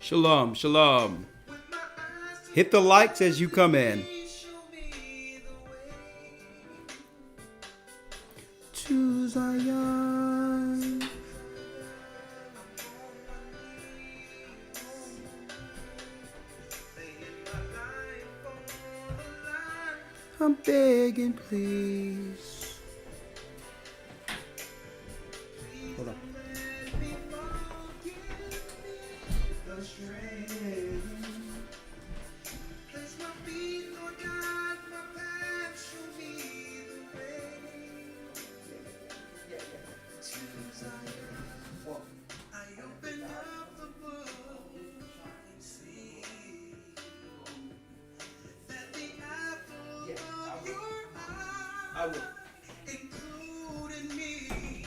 Shalom, shalom. Hit the likes as you come in. To Zion. I'm begging, please. Hold on. I will. Including me,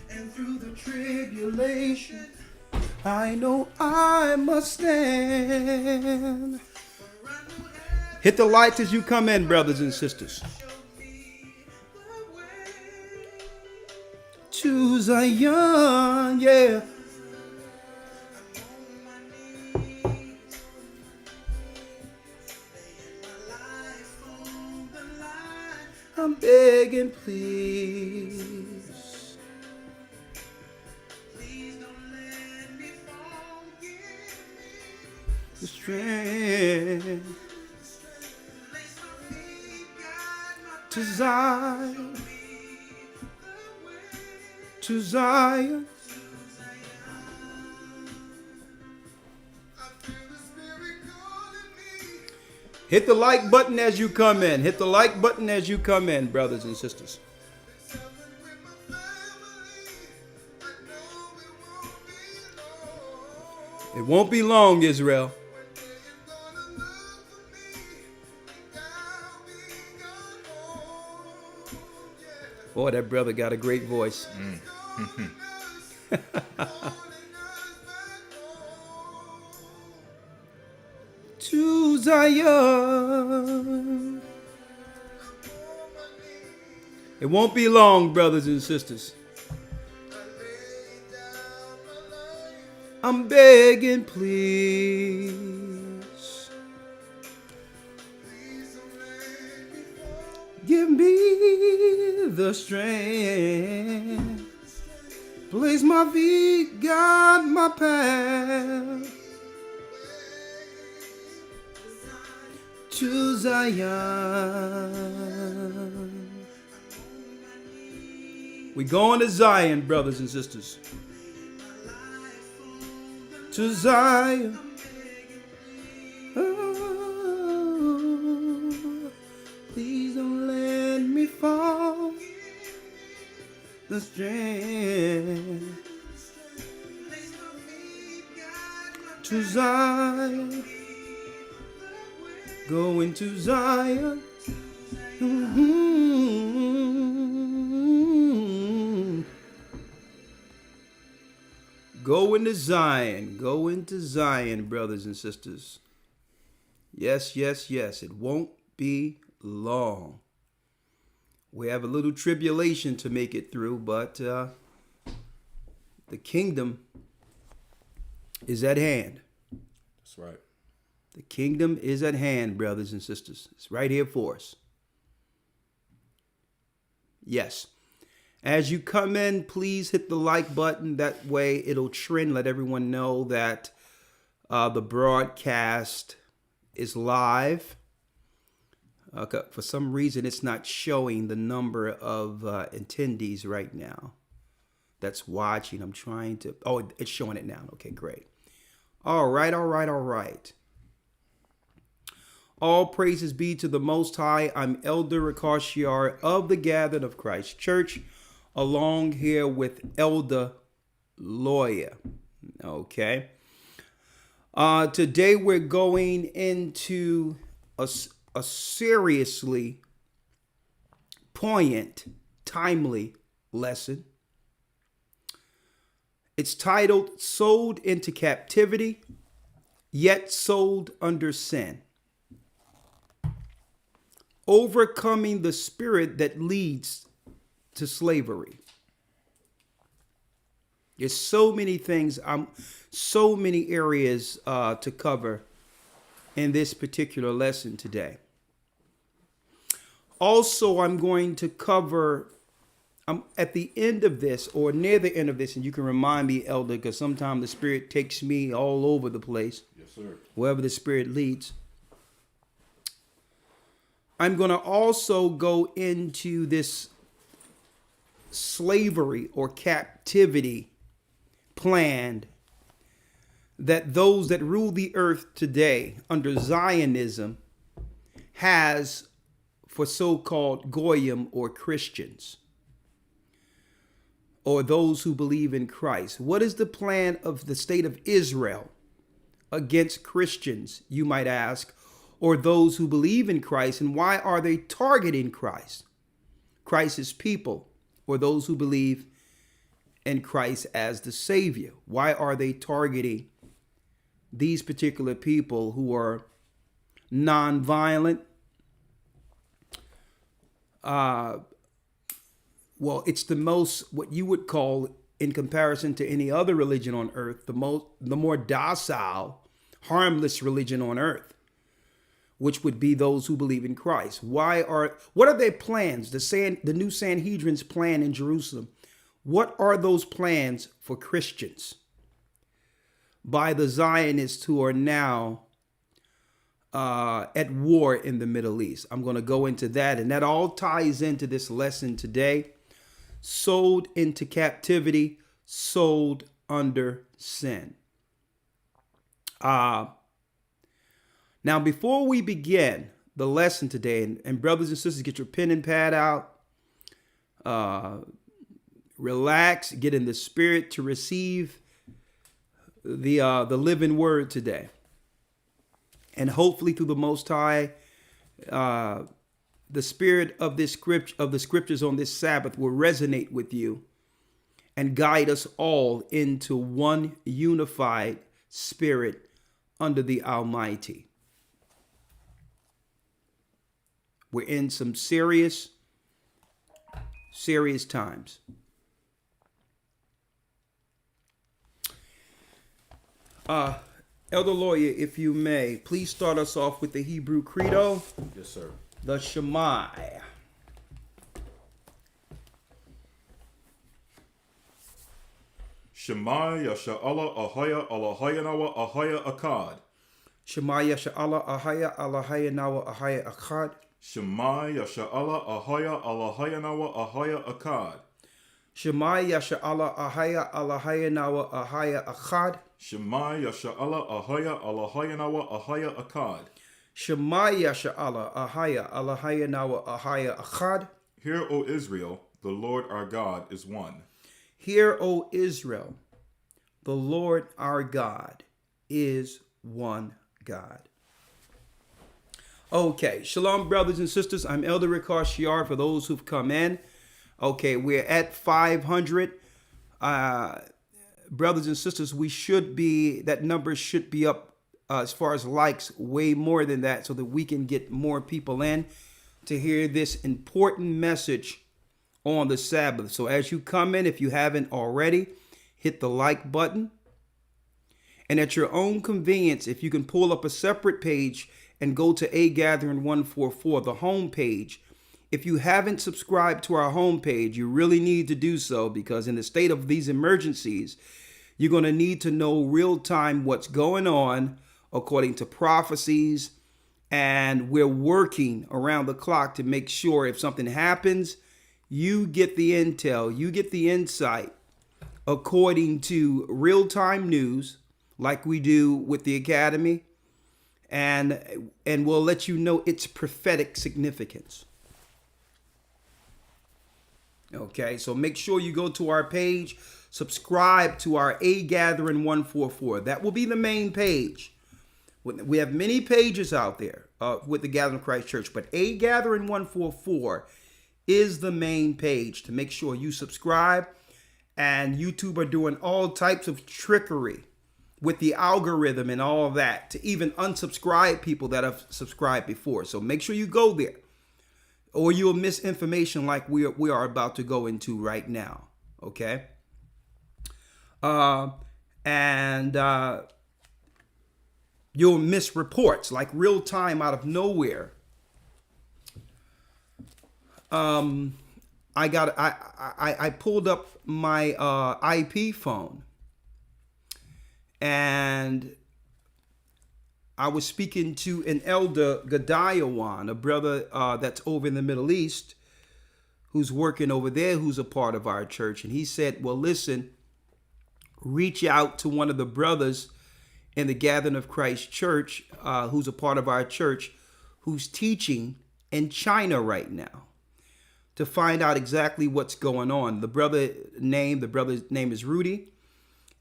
and through the tribulation, I know I must stand. Hit the lights as you come in, brothers and sisters. To Zion, yeah. I'm begging, please. Please don't let me forget the strength to Zion, to Zion. Hit the like button as you come in. Hit the like button as you come in, brothers and sisters. It won't be long, Israel. Boy, that brother got a great voice. To Zion. It won't be long, brothers and sisters. I'm begging, please. Give me the strength. Place my feet, guide my path. To Zion. We going to Zion, brothers and sisters. To Zion. Oh, please don't let me fall. The strength. To Zion. Going to Zion. Going to Zion. Going to Zion, brothers and sisters. Yes, yes, yes. It won't be long. We have a little tribulation to make it through, but the kingdom is at hand. That's right. The kingdom is at hand, brothers and sisters. It's right here for us. Yes. As you come in, please hit the like button. That way it'll trend. Let everyone know that the broadcast is live. For some reason, it's not showing the number of attendees right now that's watching. I'm trying to... Oh, it's showing it now. Okay, great. All right, all right, all right. All praises be to the Most High. I'm Elder Ricasciar of the Gathered of Christ Church, along here with Elder Lawyer. Okay. Today we're going into a seriously poignant, timely lesson. It's titled, Sold into Captivity, Yet Sold Under Sin. Overcoming the spirit that leads to slavery. There's so many things, so many areas to cover in this particular lesson today. Also, I'm going to cover at the end of this, or near the end of this, and you can remind me, Elder, because sometimes the Spirit takes me all over the place. Yes, sir. Wherever the Spirit leads. I'm going to also go into this slavery or captivity planned that those that rule the earth today under Zionism has for so-called Goyim or Christians, or those who believe in Christ. What is the plan of the state of Israel against Christians, you might ask, or those who believe in Christ, and why are they targeting Christ, Christ's people, or those who believe in Christ as the Savior? Why are they targeting these particular people who are nonviolent? Well, it's the most, what you would call, in comparison to any other religion on earth, the more docile, harmless religion on earth, which would be those who believe in Christ. What are their plans? The new Sanhedrin's plan in Jerusalem. What are those plans for Christians by the Zionists who are now at war in the Middle East? I'm going to go into that, and that all ties into this lesson today. Sold into captivity, sold under sin. Now, before we begin the lesson today, and brothers and sisters, get your pen and pad out. Relax, get in the spirit to receive the living word today. And hopefully through the Most High, the spirit of the scriptures on this Sabbath will resonate with you and guide us all into one unified spirit under the Almighty. We're in some serious times. Elder Lawyer, if you may, please start us off with the Hebrew Credo. Yes, sir. The Shema. Shema Yasha'Allah Ahaya Allahayanawa Ahaya Akkad. Shema Yasha'Allah Ahaya Allahayanawa Ahaya Akkad. Shema Yasha'Allah Ahaya Allahayanawa Ahaya Akkad. Shema Yasha'Allah Ahaya Allahayanawa Ahaya Akkad. Shema Yasha'Allah Ahaya Allahayanawa Ahaya Akkad. Shema Yasha'Allah Ahaya Allahayanawa Ahaya Akkad. Hear, O Israel, the Lord our God is one. Hear, O Israel, the Lord our God is one God. Okay, shalom, brothers and sisters. I'm Elder Ricard Shiar for those who've come in. Okay, we're at 500. Brothers and sisters, that number should be up as far as likes, way more than that, so that we can get more people in to hear this important message on the Sabbath. So as you come in, if you haven't already, hit the like button. And at your own convenience, if you can pull up a separate page and go to A Gathering 144, the home page. If you haven't subscribed to our home page, you really need to do so, because in the state of these emergencies, you're going to need to know real time what's going on according to prophecies. And we're working around the clock to make sure if something happens, you get the intel, you get the insight according to real-time news, like we do with the Academy, and we'll let you know its prophetic significance. Okay, so make sure you go to our page, subscribe to our A Gathering 144. That will be the main page. We have many pages out there with the Gathering of Christ Church, but A Gathering 144 is the main page to make sure you subscribe. And YouTube are doing all types of trickery with the algorithm and all that to even unsubscribe people that have subscribed before. So make sure you go there, or you'll miss information like we are about to go into right now. Okay. And you'll miss reports like real time out of nowhere. I pulled up my IP phone, and I was speaking to an elder Gadayawan, a brother that's over in the Middle East, who's working over there, who's a part of our church. And he said, well, listen, reach out to one of the brothers in the Gathering of Christ Church, who's a part of our church, who's teaching in China right now, to find out exactly what's going on. The brother's name is Rudy,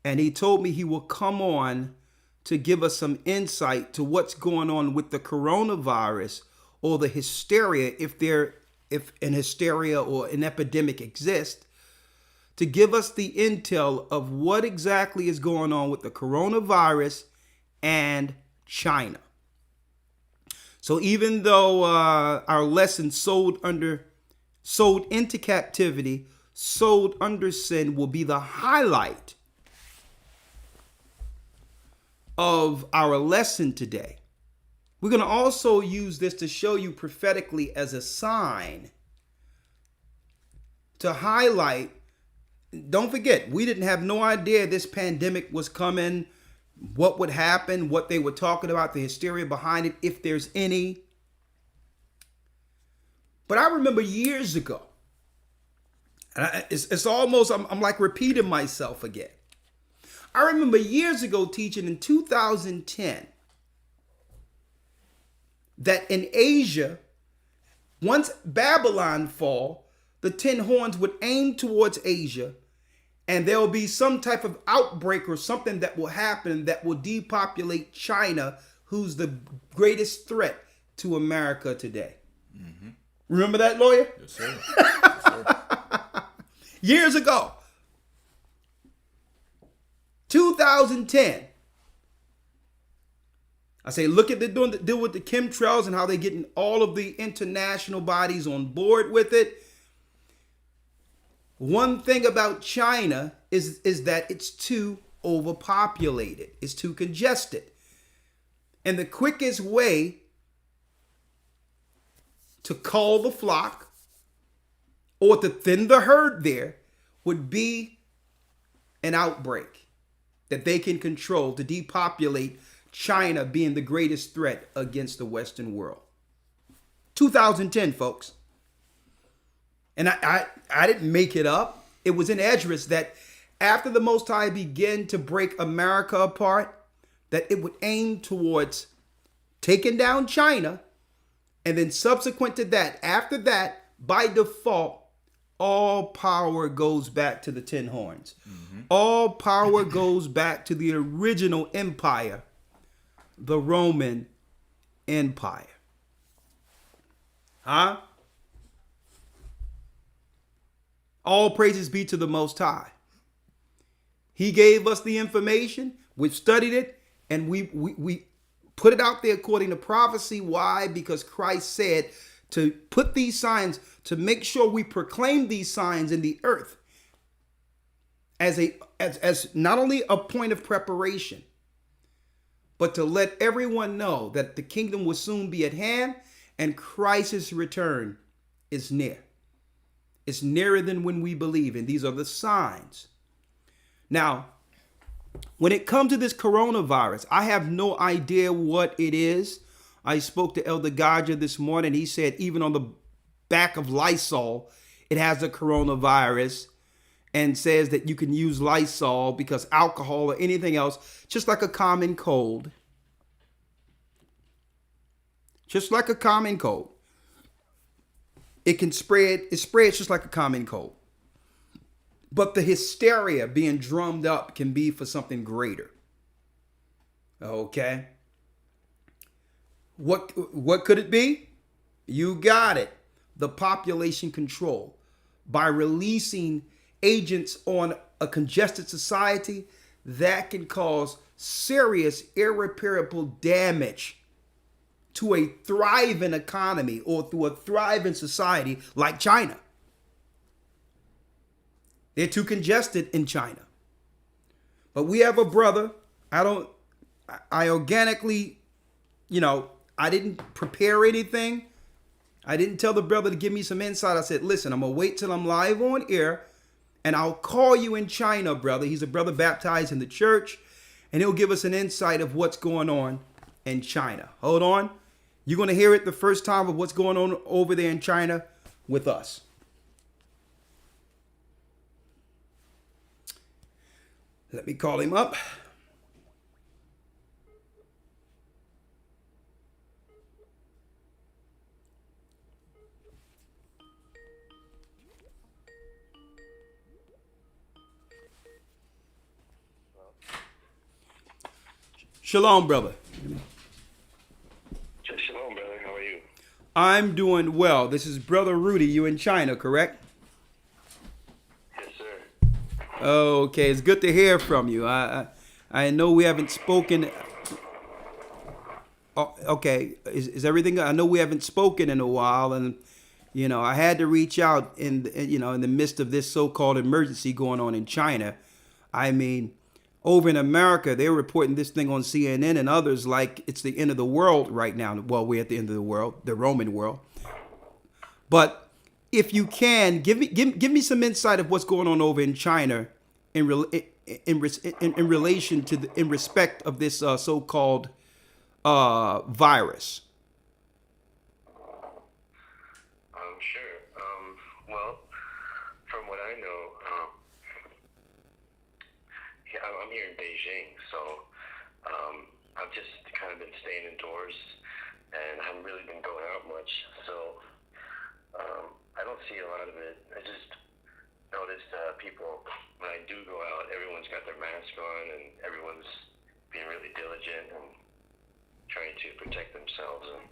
and he told me he will come on to give us some insight to what's going on with the coronavirus or the hysteria, if an hysteria or an epidemic exists, to give us the intel of what exactly is going on with the coronavirus and China. So even though our lesson sold into captivity, sold under sin will be the highlight of our lesson today, we're going to also use this to show you prophetically as a sign to highlight. Don't forget, we didn't have no idea this pandemic was coming, what would happen, what they were talking about, the hysteria behind it, if there's any. But I remember years ago, and it's almost, I'm like repeating myself again. I remember years ago teaching in 2010 that in Asia, once Babylon fall, the 10 horns would aim towards Asia, and there will be some type of outbreak or something that will happen that will depopulate China, who's the greatest threat to America today. Mm-hmm. Remember that, lawyer? Yes, sir. Yes, sir. Years ago, 2010. I say, look at the deal with the chemtrails and how they're getting all of the international bodies on board with it. One thing about China is that it's too overpopulated. It's too congested. And the quickest way to cull the flock or to thin the herd there would be an outbreak that they can control to depopulate China, being the greatest threat against the Western world. 2010, folks. And I didn't make it up. It was in Esdras that after the Most High began to break America apart, that it would aim towards taking down China. And then subsequent to that, after that, by default, all power goes back to the 10 horns. Mm-hmm. All power goes back to the original empire, the Roman Empire. Huh? All praises be to the Most High. He gave us the information. We've studied it, and we put it out there according to prophecy. Why? Because Christ said to put these signs, to make sure we proclaim these signs in the earth as not only a point of preparation, but to let everyone know that the kingdom will soon be at hand and Christ's return is near. It's nearer than when we believe, and these are the signs. Now, when it comes to this coronavirus, I have no idea what it is. I spoke to Elder Gaja this morning. He said even on the back of Lysol, it has the coronavirus, and says that you can use Lysol because alcohol or anything else, just like a common cold. Just like a common cold. It can spread, it spreads just like a common cold. But the hysteria being drummed up can be for something greater. Okay? What could it be? You got it. The population control. By releasing agents on a congested society, that can cause serious, irreparable damage to a thriving economy or to a thriving society like China. They're too congested in China. But we have a brother. I organically, I didn't prepare anything. I didn't tell the brother to give me some insight. I said, listen, I'm going to wait till I'm live on air and I'll call you in China, brother. He's a brother baptized in the church and he'll give us an insight of what's going on in China. Hold on. You're going to hear it the first time of what's going on over there in China with us. Let me call him up. Shalom, brother. Shalom, brother. How are you? I'm doing well. This is Brother Rudy. You in China, correct? Yes, sir. Okay, it's good to hear from you. I know we haven't spoken. Oh, okay, is everything? I know we haven't spoken in a while, and I had to reach out in the midst of this so-called emergency going on in China. I mean, over in America, they're reporting this thing on CNN and others like it's the end of the world right now. Well, we're at the end of the world, the Roman world. But if you can, give me some insight of what's going on over in China in relation to in respect of this so-called virus. Sure. Well, from what I know, yeah, I'm here in Beijing, so I've just kind of been staying indoors, and I haven't really been going out much. So I don't see a lot of it. I just noticed people when I do go out, everyone's got their mask on, and everyone's being really diligent and trying to protect themselves. And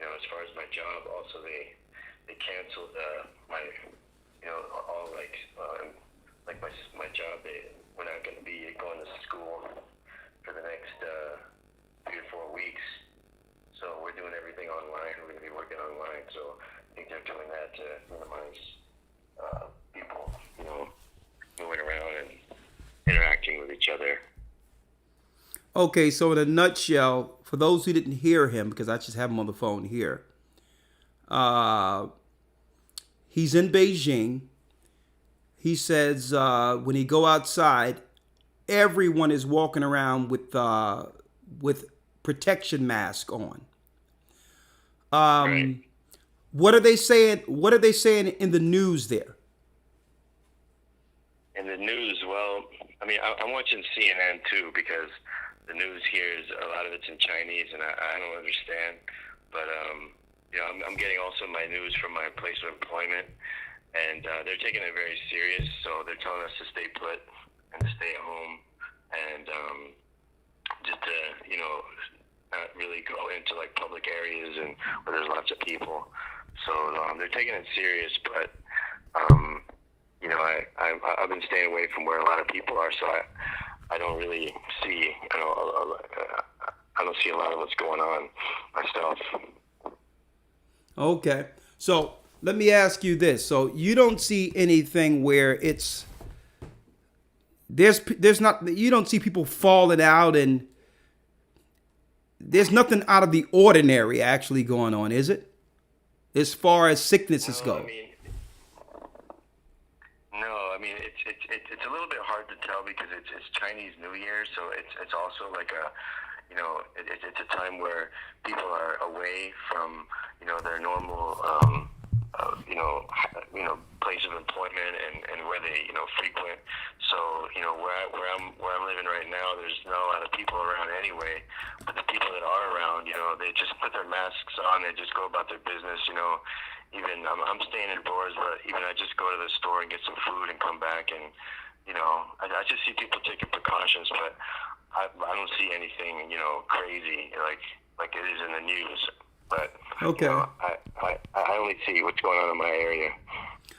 as far as my job, also they canceled my all like my job. We're not going to be going to school for the next 3 or 4 weeks. So we're doing everything online. We're going to be working online. So I think they're doing that to minimize people, going around and interacting with each other. Okay, so in a nutshell, for those who didn't hear him, because I just have him on the phone here, he's in Beijing. He says when he go outside, everyone is walking around with protection mask on. Right. What are they saying? What are they saying in the news there? In the news, well, I mean, I'm watching CNN too because the news here is a lot of it's in Chinese, and I don't understand. But I'm getting also my news from my place of employment, and they're taking it very serious. So they're telling us to stay put and to stay at home, and just to not really go into like public areas and where there's lots of people. So they're taking it serious, but I've been staying away from where a lot of people are, so I don't really see I don't see a lot of what's going on myself. Okay, so let me ask you this: so you don't see anything where there's not, you don't see people falling out, and there's nothing out of the ordinary actually going on, is it? As far as sicknesses go. I mean, it's a little bit hard to tell because it's Chinese New Year, so it's also like it's a time where people are away from their normal place of employment and where they frequent. So where I'm living right now, there's not a lot of people around anyway. But the people that are around, they just put their masks on. They just go about their business. Even I'm staying indoors, but even I just go to the store and get some food and come back, and I just see people taking precautions, but I don't see anything crazy like it is in the news. But Okay. I only see what's going on in my area.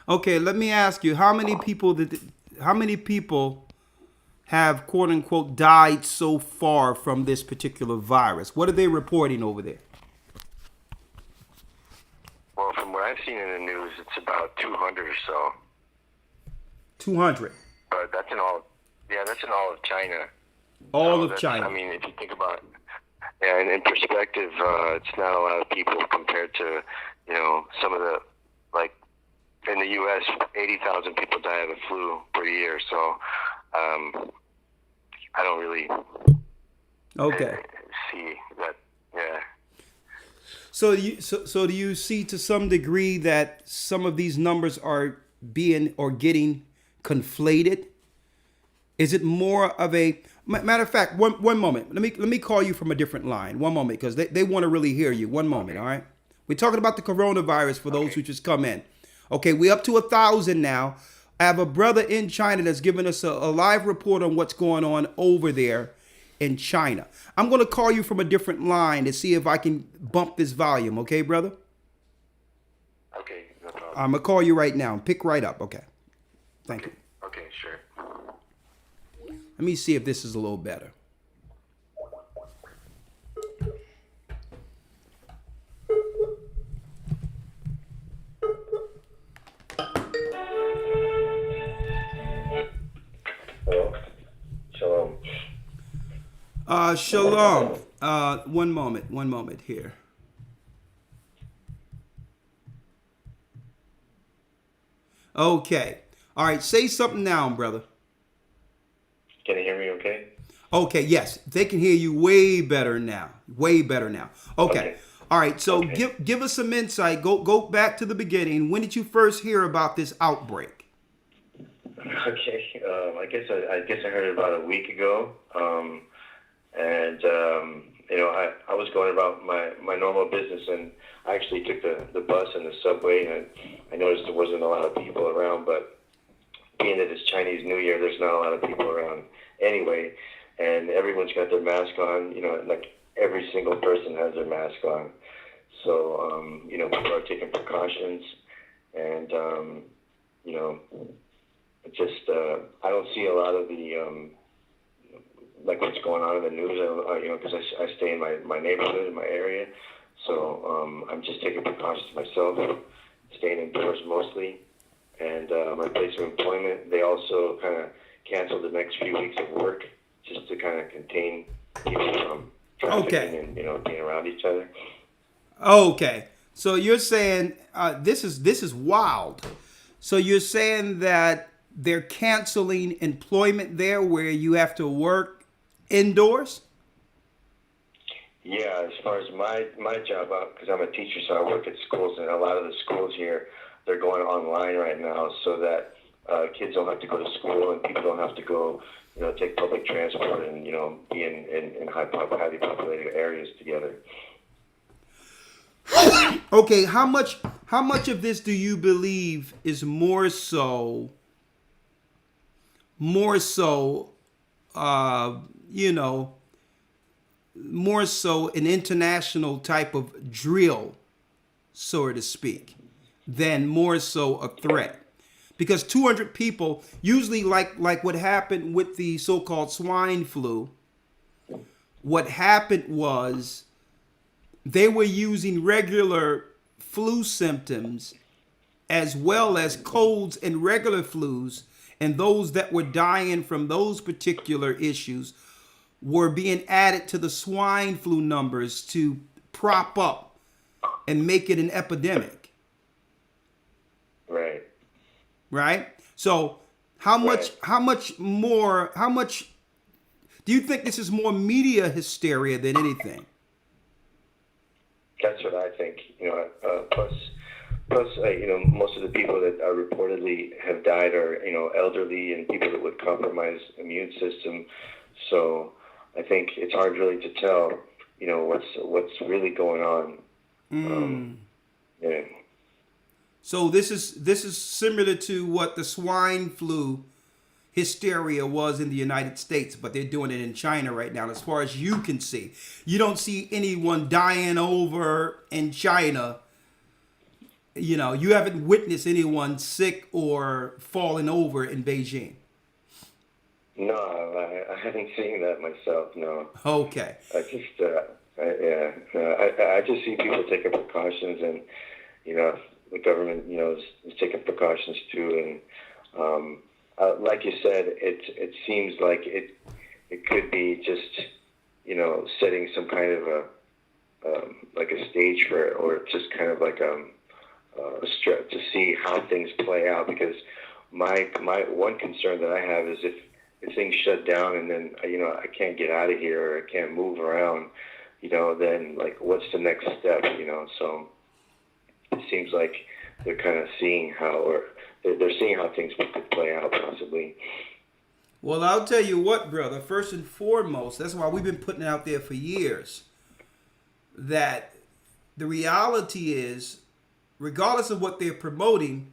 Okay, let me ask you, how many people have quote unquote died so far from this particular virus? What are they reporting over there? Well, from what I've seen in the news, it's about 200 or so. 200. But that's in all Yeah, that's in all of China. All So of that's, China. I mean, if you think about it, yeah, and in perspective, it's not a lot of people compared to, some of the, like, in the U.S., 80,000 people die of the flu per year. So I don't really Okay. see that. Yeah. So do you see to some degree that some of these numbers are being or getting conflated? Is it more of a matter of fact? One moment. Let me call you from a different line. One moment, because they want to really hear you. One moment. Okay. All right. We're talking about the coronavirus for those Okay. who just come in. Okay, we up to 1,000 now. I have a brother in China that's giving us a live report on what's going on over there in China. I'm going to call you from a different line to see if I can bump this volume. Okay, brother? Okay, no problem. I'm going to call you right now. Pick right up. Okay. Thank you. Okay, sure. Let me see if this is a little better. Hello. Shalom. Shalom. One moment here. Okay. All right. Say something now, brother. Can you hear me okay? Okay. Yes, they can hear you way better now. Way better now. Okay. Okay. All right. So Okay. give us some insight. Go back to the beginning. When did you first hear about this outbreak? Okay. I guess I heard about a week ago. And I was going about my normal business, and I actually took the bus and the subway, and I noticed there wasn't a lot of people around. But being that it's Chinese New Year, there's not a lot of people around anyway, and everyone's got their mask on. Like every single person has their mask on. So people are taking precautions, and it just I don't see a lot of the like what's going on in the news, because I stay in my neighborhood, in my area. So I'm just taking precautions myself, staying indoors mostly. And my place of employment, they also kind of canceled the next few weeks of work just to kind of contain people from trafficking Okay. and, being around each other. Okay. So you're saying this is wild. So you're saying that they're canceling employment there where you have to work indoors? Yeah, as far as my job, because I'm a teacher, so I work at schools, and a lot of the schools here, they're going online right now so that kids don't have to go to school and people don't have to go, take public transport and, be in highly populated areas together. Okay, how much of this do you believe is more so uh you know more so an international type of drill, so to speak, than more so a threat? Because 200 people, usually like what happened with the so-called swine flu, what happened was they were using regular flu symptoms as well as colds and regular flus, and those that were dying from those particular issues were being added to the swine flu numbers to prop up and make it an epidemic, Right. right? So how much Right. how much do you think this is more media hysteria than anything? That's what I think. Plus, most of the people that are reportedly have died are, elderly and people that would compromise immune system. So I think it's hard really to tell, what's really going on. Yeah. So this is similar to what the swine flu hysteria was in the United States, but they're doing it in China right now. As far as you can see, you don't see anyone dying over in China. You haven't witnessed anyone sick or falling over in Beijing. No, I haven't seen that myself. No, Okay. I just, yeah, I just see people taking precautions, and the government, is taking precautions too, and like you said, it seems like it could be just, setting some kind of a like a stage for it, or just kind of like to see how things play out. Because my one concern that I have is if things shut down and then I can't get out of here, or I can't move around, then like what's the next step? So it seems like they're kind of seeing how, or they're seeing how things could play out possibly. Well, I'll tell you what, brother. First and foremost, that's why we've been putting it out there for years. That the reality is, regardless of what they're promoting,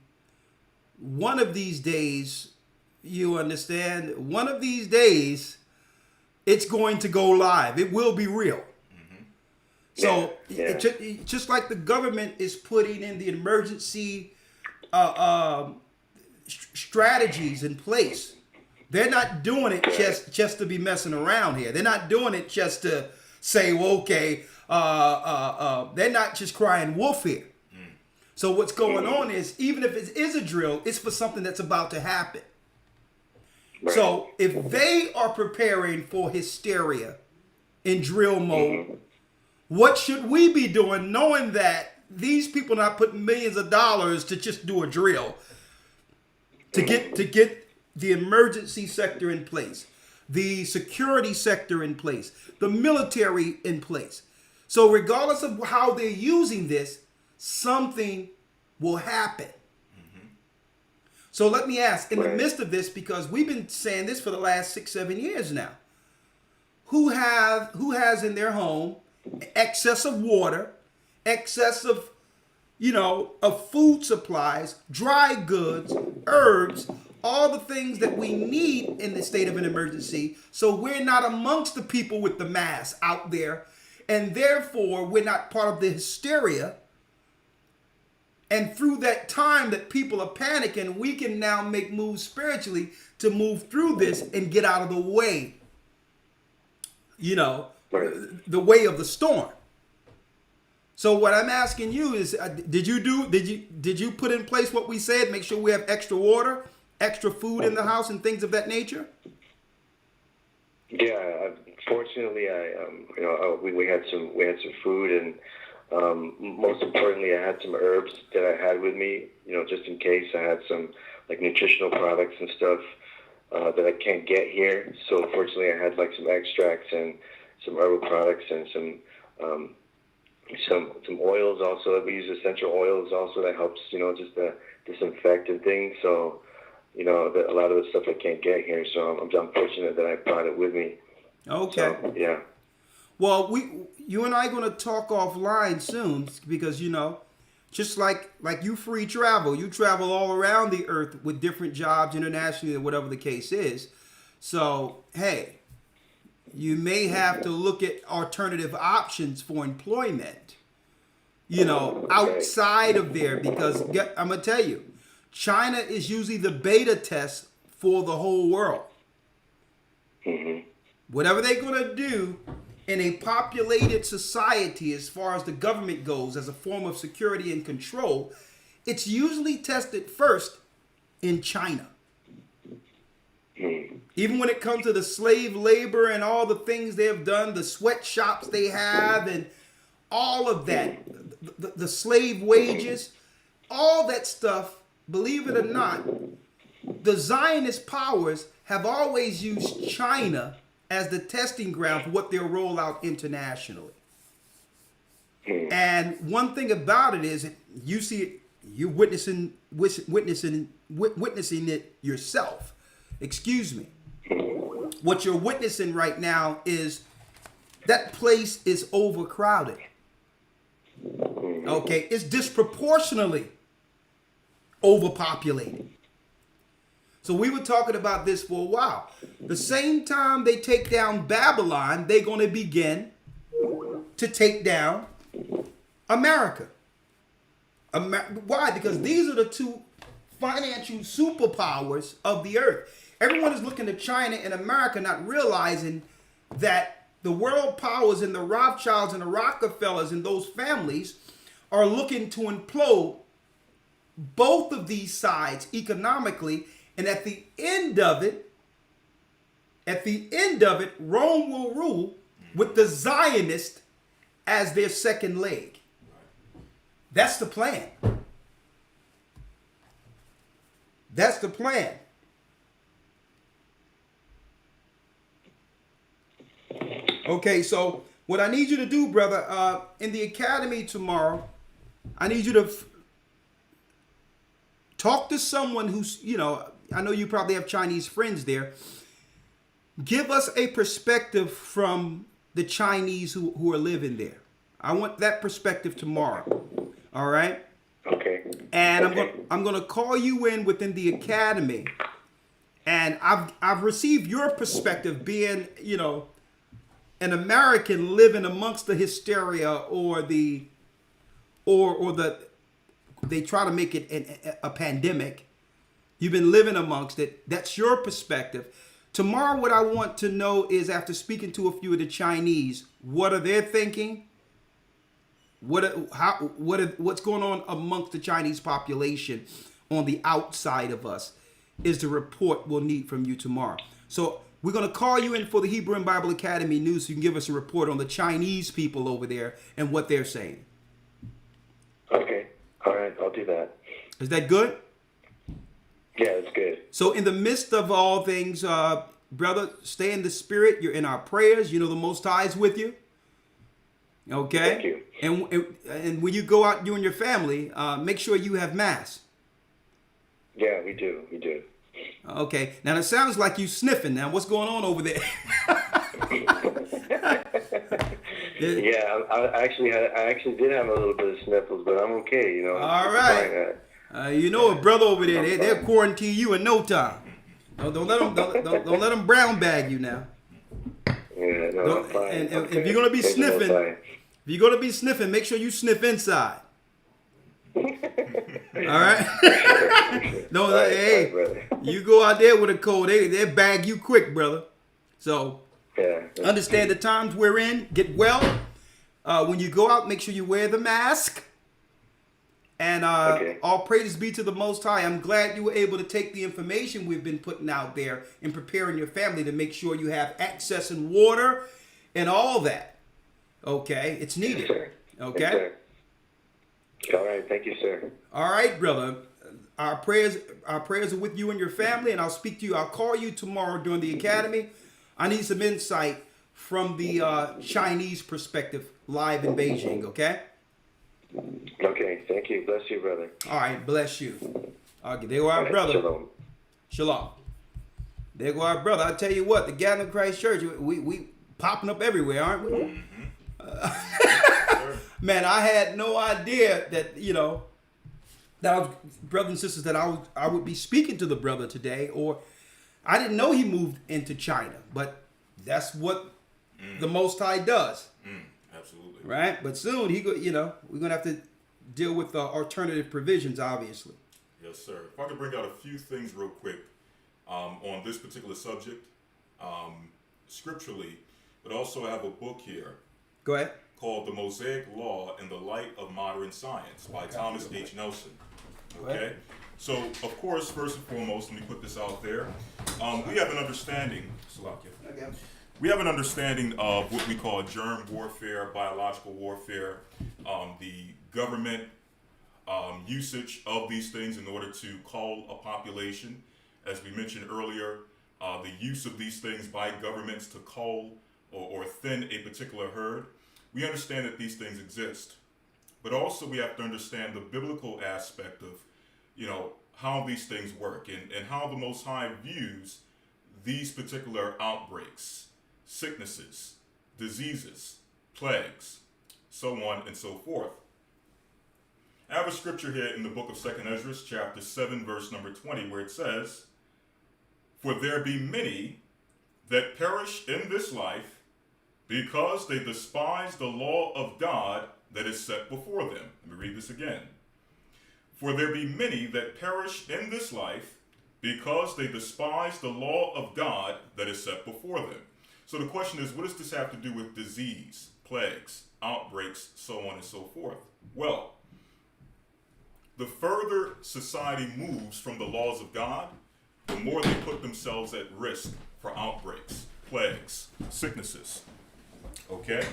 one of these days, you understand, one of these days, it's going to go live. It will be real. So just like the government is putting in the emergency strategies in place, they're not doing it just to be messing around here. They're not doing it just to say, well, okay, they're not just crying wolf here. So what's going on is, even if it is a drill, it's for something that's about to happen. Right. So if they are preparing for hysteria in drill mode, what should we be doing, knowing that these people are not putting millions of dollars to just do a drill, to get the emergency sector in place, the security sector in place, the military in place. So regardless of how they're using this, something will happen. So let me ask, in the midst of this, because we've been saying this for the last 6-7 years now, who has in their home excess of water, excess of food supplies, dry goods, herbs, all the things that we need in the state of an emergency, so we're not amongst the people with the mass out there, and therefore we're not part of the hysteria. And through that time that people are panicking, we can now make moves spiritually to move through this and get out of the way, the way of the storm. So what I'm asking you is, did you put in place what we said? Make sure we have extra water, extra food in the house, and things of that nature. Yeah, fortunately, we had some food, and most importantly, I had some herbs that I had with me, just in case. I had some like nutritional products and stuff that I can't get here. So fortunately, I had like some extracts and some herbal products and some oils also. We use essential oils also that helps, just to disinfect and things. So, a lot of the stuff I can't get here. So I'm fortunate that I brought it with me. Okay. So, yeah. Well, you and I are going to talk offline soon, because just like you free travel, you travel all around the earth with different jobs internationally or whatever the case is. So hey, you may have to look at alternative options for employment, outside of there, because I'm gonna tell you, China is usually the beta test for the whole world. Whatever they're gonna do in a populated society, as far as the government goes, as a form of security and control, it's usually tested first in China. Even when it comes to the slave labor and all the things they have done, the sweatshops they have, and all of that, the slave wages, all that stuff, believe it or not, the Zionist powers have always used China as the testing ground for what they'll roll out internationally. And one thing about it is, you see it, you're witnessing it yourself. Excuse me. What you're witnessing right now is that place is overcrowded. Okay, it's disproportionately overpopulated. So we were talking about this for a while. The same time they take down Babylon, they're going to begin to take down America. Why? Because these are the two financial superpowers of the earth. Everyone is looking to China and America, not realizing that the world powers and the Rothschilds and the Rockefellers and those families are looking to implode both of these sides economically And at the end of it, Rome will rule with the Zionists as their second leg. That's the plan. That's the plan. Okay, so what I need you to do, brother, in the academy tomorrow, I need you to talk to someone who's, I know you probably have Chinese friends there. Give us a perspective from the Chinese who are living there. I want that perspective tomorrow. All right? Okay. And okay. I'm going to call you in within the academy. And I've received your perspective being, an American living amongst the hysteria or the they try to make it a pandemic. You've been living amongst it. That's your perspective. Tomorrow, what I want to know is, after speaking to a few of the Chinese, what are they thinking? What's going on amongst the Chinese population on the outside of us is the report we'll need from you tomorrow. So we're going to call you in for the Hebrew and Bible Academy news so you can give us a report on the Chinese people over there and what they're saying. Okay. All right. I'll do that. Is that good? Yeah, it's good. So in the midst of all things, brother, stay in the spirit. You're in our prayers. You know the Most High is with you. Okay? Thank you. And when you go out, you and your family, make sure you have Mass. Yeah, we do. We do. Okay. Now it sounds like you sniffing. Now what's going on over there? Yeah, I actually did have a little bit of sniffles, but I'm okay. All right. A brother over there, they'll quarantine you in no time. Don't let them brown bag you now. Yeah, no, I'm fine. And okay. if you're gonna be sniffing, make sure you sniff inside. All right. No, Right, hey, brother. you go out there with a cold, they bag you quick, brother. So Yeah. understand the times we're in. Get well. When you go out, make sure you wear the mask. And Okay. all praise be to the Most High. I'm glad you were able to take the information we've been putting out there and preparing your family to make sure you have access and water and all that. Okay? It's needed. Yes, sir. Okay? Yes, sir. All right. Thank you, sir. All right, brother. Our prayers are with you and your family, and I'll speak to you. I'll call you tomorrow during the academy. I need some insight from the Chinese perspective live in Beijing, okay? Okay. Thank you. Bless you, brother. All right, bless you. Okay, there go All our right, brother. Shalom. Shalom. There go our brother. I tell you what, the Gathering Christ Church, we popping up everywhere, aren't we? Man, I had no idea that, that I was, brothers and sisters, that I would be speaking to the brother today, or I didn't know he moved into China, but that's what the Most High does. Absolutely. Right? But soon we're going to have to deal with alternative provisions, obviously. Yes, sir. If I could bring out a few things real quick on this particular subject, scripturally, but also I have a book here Go ahead. called The Mosaic Law in the Light of Modern Science by Thomas H. Nelson. Okay? So, of course, first and foremost, let me put this out there. We have an understanding, Salakia. We have an understanding of what we call germ warfare, biological warfare, the government usage of these things in order to cull a population. As we mentioned earlier, the use of these things by governments to cull or thin a particular herd. We understand that these things exist, but also we have to understand the biblical aspect of, how these things work and how the Most High views these particular outbreaks, sicknesses, diseases, plagues, so on and so forth. I have a scripture here in the book of 2nd Ezra, chapter 7, verse number 20, where it says, "For there be many that perish in this life because they despise the law of God that is set before them." Let me read this again. "For there be many that perish in this life because they despise the law of God that is set before them." So the question is, what does this have to do with disease, plagues, outbreaks, so on and so forth? Well, the further society moves from the laws of God, the the more they put themselves at risk for outbreaks, plagues, sicknesses. Okay?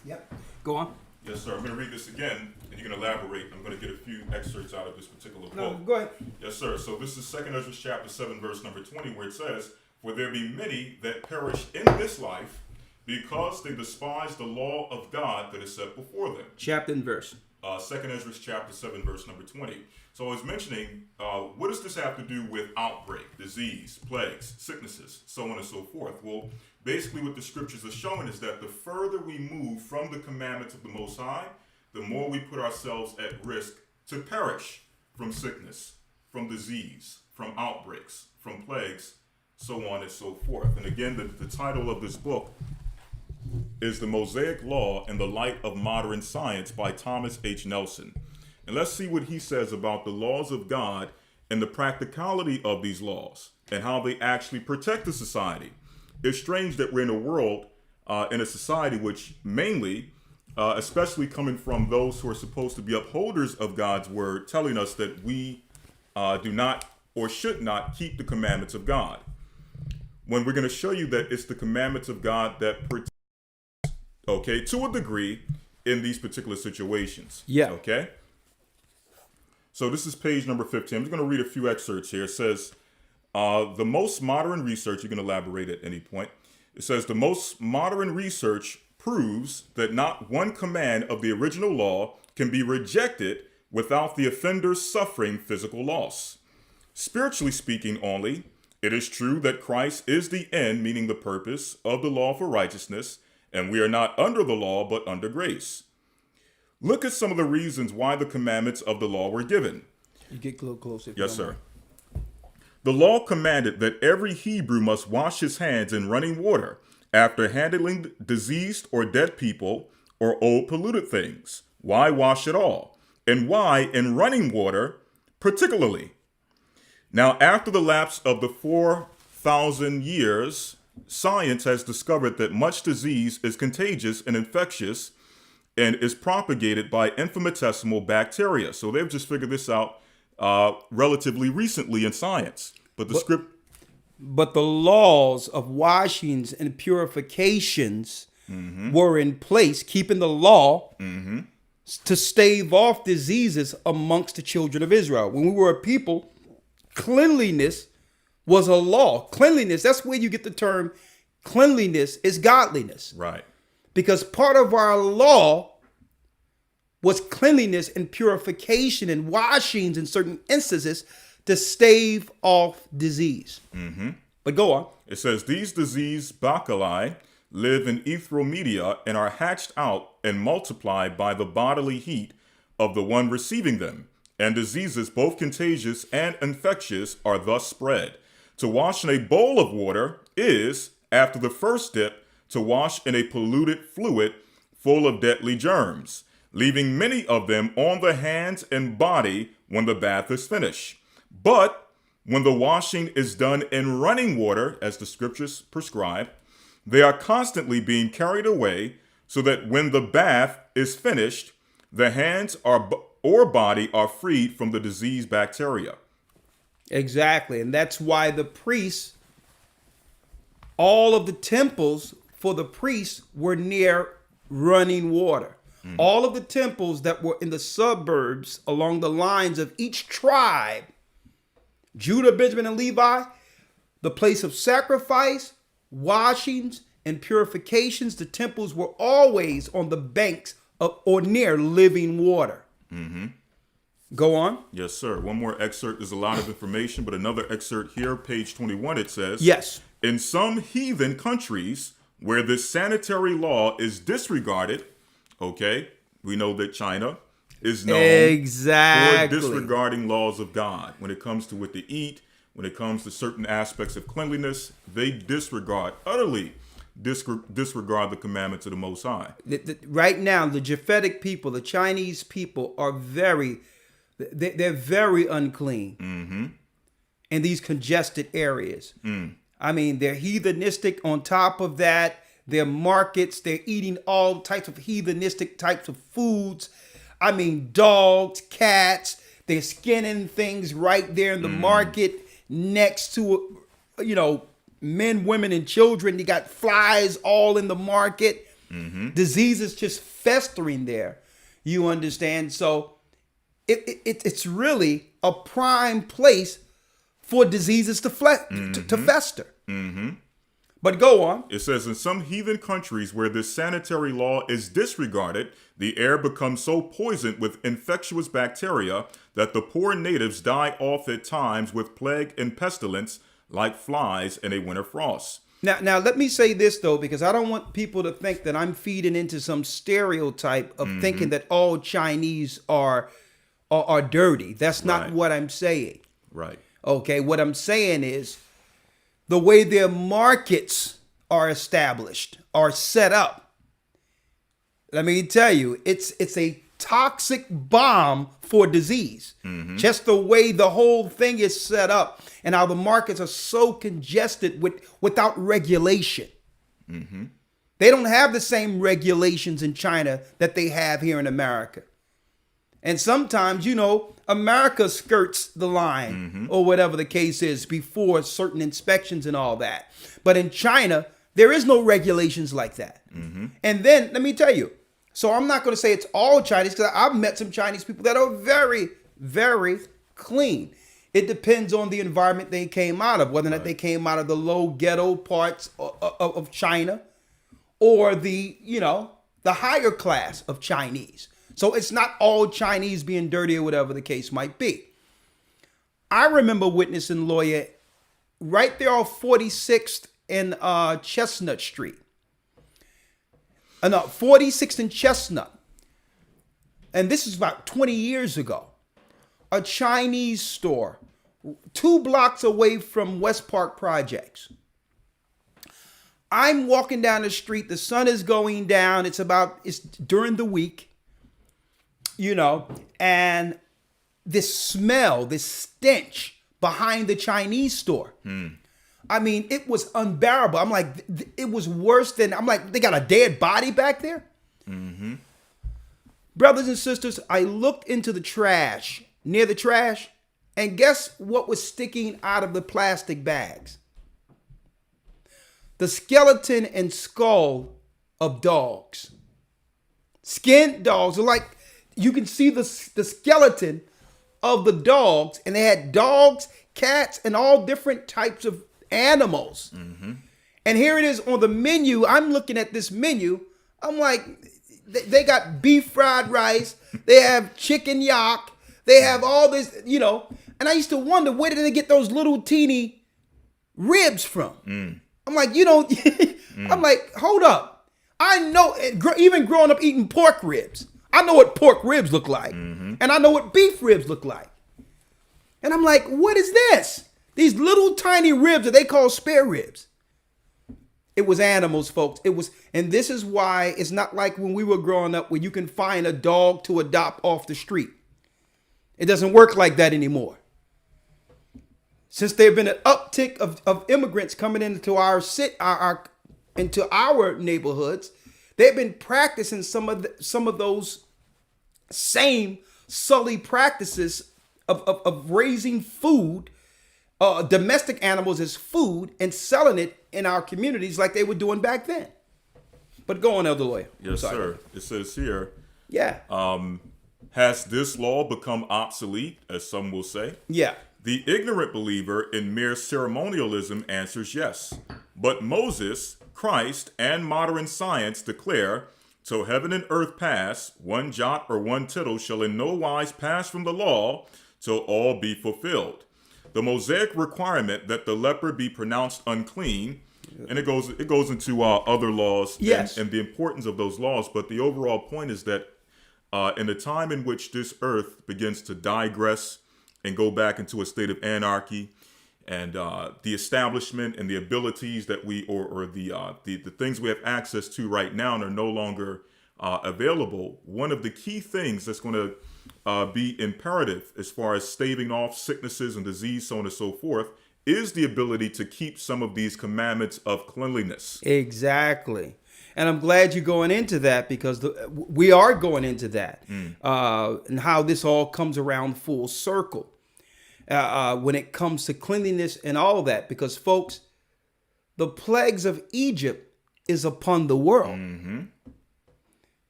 Yep. Go on. Yes, sir. I'm going to read this again, and you can elaborate. I'm going to get a few excerpts out of this particular No, book. go ahead. Yes, sir. So this is 2 Ezra chapter 7, verse number 20, where it says, "For there be many that perish in this life, because they despise the law of God that is set before them." Chapter and verse. 2 Ezra chapter 7, verse number 20. So I was mentioning, what does this have to do with outbreak, disease, plagues, sicknesses, so on and so forth? Well, basically what the scriptures are showing is that the further we move from the commandments of the Most High, the more we put ourselves at risk to perish from sickness, from disease, from outbreaks, from plagues, so on and so forth. And again, the title of this book is The Mosaic Law in the Light of Modern Science by Thomas H. Nelson. And let's see what he says about the laws of God and the practicality of these laws and how they actually protect the society. It's strange that we're in a world, in a society which mainly, especially coming from those who are supposed to be upholders of God's word, telling us that we do not or should not keep the commandments of God. When we're going to show you that it's the commandments of God that protect, okay, to a degree in these particular situations. Yeah. Okay. So this is page number 15. I'm just going to read a few excerpts here. It says, the most modern research, you can elaborate at any point. It says, the most modern research proves that not one command of the original law can be rejected without the offender suffering physical loss. Spiritually speaking only, it is true that Christ is the end, meaning the purpose of the law for righteousness, and we are not under the law, but under grace. Look at some of the reasons why the commandments of the law were given. You get a little closer. Yes, sir. The law commanded that every Hebrew must wash his hands in running water after handling diseased or dead people or old polluted things. Why wash at all? And why in running water particularly? Now, after the lapse of the 4,000 years, science has discovered that much disease is contagious and infectious and is propagated by infinitesimal bacteria. So they've just figured this out relatively recently in science. But the laws of washings and purifications were in place, keeping the law to stave off diseases amongst the children of Israel. When we were a people, cleanliness was a law. Cleanliness, that's where you get the term cleanliness is godliness. Right. Because part of our law was cleanliness and purification and washings in certain instances to stave off disease. But go on. It says, these disease bacilli live in ethereal media and are hatched out and multiplied by the bodily heat of the one receiving them. And diseases, both contagious and infectious, are thus spread. To wash in a bowl of water is, after the first dip, to wash in a polluted fluid full of deadly germs, leaving many of them on the hands and body when the bath is finished. But when the washing is done in running water, as the scriptures prescribe, they are constantly being carried away, so that when the bath is finished, the hands or body are freed from the disease bacteria. Exactly. And that's why the priests, all of the temples for the priests were near running water. All of the temples that were in the suburbs along the lines of each tribe, Judah, Benjamin, and Levi, the place of sacrifice, washings, and purifications, the temples were always on the banks of or near living water. Go on. Yes, sir. One more excerpt. There's a lot of information, but another excerpt here, page 21, it says, Yes. in some heathen countries where this sanitary law is disregarded, okay, we know that China is known for disregarding laws of God. When it comes to what to eat, when it comes to certain aspects of cleanliness, they utterly disregard the commandments of the Most High. Right now, the Japhetic people, the Chinese people are they're very unclean in these congested areas. I mean, they're heathenistic. On top of that, their markets, they're eating all types of heathenistic types of foods. I mean, dogs, cats, They're skinning things right there in the market next to, men, women, and children. You got flies all in the market. Diseases just festering there. You understand? So it's really a prime place for diseases to fester. But go on. It says, in some heathen countries where this sanitary law is disregarded, the air becomes so poisoned with infectious bacteria that the poor natives die off at times with plague and pestilence like flies in a winter frost. Now, let me say this, though, because I don't want people to think that I'm feeding into some stereotype of thinking that all Chinese are dirty. That's not Right. what I'm saying. Right. Okay, what I'm saying is the way their markets are established, are set up. Let me tell you, it's a toxic bomb for disease. Just the way the whole thing is set up and how the markets are so congested without regulation. They don't have the same regulations in China that they have here in America. And sometimes, America skirts the line or whatever the case is before certain inspections and all that. But in China, there is no regulations like that. And then let me tell you, so I'm not going to say it's all Chinese because I've met some Chinese people that are very, very clean. It depends on the environment they came out of, whether or not they came out of the low ghetto parts of China or the higher class of Chinese. So it's not all Chinese being dirty or whatever the case might be. I remember witnessing Lawyer right there on 46th and Chestnut Street. No, 46th and Chestnut. And this is about 20 years ago. A Chinese store 2 blocks away from West Park Projects. I'm walking down the street. The sun is going down. It's during the week, and this smell, this stench behind the Chinese store. I mean, it was unbearable. I'm like, it was worse than, I'm like, they got a dead body back there? Brothers and sisters, I looked into the trash, near the trash, and guess what was sticking out of the plastic bags? The skeleton and skull of dogs. Skinned dogs. Like, you can see the skeleton of the dogs, and they had dogs, cats, and all different types of animals. And here it is on the menu. I'm looking at this menu. I'm like, they got beef fried rice. They have chicken yak. They have all this, And I used to wonder, where did they get those little teeny ribs from? I'm like, I'm like, hold up. I know, even growing up eating pork ribs, I know what pork ribs look like. And I know what beef ribs look like. And I'm like, what is this? These little tiny ribs that they call spare ribs. It was animals, folks. And this is why it's not like when we were growing up where you can find a dog to adopt off the street. It doesn't work like that anymore. Since there have been an uptick of immigrants coming into our neighborhoods, they've been practicing some of those same sully practices of raising food, domestic animals as food, and selling it in our communities like they were doing back then. But go on, Elder Lawyer. Yes, sir. It says here, Yeah. has this law become obsolete, as some will say? Yeah. The ignorant believer in mere ceremonialism answers yes. But Moses, Christ, and modern science declare, till heaven and earth pass, one jot or one tittle shall in no wise pass from the law, till all be fulfilled. The Mosaic requirement that the leper be pronounced unclean, and it goes into other laws, Yes, and the importance of those laws. But the overall point is that in the time in which this earth begins to digress and go back into a state of anarchy, and the establishment and the abilities that we or the things we have access to right now are no longer available. One of the key things that's going to be imperative as far as staving off sicknesses and disease, so on and so forth, is the ability to keep some of these commandments of cleanliness. exactly. And I'm glad you're going into that, because we are going into that, and how this all comes around full circle when it comes to cleanliness and all of that. Because, folks, the plagues of Egypt is upon the world.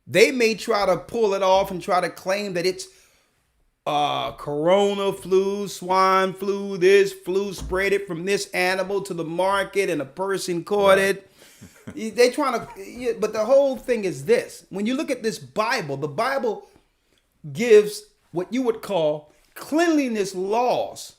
They may try to pull it off and try to claim that it's corona flu, swine flu, this flu spread it from this animal to the market and a person caught it. They trying to, but the whole thing is this. When you look at this Bible, the Bible gives what you would call cleanliness laws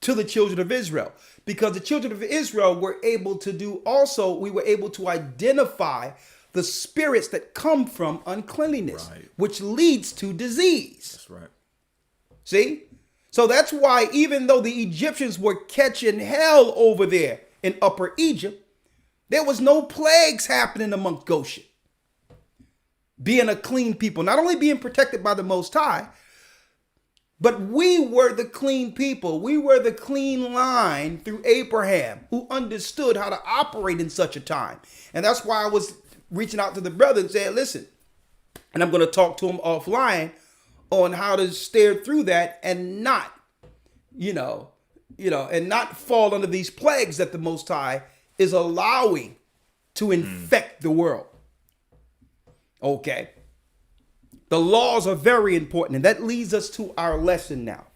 to the children of Israel, because the children of Israel were able to do also, we were able to identify the spirits that come from uncleanliness, which leads to disease. That's right. See? So that's why, even though the Egyptians were catching hell over there in Upper Egypt, there was no plagues happening amongst Goshen. Being a clean people, not only being protected by the Most High, but we were the clean people. We were the clean line through Abraham, who understood how to operate in such a time. And that's why I was reaching out to the brother and saying, listen, and I'm going to talk to him offline on how to steer through that and not, and not fall under these plagues that the Most High is allowing to infect the world. Okay. The laws are very important. And that leads us to our lesson now.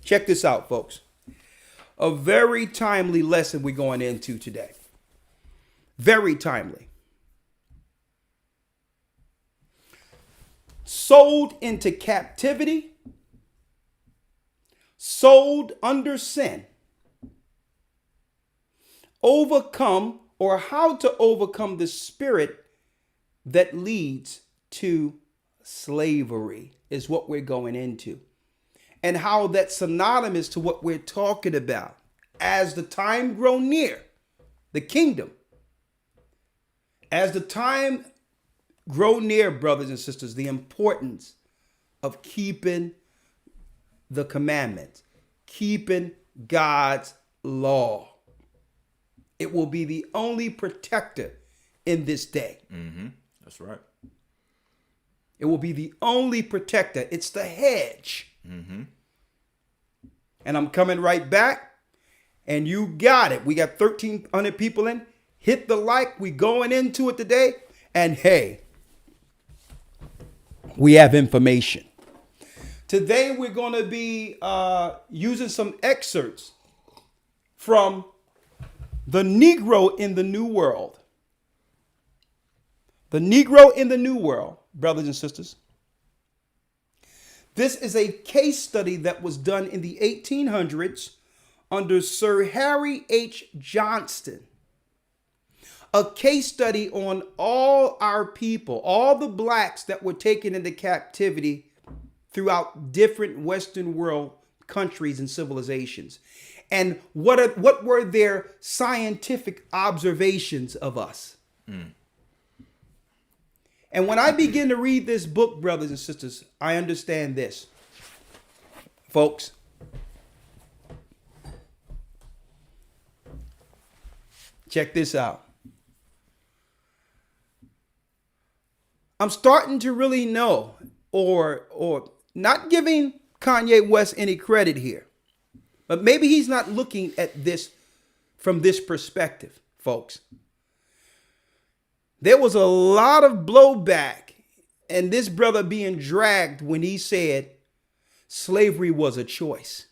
Check this out, folks. A very timely lesson we're going into today. Very timely. Sold into captivity, sold under sin, overcome, or how to overcome the spirit that leads to slavery is what we're going into. And how that's synonymous to what we're talking about. As the time grow near, the kingdom. As the time grow near, brothers and sisters, the importance of keeping the commandments, keeping God's law. It will be the only protector in this day. That's right. It will be the only protector. It's the hedge. And I'm coming right back. And you got it. We got 1,300 people in. Hit the like. We going into it today. And hey, we have information. Today we're going to be using some excerpts from The Negro in the New World. The Negro in the New World, brothers and sisters. This is a case study that was done in the 1800s under Sir Harry H. Johnston. A case study on all our people, all the blacks that were taken into captivity throughout different Western world countries and civilizations. And what were their scientific observations of us? And when I begin to read this book, brothers and sisters, I understand this. Folks, check this out. I'm starting to really know, or not giving Kanye West any credit here, but maybe he's not looking at this from this perspective, folks. There was a lot of blowback and this brother being dragged when he said slavery was a choice.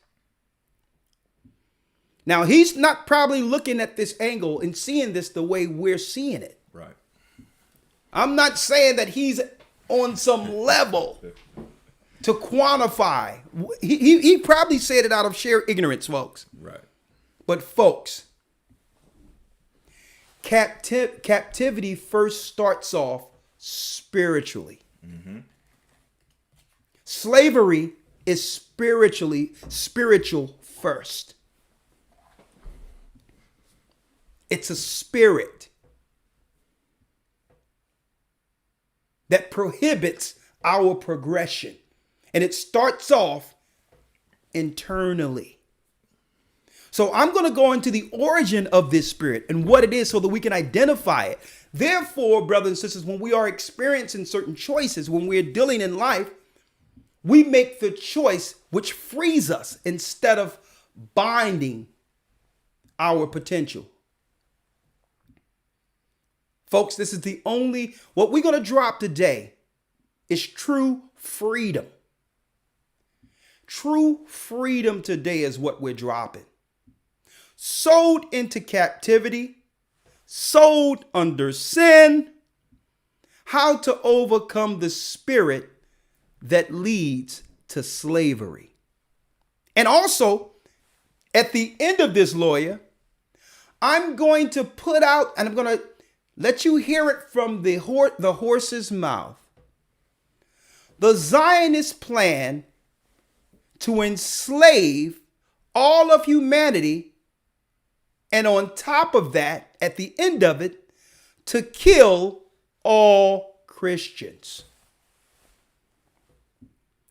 Now, he's not probably looking at this angle and seeing this the way we're seeing it. Right. I'm not saying that he's on some level to quantify. He probably said it out of sheer ignorance, folks. Right. But folks, captivity first starts off spiritually. Slavery is spiritual first. It's a spirit that prohibits our progression. And it starts off internally. So I'm going to go into the origin of this spirit and what it is so that we can identify it. Therefore, brothers and sisters, when we are experiencing certain choices, when we're dealing in life, we make the choice which frees us instead of binding our potential. Folks, this is what we're going to drop today is true freedom. True freedom today is what we're dropping. Sold into captivity, sold under sin, how to overcome the spirit that leads to slavery. And also, at the end of this, lawyer, I'm going to put out, and I'm going to let you hear it from the horse's mouth, the Zionist plan to enslave all of humanity, and on top of that, at the end of it, to kill all Christians.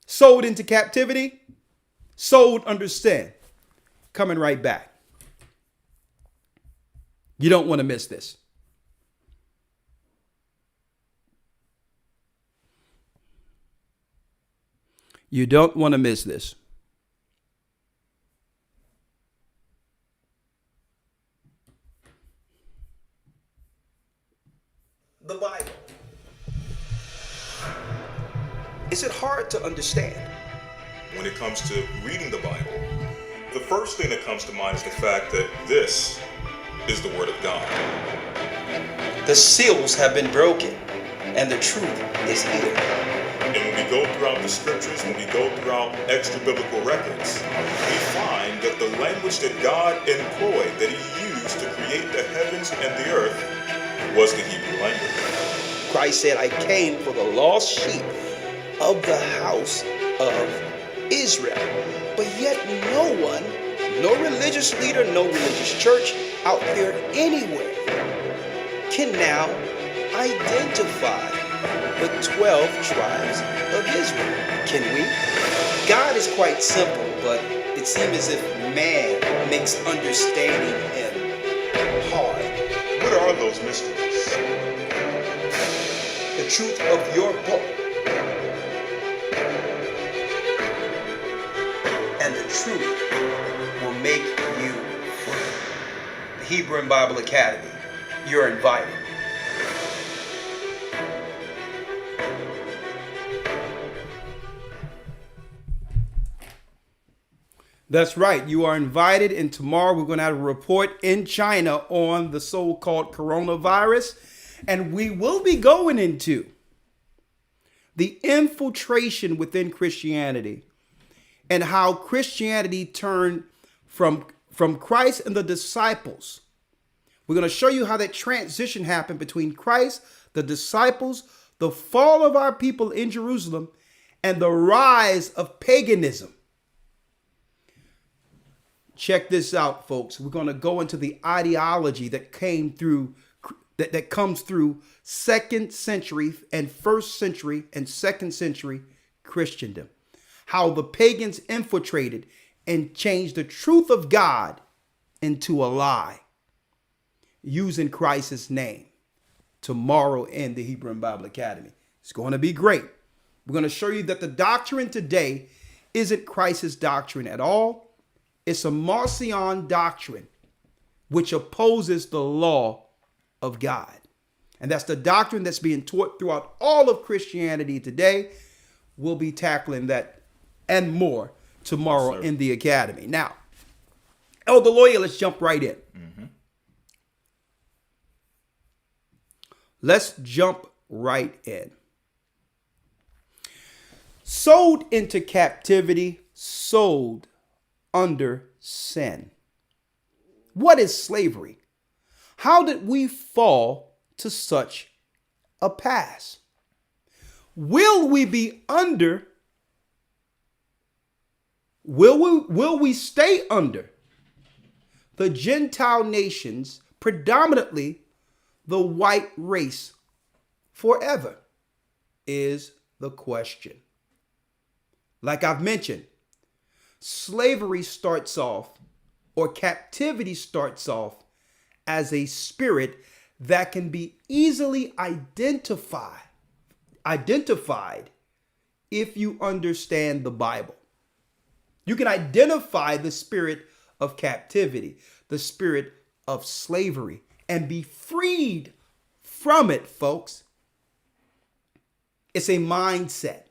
Sold into captivity, sold under sin. Coming right back. You don't want to miss this. You don't want to miss this. The Bible. Is it hard to understand? When it comes to reading the Bible, the first thing that comes to mind is the fact that this is the Word of God. The seals have been broken, and the truth is here. And when we go throughout the scriptures, when we go throughout extra biblical records, we find that the language that God employed, that He used to create the heavens and the earth, was the Hebrew language. Christ said, I came for the lost sheep of the house of Israel. But yet no one, no religious leader, no religious church out there anywhere can now identify the 12 tribes of Israel. Can we? God is quite simple, but it seems as if man makes understanding Him hard. What are those mysteries? The truth of your book and the truth will make you free. The Hebrew and Bible Academy, you're invited. That's right. You are invited. And tomorrow we're going to have a report in China on the so-called coronavirus. And we will be going into the infiltration within Christianity and how Christianity turned from Christ and the disciples. We're going to show you how that transition happened between Christ, the disciples, the fall of our people in Jerusalem, and the rise of paganism. Check this out, folks. We're going to go into the ideology that came through, that comes through 2nd century and 1st century and 2nd century Christendom. How the pagans infiltrated and changed the truth of God into a lie using Christ's name. Tomorrow in the Hebrew and Bible Academy. It's going to be great. We're going to show you that the doctrine today isn't Christ's doctrine at all. It's a Marcion doctrine, which opposes the law of God. And that's the doctrine that's being taught throughout all of Christianity today. We'll be tackling that and more tomorrow in the academy. Now, Elder Lawyer, let's jump right in. Let's jump right in. Sold into captivity, sold under sin. What is slavery? How did we fall to such a pass? Will we be under? Will we stay under the Gentile nations, predominantly the white race, forever? Is the question. Like I've mentioned, slavery starts off or captivity starts off as a spirit that can be easily identified if you understand the Bible. You can identify the spirit of captivity, the spirit of slavery, and be freed from it, folks. It's a mindset.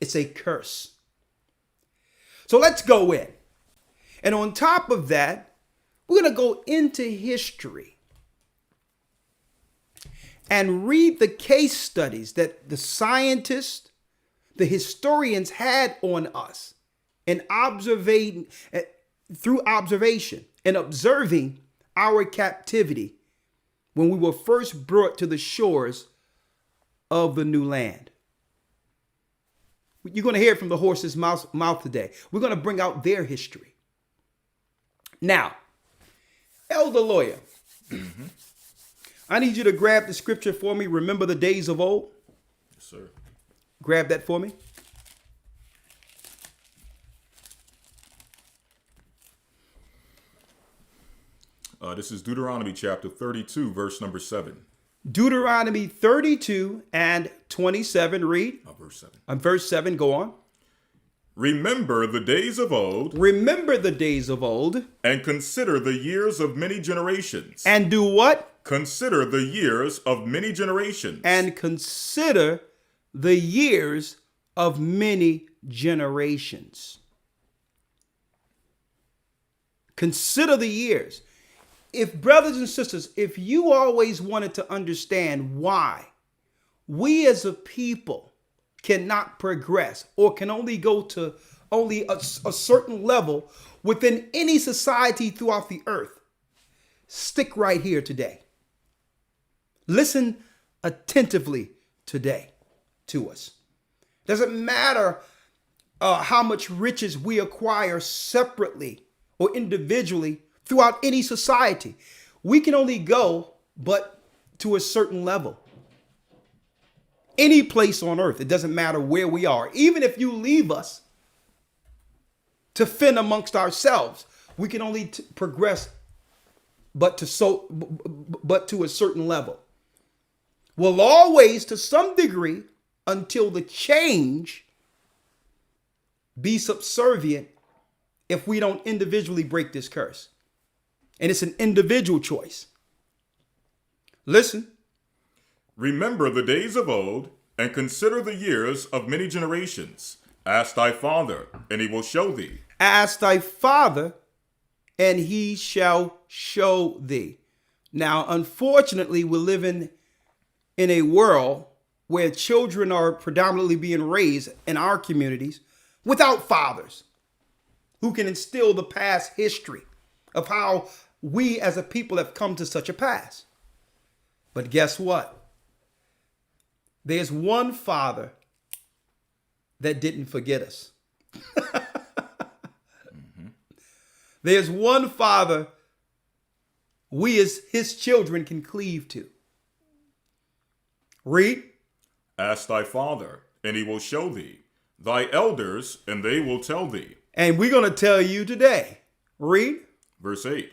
It's a curse. So let's go in. And on top of that, we're going to go into history and read the case studies that the scientists, the historians had on us and through observation and observing our captivity when we were first brought to the shores of the new land. You're going to hear it from the horse's mouth today. We're going to bring out their history. Now, Elder Lawyer, I need you to grab the scripture for me. Remember the days of old? Yes, sir. Grab that for me. This is Deuteronomy chapter 32, verse number 7. Deuteronomy 32 and 27. Read. Verse 7. Verse 7. Go on. Remember the days of old. Remember the days of old. And consider the years of many generations. And do what? Consider the years of many generations. And consider the years of many generations. Consider the years. If brothers and sisters, if you always wanted to understand why we as a people cannot progress or can only go to only a certain level within any society throughout the earth, stick right here today. Listen attentively today to us. Doesn't matter how much riches we acquire separately or individually throughout any society. We can only go but to a certain level. Any place on earth, it doesn't matter where we are. Even if you leave us to fend amongst ourselves, we can only progress but to a certain level. We'll always, to some degree, until the change, be subservient if we don't individually break this curse. And it's an individual choice. Listen. Remember the days of old, and consider the years of many generations. Ask thy father, and he will show thee. Ask thy father, and he shall show thee. Now, unfortunately, we're living in a world where children are predominantly being raised in our communities without fathers who can instill the past history of how we as a people have come to such a pass. But guess what? There's one father that didn't forget us. There's one father we as his children can cleave to. Read. Ask thy father, and he will show thee. Thy elders, and they will tell thee. And we're going to tell you today. Read. Verse 8.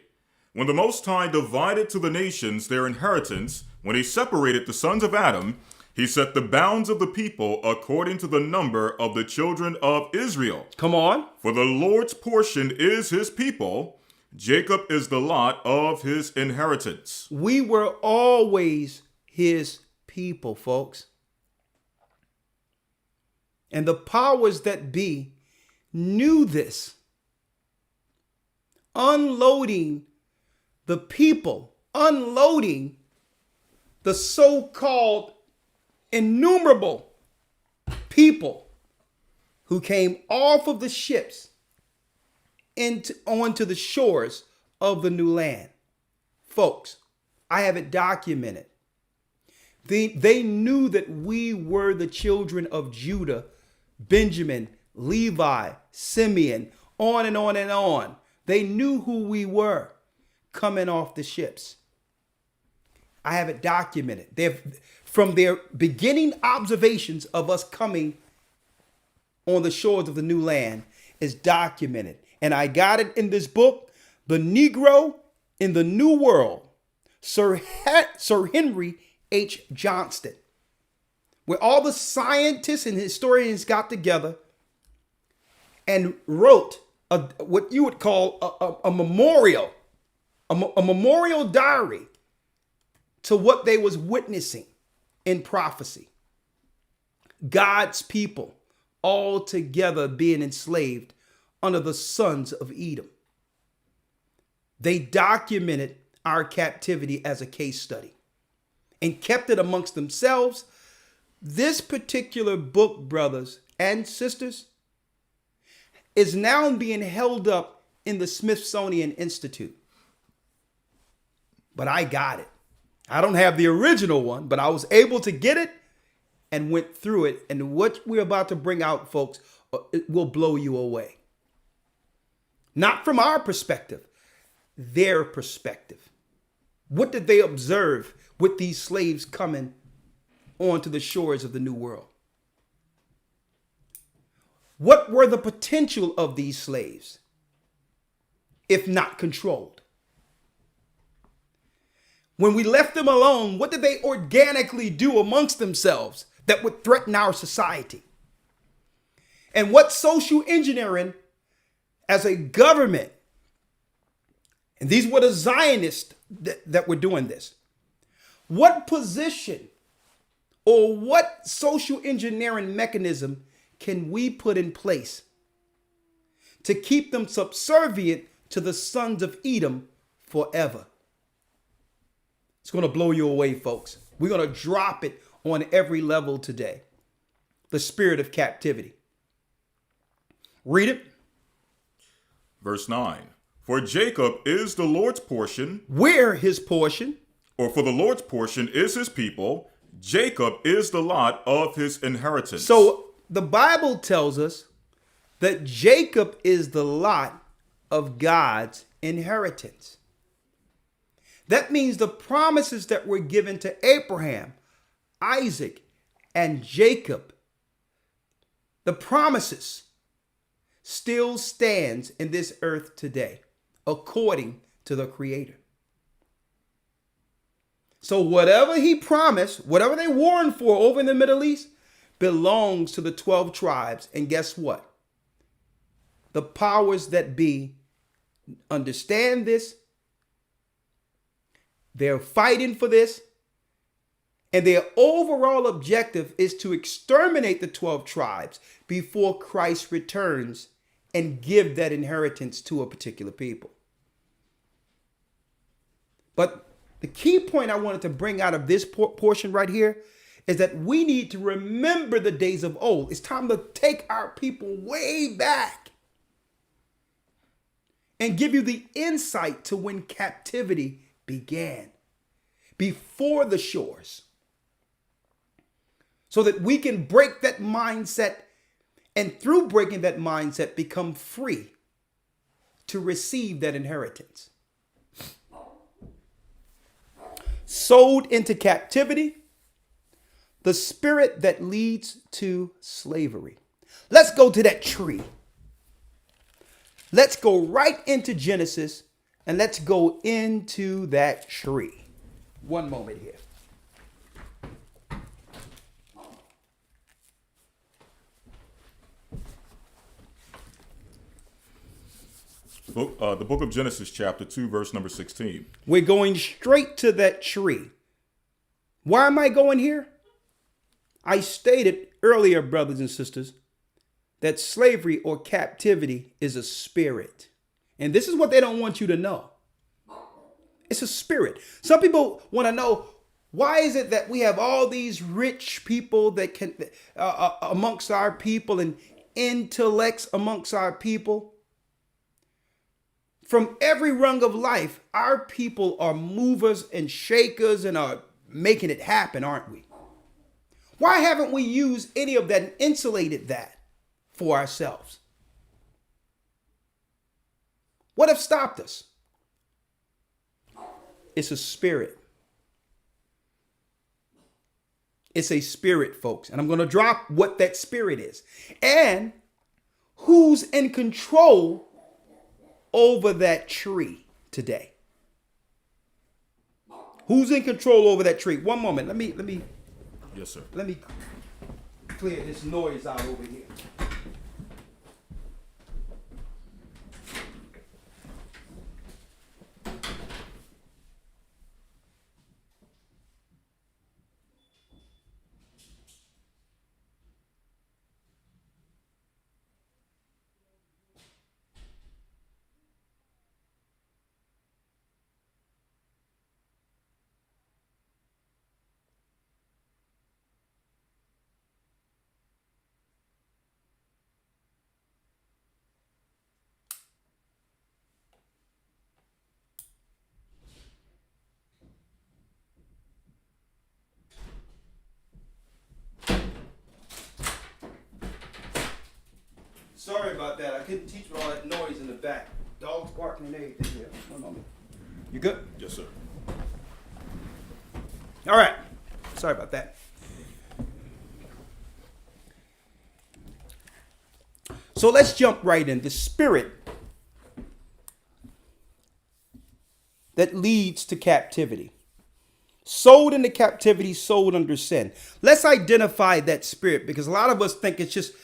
When the Most High divided to the nations their inheritance, when he separated the sons of Adam, he set the bounds of the people according to the number of the children of Israel. Come on. For the Lord's portion is his people. Jacob is the lot of his inheritance. We were always his people, folks. And the powers that be knew this. Unloading the people, unloading the so-called innumerable people who came off of the ships onto the shores of the new land. Folks, I have it documented. They knew that we were the children of Judah, Benjamin, Levi, Simeon, on and on and on. They knew who we were coming off the ships. I have it documented. From their beginning observations of us coming on the shores of the new land is documented. and I got it in this book, The Negro in the New World, Sir Henry H. Johnston, where all the scientists and historians got together and wrote what you would call a memorial, a memorial diary to what they was witnessing in prophecy. God's people all together being enslaved under the sons of Edom. They documented our captivity as a case study and kept it amongst themselves. This particular book, brothers and sisters, is now being held up in the Smithsonian Institute. But I got it. I don't have the original one, but I was able to get it and went through it. And what we're about to bring out, folks, it will blow you away. Not from our perspective, their perspective. What did they observe with these slaves coming onto the shores of the New World? What were the potential of these slaves, if not controlled? When we left them alone, what did they organically do amongst themselves that would threaten our society? And what social engineering as a government, and these were the Zionists that were doing this, what position or what social engineering mechanism can we put in place to keep them subservient to the sons of Edom forever? It's going to blow you away, folks. We're going to drop it on every level today. The spirit of captivity. Read it. Verse 9. For Jacob is the Lord's portion. We're his portion. Or for the Lord's portion is his people. Jacob is the lot of his inheritance. So the Bible tells us that Jacob is the lot of God's inheritance. That means the promises that were given to Abraham, Isaac, and Jacob, the promises still stands in this earth today, according to the Creator. So whatever he promised, whatever they warned for over in the Middle East, belongs to the 12 tribes. And guess what? The powers that be understand this. They're fighting for this. And their overall objective is to exterminate the 12 tribes before Christ returns and give that inheritance to a particular people. But the key point I wanted to bring out of this portion right here is that we need to remember the days of old. It's time to take our people way back and give you the insight to when captivity began, before the shores, so that we can break that mindset, and through breaking that mindset, become free to receive that inheritance. Sold into captivity, the spirit that leads to slavery. Let's go to that tree. Let's go right into Genesis and let's go into that tree. One moment here. The book of Genesis, chapter 2, verse number 16. We're going straight to that tree. Why am I going here? I stated earlier, brothers and sisters, that slavery or captivity is a spirit. And this is what they don't want you to know. It's a spirit. Some people want to know, why is it that we have all these rich people that can amongst our people and intellects amongst our people? From every rung of life, our people are movers and shakers and are making it happen, aren't we? Why haven't we used any of that and insulated that for ourselves? What have stopped us? It's a spirit. It's a spirit, folks. And I'm going to drop what that spirit is and who's in control over that tree today? Who's in control over that tree? One moment. Let me Yes, sir. clear this noise out over here. Sorry about that. I couldn't teach with all that noise in the back. Dogs barking and everything here. One moment. You good? Yes, sir. All right. Sorry about that. So let's jump right in. The spirit that leads to captivity. Sold into captivity, sold under sin. Let's identify that spirit, because a lot of us think it's just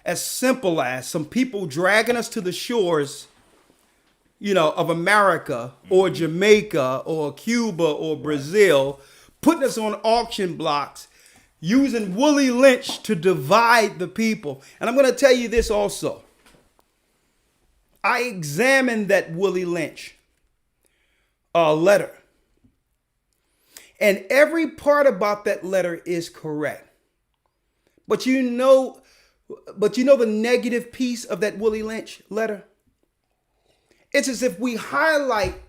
as simple as some people dragging us to the shores, of America or Jamaica or Cuba or Brazil, putting us on auction blocks, using Willie Lynch to divide the people. And I'm going to tell you this also. I examined that Willie Lynch letter. And every part about that letter is correct. But you know the negative piece of that Willie Lynch letter? It's as if we highlight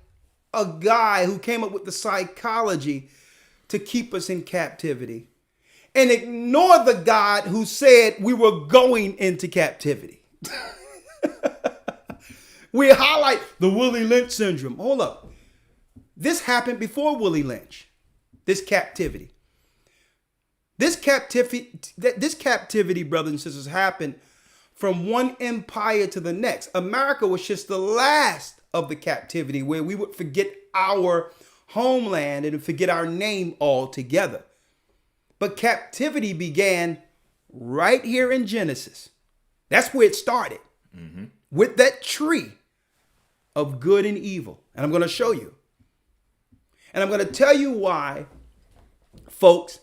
a guy who came up with the psychology to keep us in captivity and ignore the God who said we were going into captivity. We highlight the Willie Lynch syndrome. Hold up. This happened before Willie Lynch. This captivity. This captivity, brothers and sisters, happened from one empire to the next. America was just the last of the captivity where we would forget our homeland and forget our name altogether. But captivity began right here in Genesis. That's where it started. With that tree of good and evil. And I'm going to show you. And I'm going to tell you why, folks,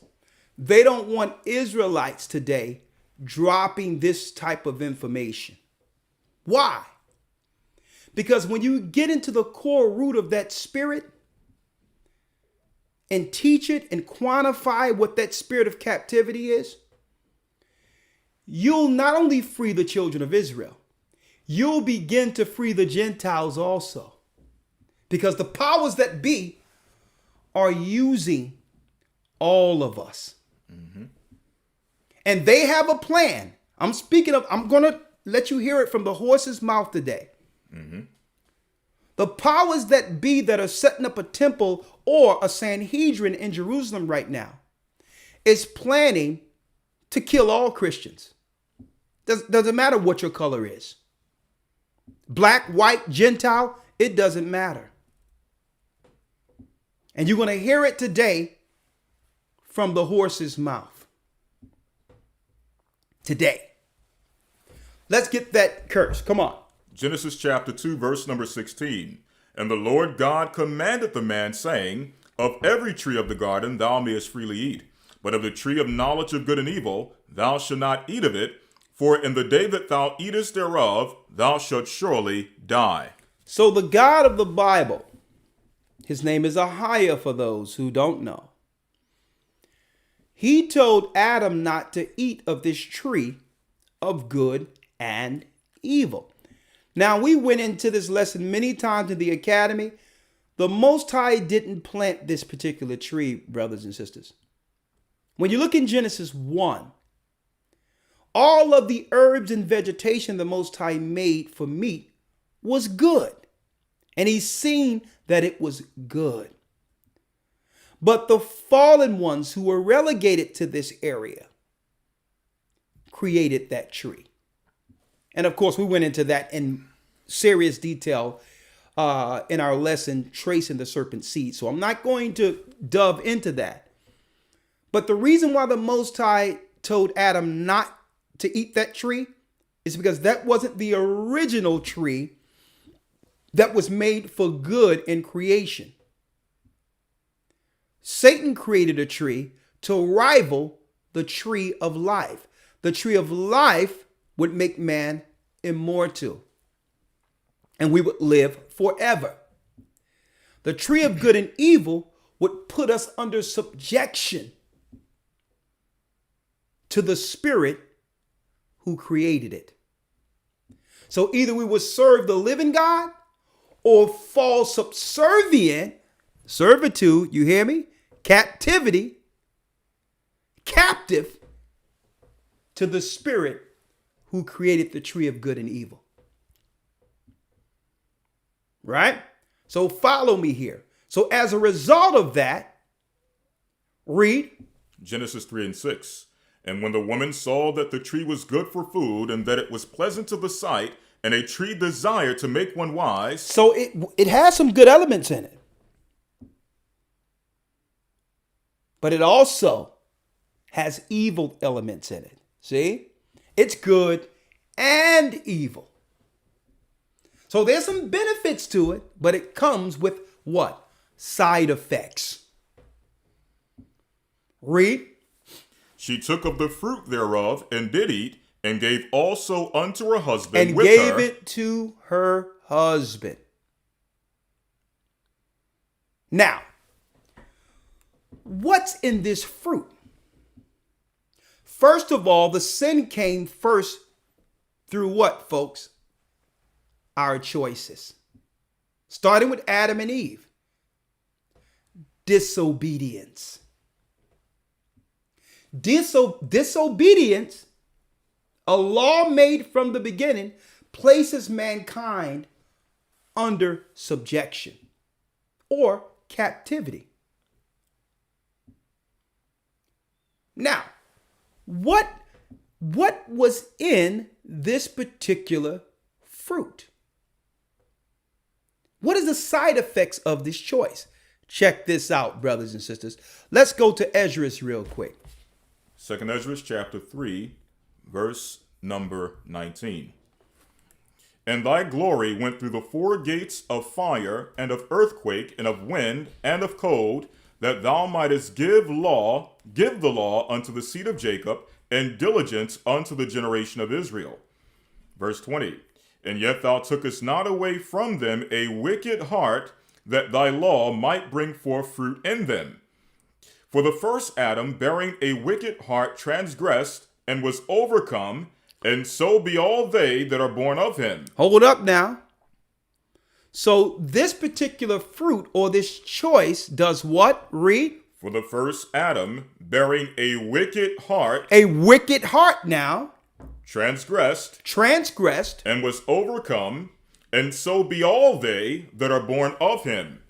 they don't want Israelites today dropping this type of information. Why? Because when you get into the core root of that spirit and teach it and quantify what that spirit of captivity is, you'll not only free the children of Israel, you'll begin to free the Gentiles also. Because the powers that be are using all of us. And they have a plan. I'm going to let you hear it from the horse's mouth today. The powers that be that are setting up a temple or a Sanhedrin in Jerusalem right now is planning to kill all Christians. Doesn't matter what your color is. Black, white, Gentile, it doesn't matter. And you're going to hear it today from the horse's mouth. Today. Let's get that curse. Come on. Genesis chapter 2, verse number 16. And the Lord God commanded the man, saying, Of every tree of the garden thou mayest freely eat, but of the tree of knowledge of good and evil thou shalt not eat of it, for in the day that thou eatest thereof thou shalt surely die. So the God of the Bible, his name is Ahiah for those who don't know. He told Adam not to eat of this tree of good and evil. Now, we went into this lesson many times in the academy. The Most High didn't plant this particular tree, brothers and sisters. When you look in Genesis 1, all of the herbs and vegetation the Most High made for meat was good. And he's seen that it was good. But the fallen ones who were relegated to this area created that tree. And of course, we went into that in serious detail in our lesson tracing the serpent seed. So I'm not going to delve into that. But the reason why the Most High told Adam not to eat that tree is because that wasn't the original tree that was made for good in creation. Satan created a tree to rival the tree of life. The tree of life would make man immortal, and we would live forever. The tree of good and evil would put us under subjection to the spirit who created it. So either we would serve the living God or fall subservient, servitude, you hear me? Captivity, captive to the spirit who created the tree of good and evil. Right? So follow me here. So as a result of that, read Genesis 3 and 6. And when the woman saw that the tree was good for food, and that it was pleasant to the sight, and a tree desired to make one wise. So it has some good elements in it. But it also has evil elements in it. See? It's good and evil. So there's some benefits to it, but it comes with what? Side effects. Read. She took of the fruit thereof, and did eat, and gave also unto her husband And with gave her. it to her husband. Now, what's in this fruit? First of all, the sin came first through what, folks? Our choices. Starting with Adam and Eve. Disobedience. Disobedience, a law made from the beginning, places mankind under subjection or captivity. Now, what was in this particular fruit? What is the side effects of this choice? Check this out, brothers and sisters. Let's go to Esdras real quick. 2nd Ezra chapter 3, verse number 19. And thy glory went through the 4 gates of fire, and of earthquake, and of wind, and of cold, that thou mightest give the law unto the seed of Jacob, and diligence unto the generation of Israel. Verse 20. And yet thou tookest not away from them a wicked heart, that thy law might bring forth fruit in them. For the first Adam, bearing a wicked heart, transgressed, and was overcome, and so be all they that are born of him. Hold up now. So this particular fruit or this choice does what? Read. For the first Adam, bearing a wicked heart, A wicked heart now. transgressed, And and was overcome, and so be all they that are born of him.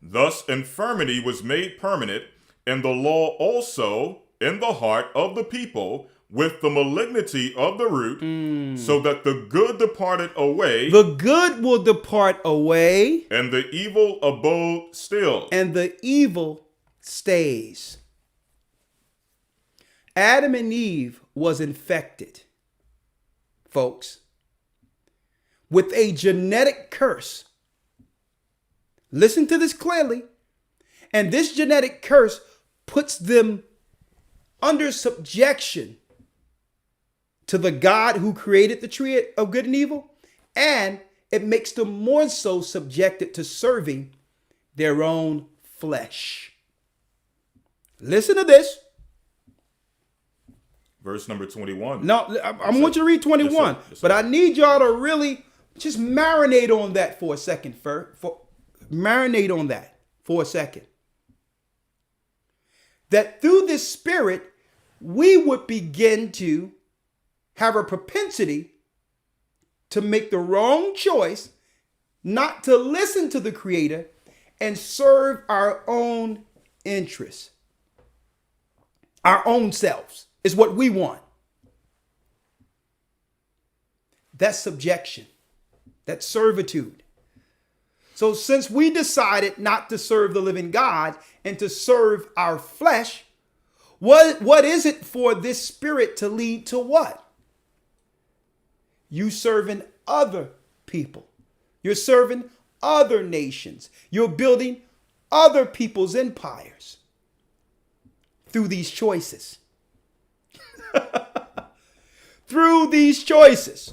Thus infirmity was made permanent, and the law also in the heart of the people, with the malignity of the root, so that the good departed away, The good will depart away, and the evil abode still. and the evil stays. Adam and Eve was infected, folks, with a genetic curse. Listen to this clearly. And this genetic curse puts them under subjection to the God who created the tree of good and evil, and it makes them more so subjected to serving their own flesh. Listen to this. Verse number 21. No, I want you to read 21, Yes, sir. Yes, sir. but I need y'all to really just marinate on that for a second. Marinate on that for a second. That through this spirit, we would begin to have a propensity to make the wrong choice, not to listen to the Creator, and serve our own interests. Our own selves is what we want. That's subjection. that servitude. So since we decided not to serve the living God and to serve our flesh, what is it for this spirit to lead to what? You serving other people. You're serving other nations. You're building other people's empires through these choices. Through these choices.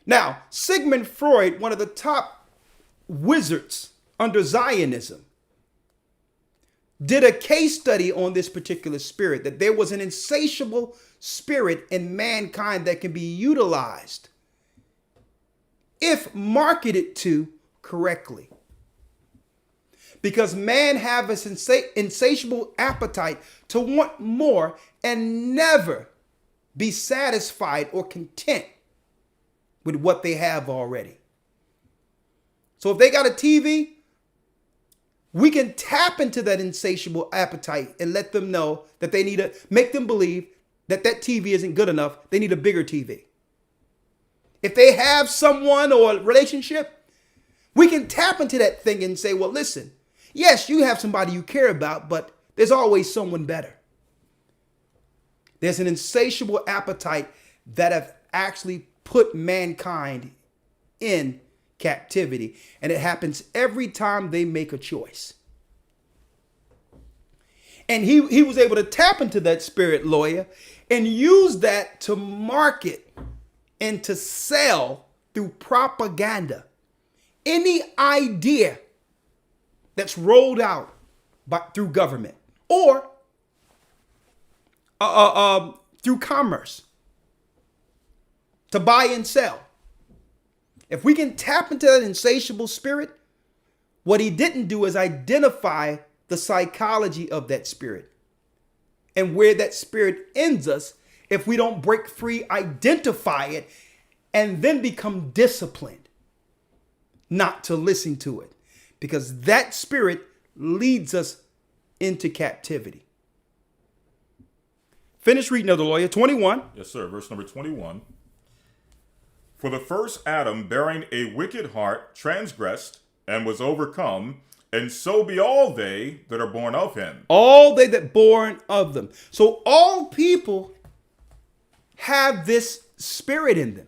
Now, Sigmund Freud, one of the top wizards under Zionism, did a case study on this particular spirit, that there was an insatiable spirit in mankind that can be utilized if marketed to correctly. Because man have an insatiable appetite to want more and never be satisfied or content with what they have already. So if they got a TV, we can tap into that insatiable appetite and let them know that they need to make them believe that that TV isn't good enough. They need a bigger TV. If they have someone or a relationship, we can tap into that thing and say, well, listen, yes, you have somebody you care about, but there's always someone better. There's an insatiable appetite that have actually put mankind in captivity. And it happens every time they make a choice. And he was able to tap into that spirit, lawyer, and use that to market and to sell through propaganda any idea that's rolled out through government or through commerce to buy and sell. If we can tap into that insatiable spirit, what he didn't do is identify the psychology of that spirit and where that spirit ends us if we don't break free, identify it, and then become disciplined not to listen to it, because that spirit leads us into captivity. Finish reading of the lawyer, 21. Yes, sir. Verse number 21. For the first Adam, bearing a wicked heart, transgressed and was overcome, and so be all they that are born of him. All they that born of them. So all people have this spirit in them,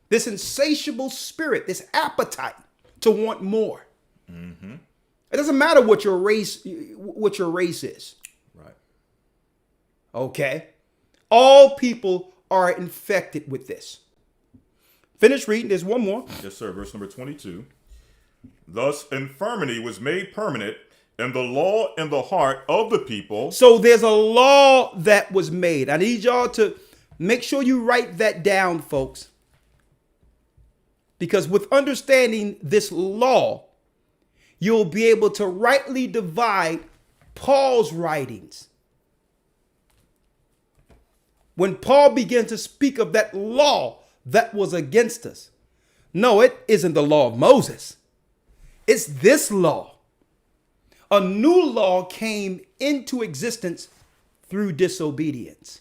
this insatiable spirit, this appetite to want more. Mm-hmm. It doesn't matter what your race is. Right. Okay. All people are infected with this. Finish reading. There's one more. Yes, sir. Verse number 22. Thus infirmity was made permanent, and the law in the heart of the people. So there's a law that was made. I need y'all to make sure you write that down, folks. Because with understanding this law, you'll be able to rightly divide Paul's writings. When Paul began to speak of that law that was against us, no, it isn't the law of Moses. It's this law. A new law came into existence through disobedience.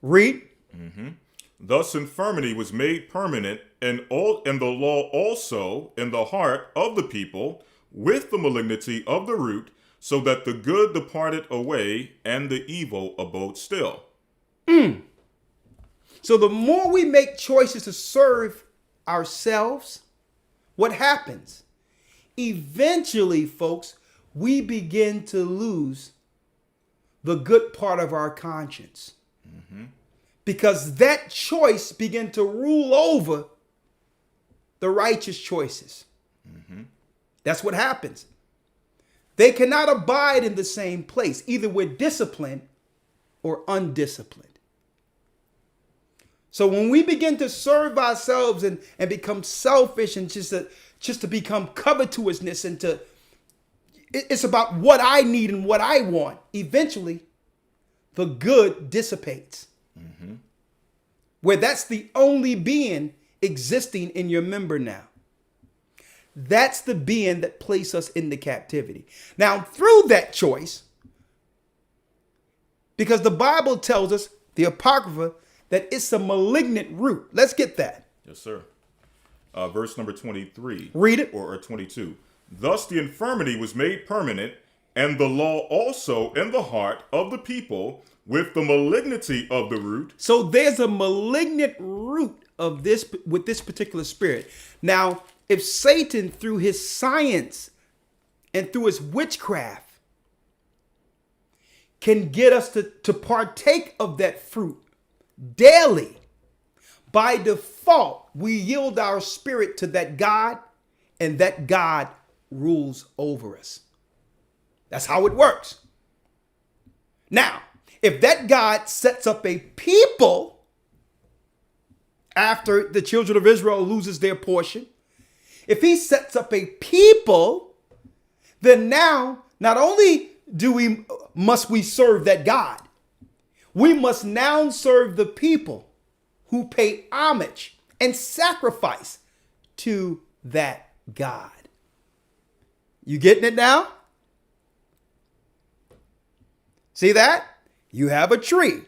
Read. Mm-hmm. Thus infirmity was made permanent, and the law also in the heart of the people, with the malignity of the root, so that the good departed away and the evil abode still. So the more we make choices to serve ourselves, what happens? Eventually, folks, we begin to lose the good part of our conscience. Mm-hmm. Because that choice began to rule over the righteous choices. Mm-hmm. That's what happens. They cannot abide in the same place. Either we're disciplined or undisciplined. So when we begin to serve ourselves and become selfish and just to become covetousness and it's about what I need and what I want, eventually the good dissipates. Mm-hmm. Where that's the only being existing in your member now. That's the being that placed us into captivity. Now, through that choice, because the Bible tells us, the Apocrypha, that it's a malignant root. Let's get that. Yes, sir. Verse number 23. Read it. Or 22. Thus the infirmity was made permanent, and the law also in the heart of the people with the malignity of the root. So there's a malignant root of this with this particular spirit. Now, if Satan, through his science and through his witchcraft, can get us to partake of that fruit daily, by default, we yield our spirit to that God, and that God rules over us. That's how it works. Now, if that God sets up a people after the children of Israel loses their portion, if he sets up a people, then now not only must we serve that God, we must now serve the people who pay homage and sacrifice to that God. You getting it now? See that? You have a tree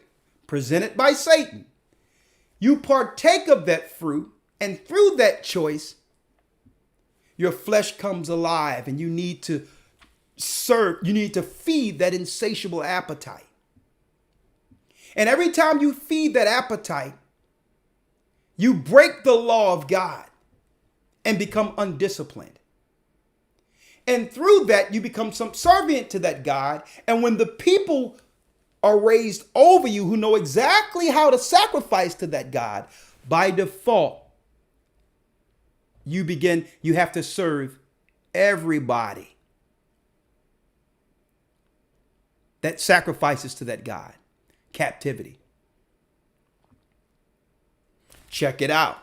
presented by Satan. You partake of that fruit, and through that choice, your flesh comes alive, and you need to feed that insatiable appetite. And every time you feed that appetite, you break the law of God and become undisciplined. And through that, you become subservient to that God. And when the people are raised over you who know exactly how to sacrifice to that God, by default, you have to serve everybody that sacrifices to that God. Captivity. Check it out.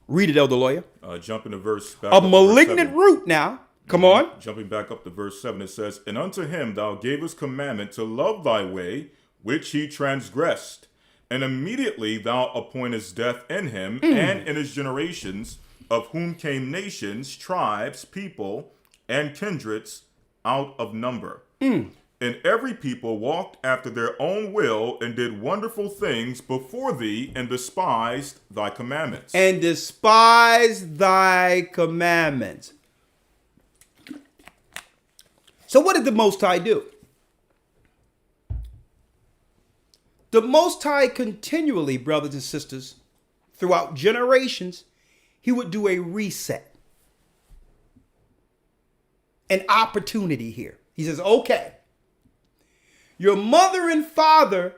Read it, Elder Lawyer. Jumping to verse back A up to verse malignant 7. root now. Come on. Jumping back up to verse 7, it says, And unto him thou gavest commandment to love thy way, which he transgressed. And immediately thou appointest death in him and in his generations, of whom came nations, tribes, people, and kindreds out of number. And every people walked after their own will and did wonderful things before thee and despised thy commandments. And despise thy commandments. So what did the Most High do? The Most High continually, brothers and sisters, throughout generations, he would do a reset. An opportunity here. He says, okay, your mother and father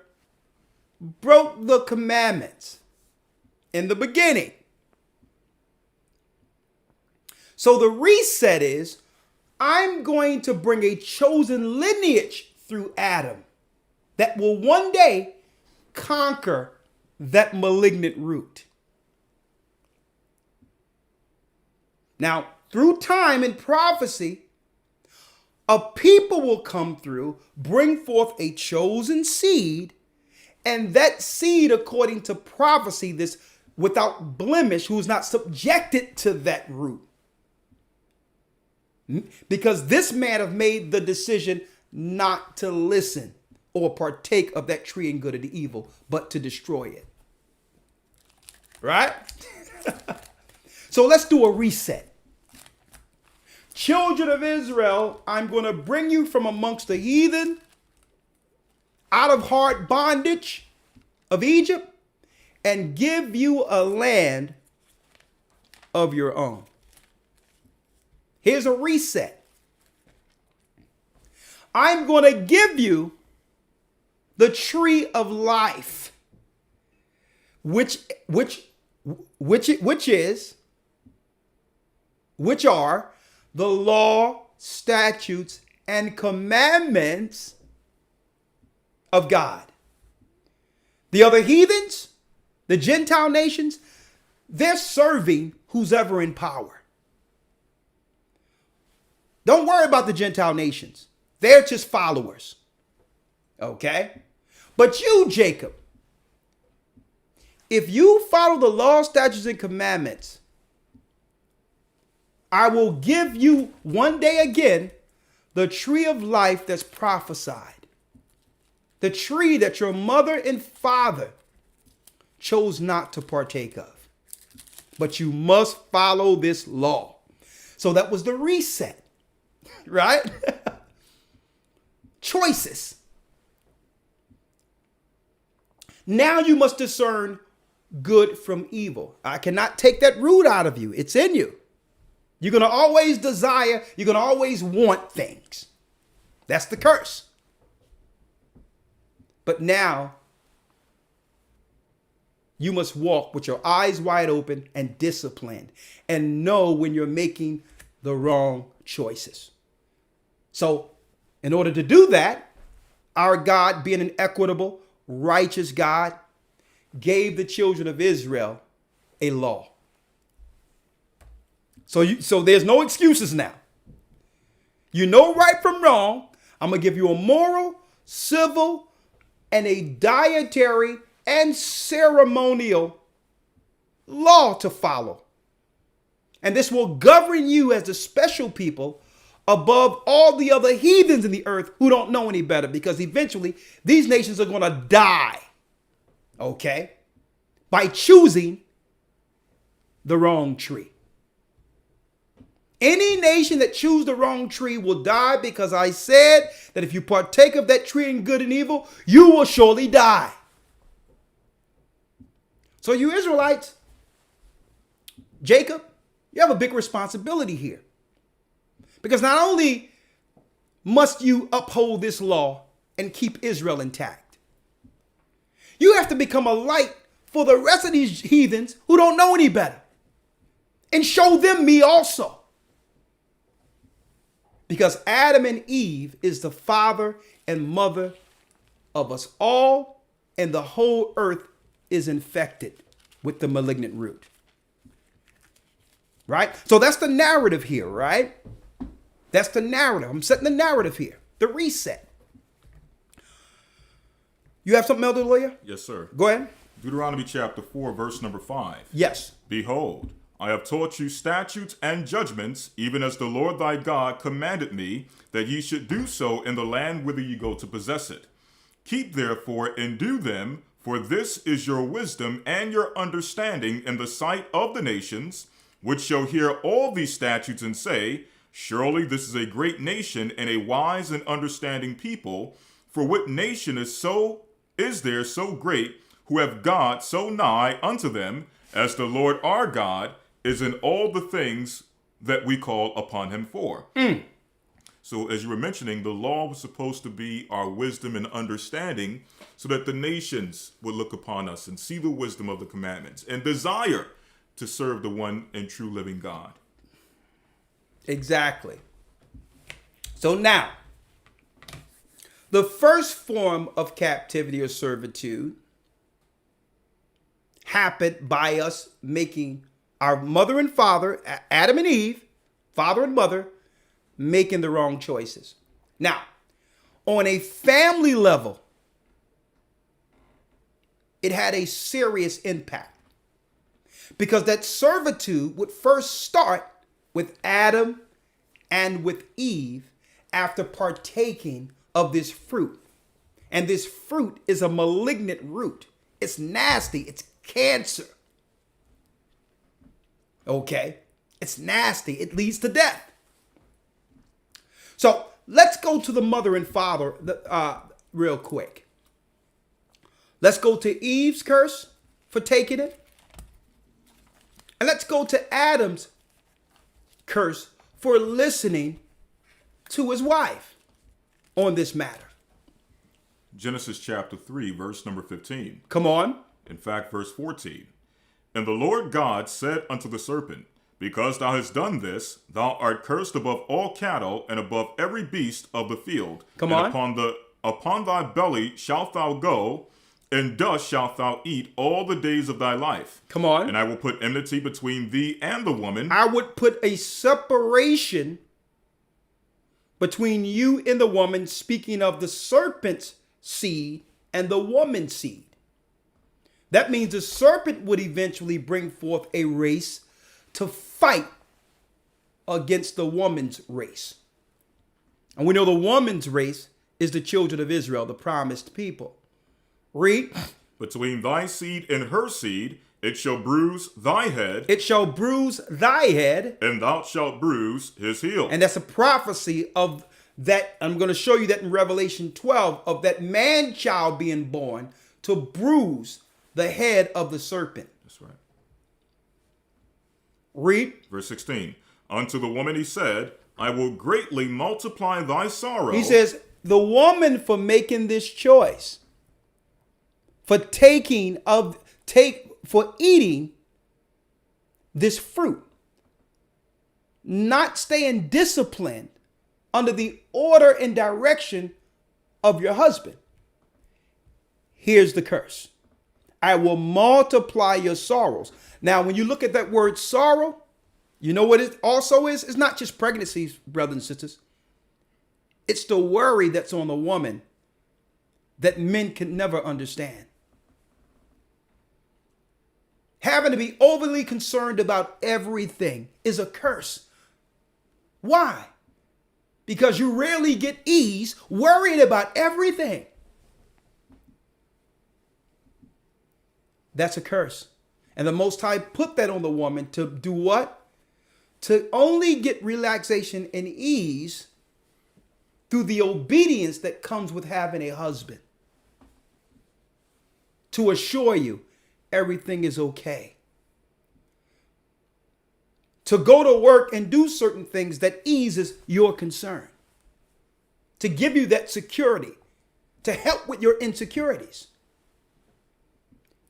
broke the commandments in the beginning. So the reset is, I'm going to bring a chosen lineage through Adam that will one day conquer that malignant root. Now, through time and prophecy, a people will come through, bring forth a chosen seed, and that seed, according to prophecy, this without blemish, who's not subjected to that root. Because this man have made the decision not to listen or partake of that tree and good of the evil, but to destroy it. Right? So let's do a reset. Children of Israel, I'm going to bring you from amongst the heathen, out of hard bondage of Egypt, and give you a land of your own. Here's a reset. I'm going to give you the tree of life, which are the law, statutes, and commandments of God. The other heathens, the Gentile nations, they're serving who's ever in power. Don't worry about the Gentile nations. They're just followers. Okay? But you, Jacob, if you follow the law, statutes, and commandments, I will give you one day again the tree of life that's prophesied. The tree that your mother and father chose not to partake of. But you must follow this law. So that was the reset, right? Choices. Now you must discern good from evil. I cannot take that root out of you. It's in you. You're going to always desire, you're going to always want things. That's the curse. But now you must walk with your eyes wide open and disciplined and know when you're making the wrong choices. So in order to do that, our God, being an equitable, righteous God, gave the children of Israel a law. So there's no excuses now. You know right from wrong. I'm going to give you a moral, civil, and a dietary and ceremonial law to follow. And this will govern you as the special people above all the other heathens in the earth who don't know any better, because eventually these nations are going to die, okay, by choosing the wrong tree. Any nation that chooses the wrong tree will die, because I said that if you partake of that tree in good and evil, you will surely die. So you Israelites, Jacob, you have a big responsibility here. Because not only must you uphold this law and keep Israel intact, you have to become a light for the rest of these heathens who don't know any better, and show them me also. Because Adam and Eve is the father and mother of us all, and the whole earth is infected with the malignant root. Right? So that's the narrative here, right? That's the narrative. I'm setting the narrative here. The reset. You have something, Elder Lawyer? Yes, sir. Go ahead. Deuteronomy chapter 4, verse number 5. Yes. Behold, I have taught you statutes and judgments, even as the Lord thy God commanded me, that ye should do so in the land whither ye go to possess it. Keep therefore and do them, for this is your wisdom and your understanding in the sight of the nations, which shall hear all these statutes and say, surely this is a great nation and a wise and understanding people. For what nation is there so great, who have God so nigh unto them, as the Lord our God is in all the things that we call upon him for? So as you were mentioning, the law was supposed to be our wisdom and understanding, so that the nations would look upon us and see the wisdom of the commandments and desire to serve the one and true living God. Exactly. So now, the first form of captivity or servitude happened by us making our mother and father, Adam and Eve, father and mother, making the wrong choices. Now, on a family level, it had a serious impact, because that servitude would first start with Adam and with Eve after partaking of this fruit. And this fruit is a malignant root. It's nasty. It's cancer. Okay? It's nasty. It leads to death. So let's go to the mother and father real quick. Let's go to Eve's curse for taking it. And let's go to Adam's curse for listening to his wife on this matter. Genesis chapter 3, verse number 15. Come on. In fact, verse 14. And the Lord God said unto the serpent, because thou hast done this, thou art cursed above all cattle and above every beast of the field. Come and on. Upon thy belly shalt thou go, and dust shalt thou eat all the days of thy life. Come on. And I will put enmity between thee and the woman. I would put a separation between you and the woman, speaking of the serpent's seed and the woman's seed. That means the serpent would eventually bring forth a race to fight against the woman's race. And we know the woman's race is the children of Israel, the promised people. Read. Between thy seed and her seed, it shall bruise thy head, It shall bruise thy head. and thou shalt bruise his heel. And that's a prophecy of that. I'm going to show you that in Revelation 12 of that man child being born to bruise the head of the serpent. That's right. Read. Verse 16. Unto the woman he said, I will greatly multiply thy sorrow. He says, the woman for making this choice, for for eating this fruit, not staying disciplined under the order and direction of your husband. Here's the curse. I will multiply your sorrows. Now, when you look at that word sorrow, you know what it also is? It's not just pregnancies, brothers and sisters. It's the worry that's on the woman that men can never understand. Having to be overly concerned about everything is a curse. Why? Because you rarely get ease worrying about everything. That's a curse. And the Most High put that on the woman to do what? To only get relaxation and ease through the obedience that comes with having a husband. To assure you everything is okay. To go to work and do certain things that eases your concern. To give you that security. To help with your insecurities.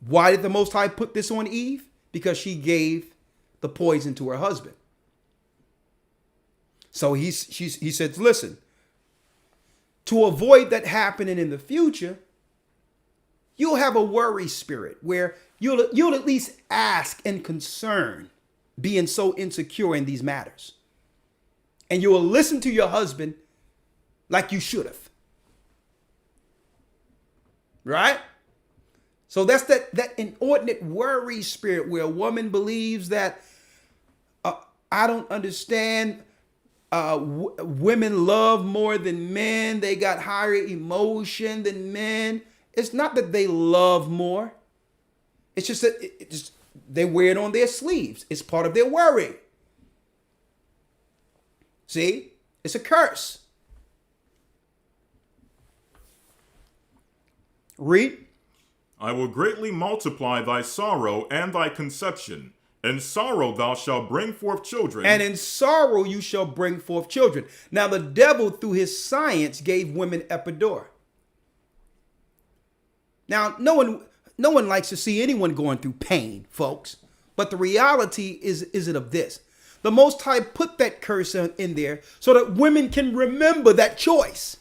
Why did the Most High put this on Eve? Because she gave the poison to her husband. So he said, listen, to avoid that happening in the future, you'll have a worry spirit where you'll at least ask and concern, being so insecure in these matters. And you will listen to your husband like you should have. Right? So that's that inordinate worry spirit where a woman believes that I don't understand. Women love more than men. They got higher emotion than men. It's not that they love more. It's just that they wear it on their sleeves. It's part of their worry. See? It's a curse. Read. I will greatly multiply thy sorrow and thy conception. In sorrow thou shalt bring forth children. And in sorrow you shall bring forth children. Now the devil, through his science, gave women epidural. Now, no one likes to see anyone going through pain, folks. But the reality is it of this. The Most High put that curse in there so that women can remember that choice.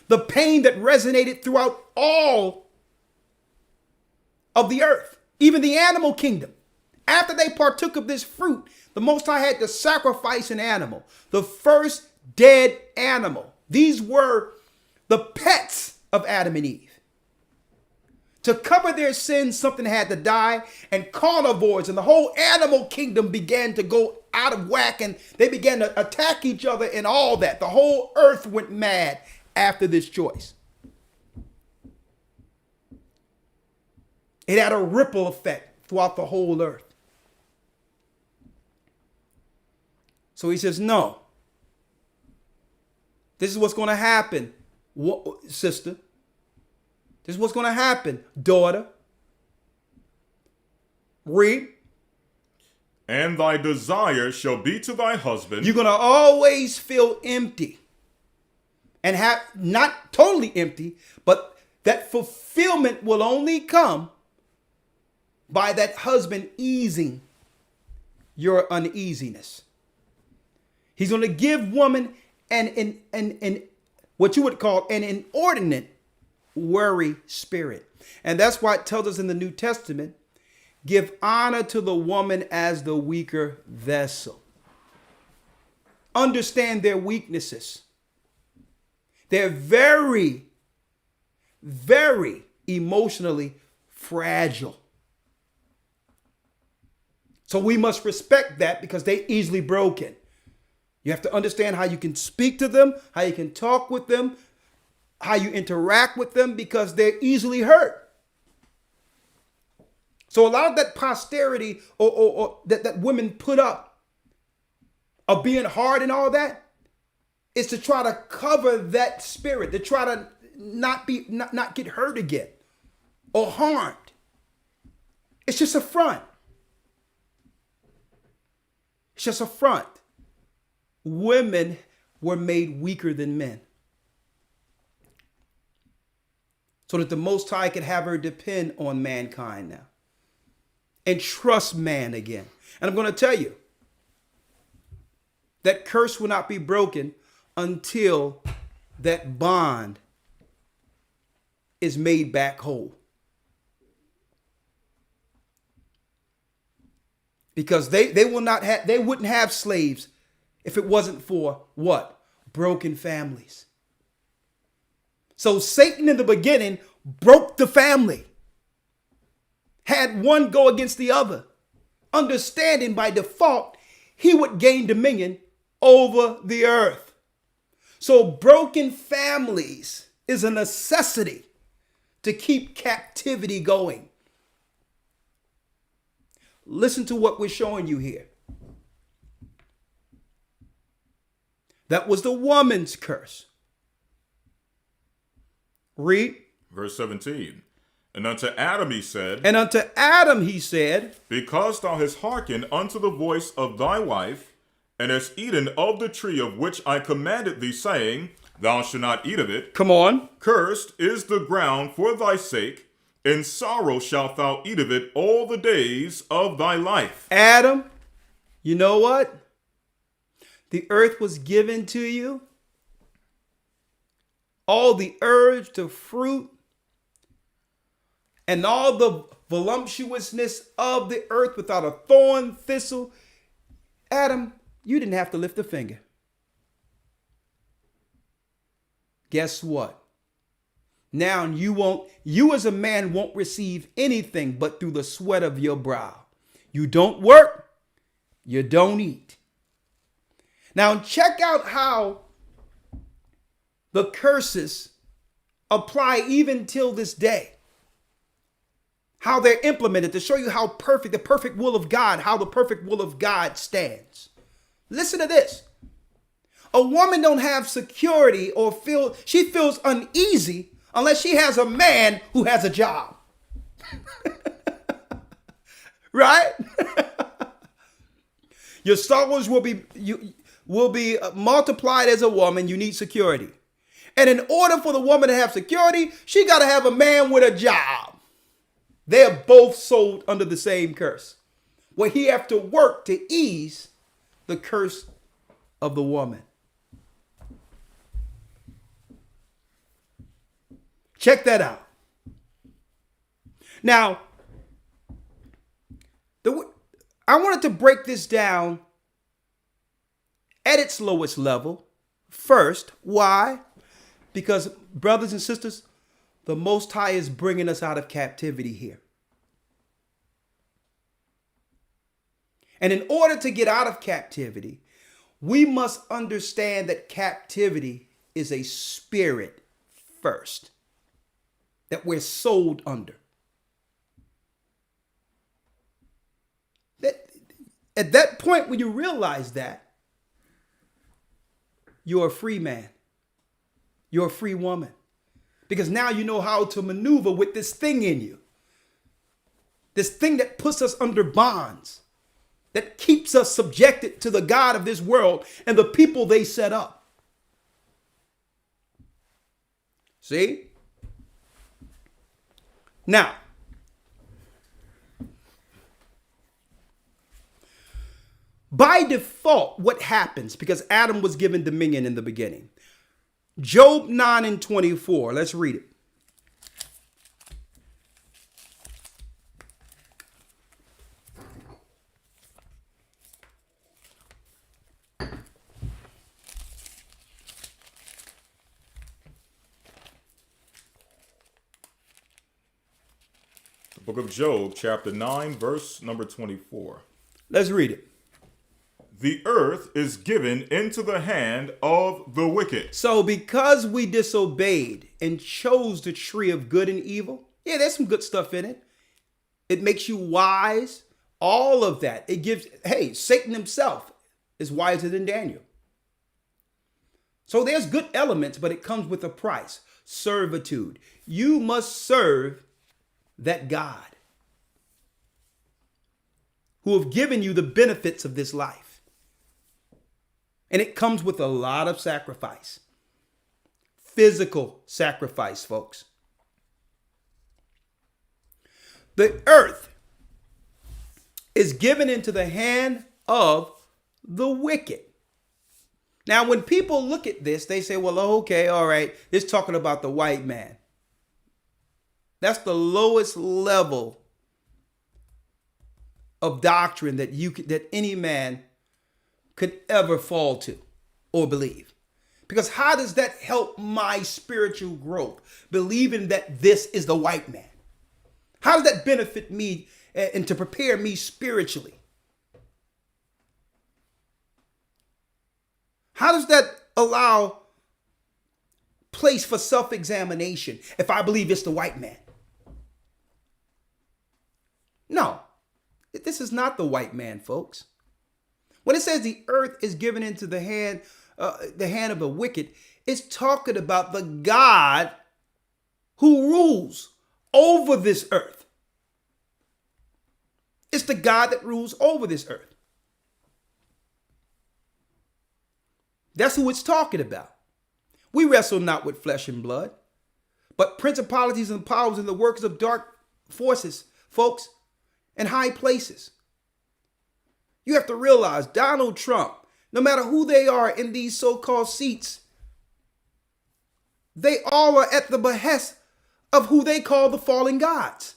The pain that resonated throughout all of the earth, even the animal kingdom. After they partook of this fruit, the Most High had to sacrifice an animal, the first dead animal. These were the pets of Adam and Eve. To cover their sins, something had to die, and carnivores and the whole animal kingdom began to go out of whack, and they began to attack each other and all that. The whole earth went mad after this choice. It had a ripple effect throughout the whole earth. So he says, no. This is what's going to happen, sister. This is what's going to happen, daughter. Read. And thy desire shall be to thy husband. You're going to always feel empty. And have not totally empty, but that fulfillment will only come by that husband easing your uneasiness. He's going to give woman an what you would call an inordinate worry spirit. And that's why it tells us in the New Testament, give honor to the woman as the weaker vessel. Understand their weaknesses. They're very, very emotionally fragile. So we must respect that because they're easily broken. You have to understand how you can speak to them, how you can talk with them, how you interact with them, because they're easily hurt. So a lot of that posterity or that women put up of being hard and all that is to try to cover that spirit, to try to not get hurt again or harmed. It's just a front. It's just a front. Women were made weaker than men, so that the Most High could have her depend on mankind now and trust man again. And I'm going to tell you, that curse will not be broken until that bond is made back whole. Because they wouldn't have slaves if it wasn't for what? Broken families. So Satan in the beginning broke the family. Had one go against the other, understanding by default he would gain dominion over the earth. So broken families is a necessity to keep captivity going. Listen to what we're showing you here. That was the woman's curse. Read. Verse 17. And unto Adam he said, And unto Adam he said, Because thou hast hearkened unto the voice of thy wife, and hast eaten of the tree of which I commanded thee, saying, Thou shalt not eat of it. come on. Cursed is the ground for thy sake. In sorrow shalt thou eat of it all the days of thy life. Adam, you know what? The earth was given to you. All the herbs, the fruit, and all the voluptuousness of the earth without a thorn, thistle. Adam, you didn't have to lift a finger. Guess what? Now you as a man won't receive anything but through the sweat of your brow. You don't work, you don't eat. Now check out how the curses apply even till this day. How they're implemented to show you how perfect, the perfect will of God, how the perfect will of God stands. Listen to this. A woman don't have security or she feels uneasy unless she has a man who has a job. Right? Your sorrows will be multiplied as a woman. You need security. And in order for the woman to have security, she got to have a man with a job. They're both sold under the same curse, where he have to work to ease the curse of the woman. Check that out. Now, I wanted to break this down at its lowest level first. Why? Because, brothers and sisters, the Most High is bringing us out of captivity here. And in order to get out of captivity, we must understand that captivity is a spirit first, that we're sold under. That at that point, when you realize that, you're a free man. You're a free woman. Because now you know how to maneuver with this thing in you. This thing that puts us under bonds, that keeps us subjected to the God of this world and the people they set up. See? Now, by default, what happens? Because Adam was given dominion in the beginning. Job 9:24. Let's read it. The book of Job, chapter 9, verse number 24. Let's read it. the earth is given into the hand of the wicked. So because we disobeyed and chose the tree of good and evil, yeah, there's some good stuff in it. It makes you wise. All of that. It gives, hey, Satan himself is wiser than Daniel. So there's good elements, but it comes with a price. Servitude. You must serve that God who have given you the benefits of this life. And it comes with a lot of sacrifice. Physical sacrifice, folks. The earth is given into the hand of the wicked. Now, when people look at this, they say, well, okay, all right, it's talking about the white man. That's the lowest level of doctrine that any man could ever fall to or believe. Because how does that help my spiritual growth? Believing that this is the white man. How does that benefit me and to prepare me spiritually? How does that allow place for self-examination if I believe it's the white man? No, this is not the white man, folks. When it says the earth is given into the hand of the wicked, it's talking about the God who rules over this earth. It's the God that rules over this earth. That's who it's talking about. We wrestle not with flesh and blood, but principalities and powers and the workers of dark forces, folks, in high places. You have to realize Donald Trump, no matter who they are in these so-called seats, they all are at the behest of who they call the fallen gods.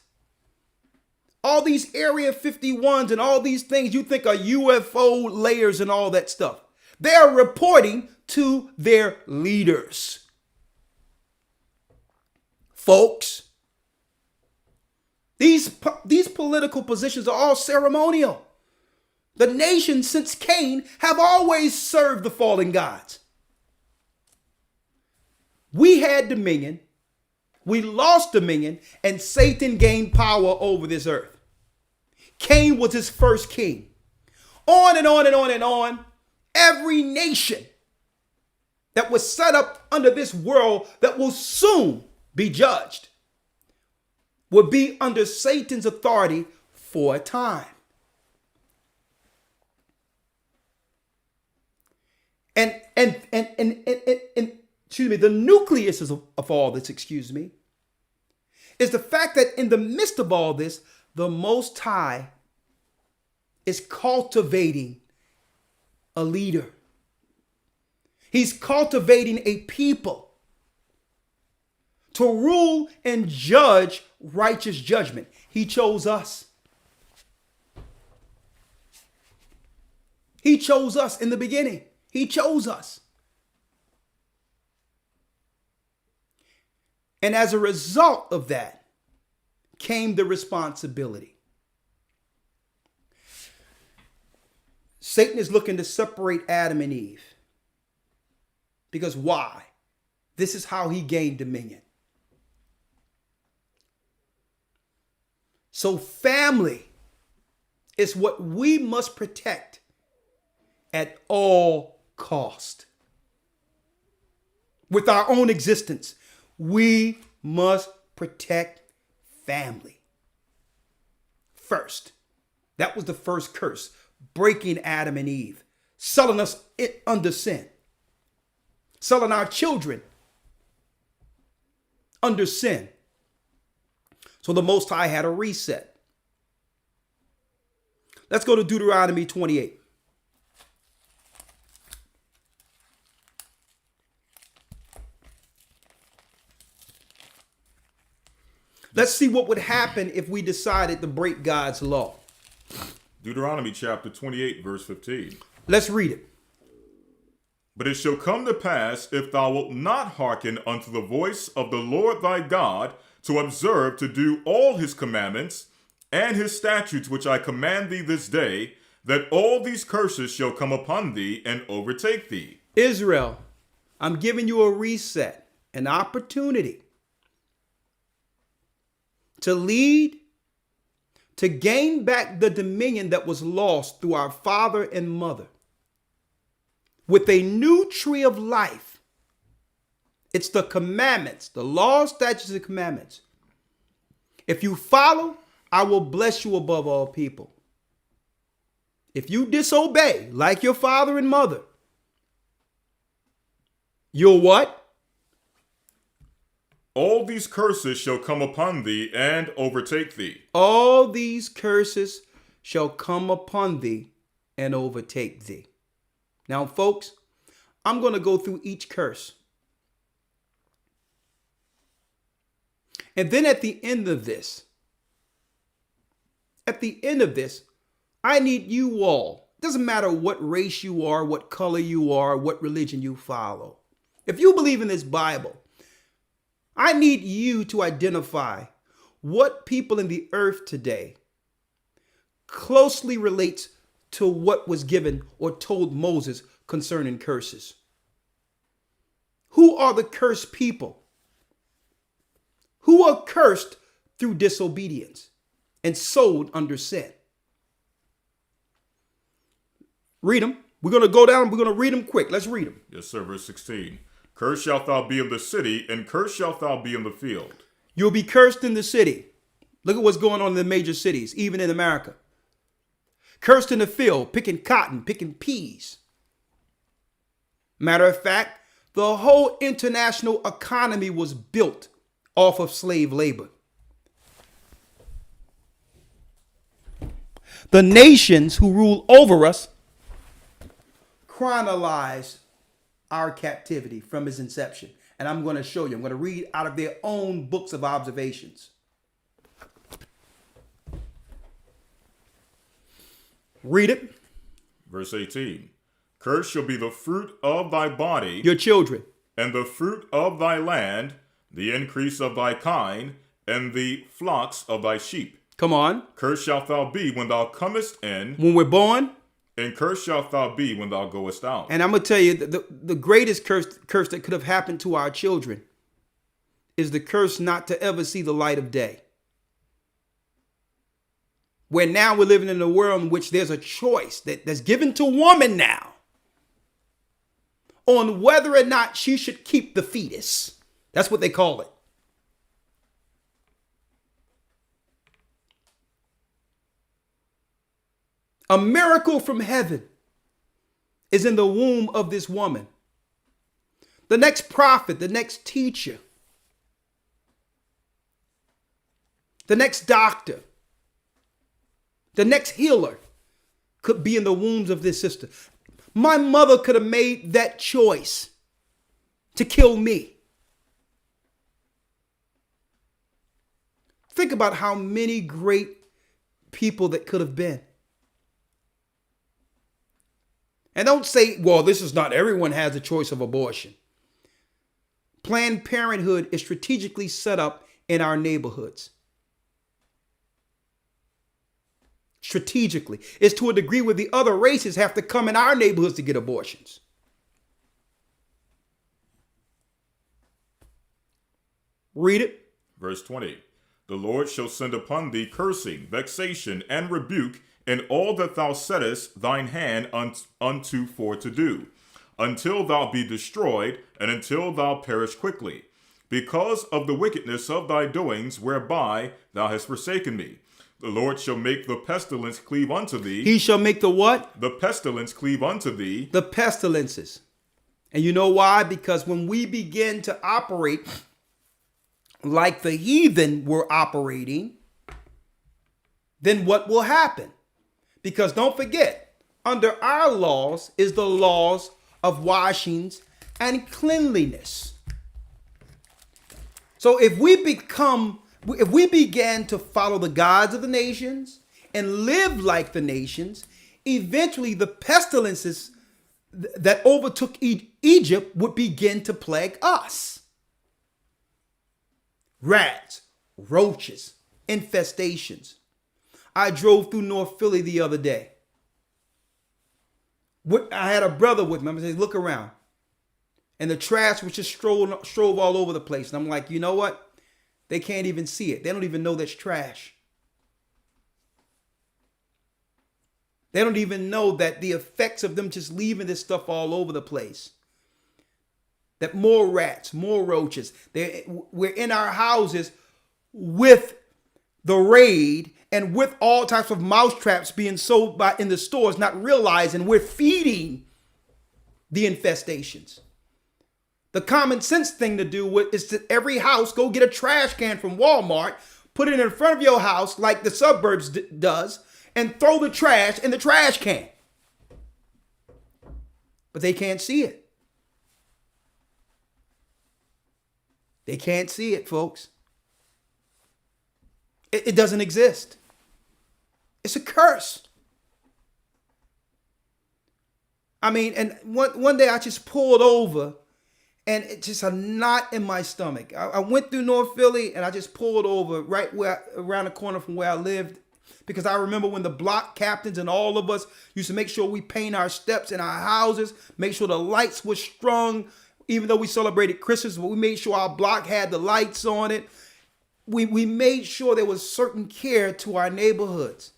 All these Area 51s and all these things you think are UFO layers and all that stuff. They are reporting to their leaders. Folks, these political positions are all ceremonial. The nations since Cain have always served the fallen gods. We had dominion, we lost dominion, and Satan gained power over this earth. Cain was his first king. On and on and on and on. Every nation that was set up under this world that will soon be judged will be under Satan's authority for a time. And excuse me, the nucleus of all this, is the fact that in the midst of all this, the Most High is cultivating a leader. He's cultivating a people to rule and judge righteous judgment. He chose us. He chose us in the beginning. He chose us. And as a result of that came the responsibility. Satan is looking to separate Adam and Eve. Because why? This is how he gained dominion. So family is what we must protect at all cost. With our own existence, we must protect family. First, that was the first curse, breaking Adam and Eve, selling us under sin, selling our children under sin. So the Most High had a reset. Let's go to Deuteronomy 28. Let's see what would happen if we decided to break God's law. Deuteronomy chapter 28, verse 15. Let's read it. But it shall come to pass, if thou wilt not hearken unto the voice of the Lord thy God, to observe to do all his commandments and his statutes which I command thee this day, that all these curses shall come upon thee and overtake thee. Israel, I'm giving you a reset, an opportunity to lead, to gain back the dominion that was lost through our father and mother with a new tree of life. It's the commandments, the law, statutes, and commandments. If you follow, I will bless you above all people. If you disobey, like your father and mother, you'll what? All these curses shall come upon thee and overtake thee. All these curses shall come upon thee and overtake thee. Now, folks, I'm going to go through each curse. And then at the end of this, I need you all. It doesn't matter what race you are, what color you are, what religion you follow. If you believe in this Bible, I need you to identify what people in the earth today closely relates to what was given or told Moses concerning curses. Who are the cursed people? Who are cursed through disobedience and sold under sin? Read them. We're going to go down. We're going to read them quick. Let's read them. Yes, sir. Verse 16. Cursed shalt thou be in the city, and cursed shalt thou be in the field. You'll be cursed in the city. Look at what's going on in the major cities, even in America. Cursed in the field, picking cotton, picking peas. Matter of fact, the whole international economy was built off of slave labor. The nations who rule over us chronologize our captivity from its inception. And I'm going to show you. I'm going to read out of their own books of observations. Read it. Verse 18. Cursed shall be the fruit of thy body, Your children. and the fruit of thy land, the increase of thy kine, and the flocks of thy sheep. Come on. Cursed shalt thou be when thou comest in, When we're born. and cursed shalt thou be when thou goest out. And I'm going to tell you, the greatest curse that could have happened to our children is the curse not to ever see the light of day. Where now we're living in a world in which there's a choice that's given to woman now on whether or not she should keep the fetus. That's what they call it. A miracle from heaven is in the womb of this woman. The next prophet, the next teacher, the next doctor, the next healer could be in the wombs of this sister. My mother could have made that choice to kill me. Think about how many great people that could have been. And don't say, well, this is not everyone has a choice of abortion. Planned Parenthood is strategically set up in our neighborhoods. Strategically. It's to a degree where the other races have to come in our neighborhoods to get abortions. Read it. Verse 20. The Lord shall send upon thee cursing, vexation, and rebuke, in all that thou settest thine hand unto for to do, until thou be destroyed, and until thou perish quickly, because of the wickedness of thy doings, whereby thou hast forsaken me. The Lord shall make the pestilence cleave unto thee. He shall make the what? The pestilence cleave unto thee. The pestilences. And you know why? Because when we begin to operate like the heathen were operating, then what will happen? Because don't forget, under our laws is the laws of washings and cleanliness. So if we began to follow the gods of the nations and live like the nations, eventually the pestilences that overtook Egypt would begin to plague us. Rats, roaches, infestations. I drove through North Philly the other day. I had a brother with me. I said, look around. And the trash was just strove all over the place. And I'm like, you know what? They can't even see it. They don't even know that's trash. They don't even know that the effects of them just leaving this stuff all over the place. That more rats, more roaches. We're in our houses with the raid and with all types of mouse traps being sold in the stores, not realizing we're feeding the infestations. The common sense thing to do is to every house go get a trash can from Walmart, put it in front of your house like the suburbs does, and throw the trash in the trash can. But they can't see it. They can't see it, folks. It doesn't exist. It's a curse. I mean, and one day I just pulled over and it's just a knot in my stomach. I went through North Philly and I just pulled over right around the corner from where I lived, because I remember when the block captains and all of us used to make sure we paint our steps in our houses, make sure the lights were strung. Even though we celebrated Christmas, but we made sure our block had the lights on it. We made sure there was certain care to our neighborhoods.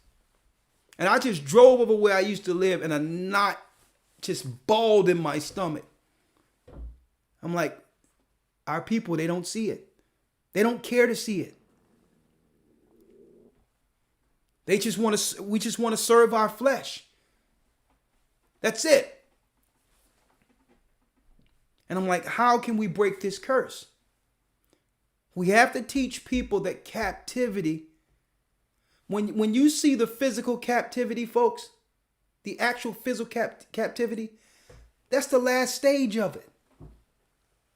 And I just drove over where I used to live and a knot just balled in my stomach. I'm like, our people, they don't see it. They don't care to see it. We just want to serve our flesh. That's it. And I'm like, how can we break this curse? We have to teach people that captivity, when you see the physical captivity, folks, the actual physical captivity, that's the last stage of it.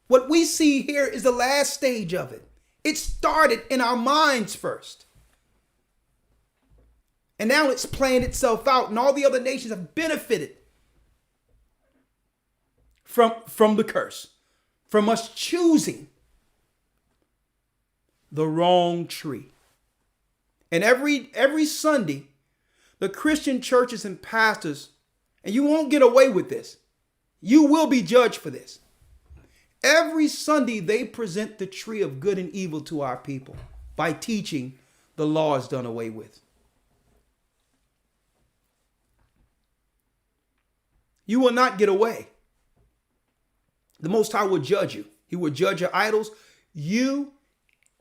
What we see here is the last stage of it. It started in our minds first. And now it's playing itself out, and all the other nations have benefited from the curse, from us choosing the wrong tree. And every Sunday, the Christian churches and pastors, and you won't get away with this, you will be judged for this. Every Sunday, they present the tree of good and evil to our people by teaching the law is done away with. You will not get away. The Most High will judge you. He will judge your idols, you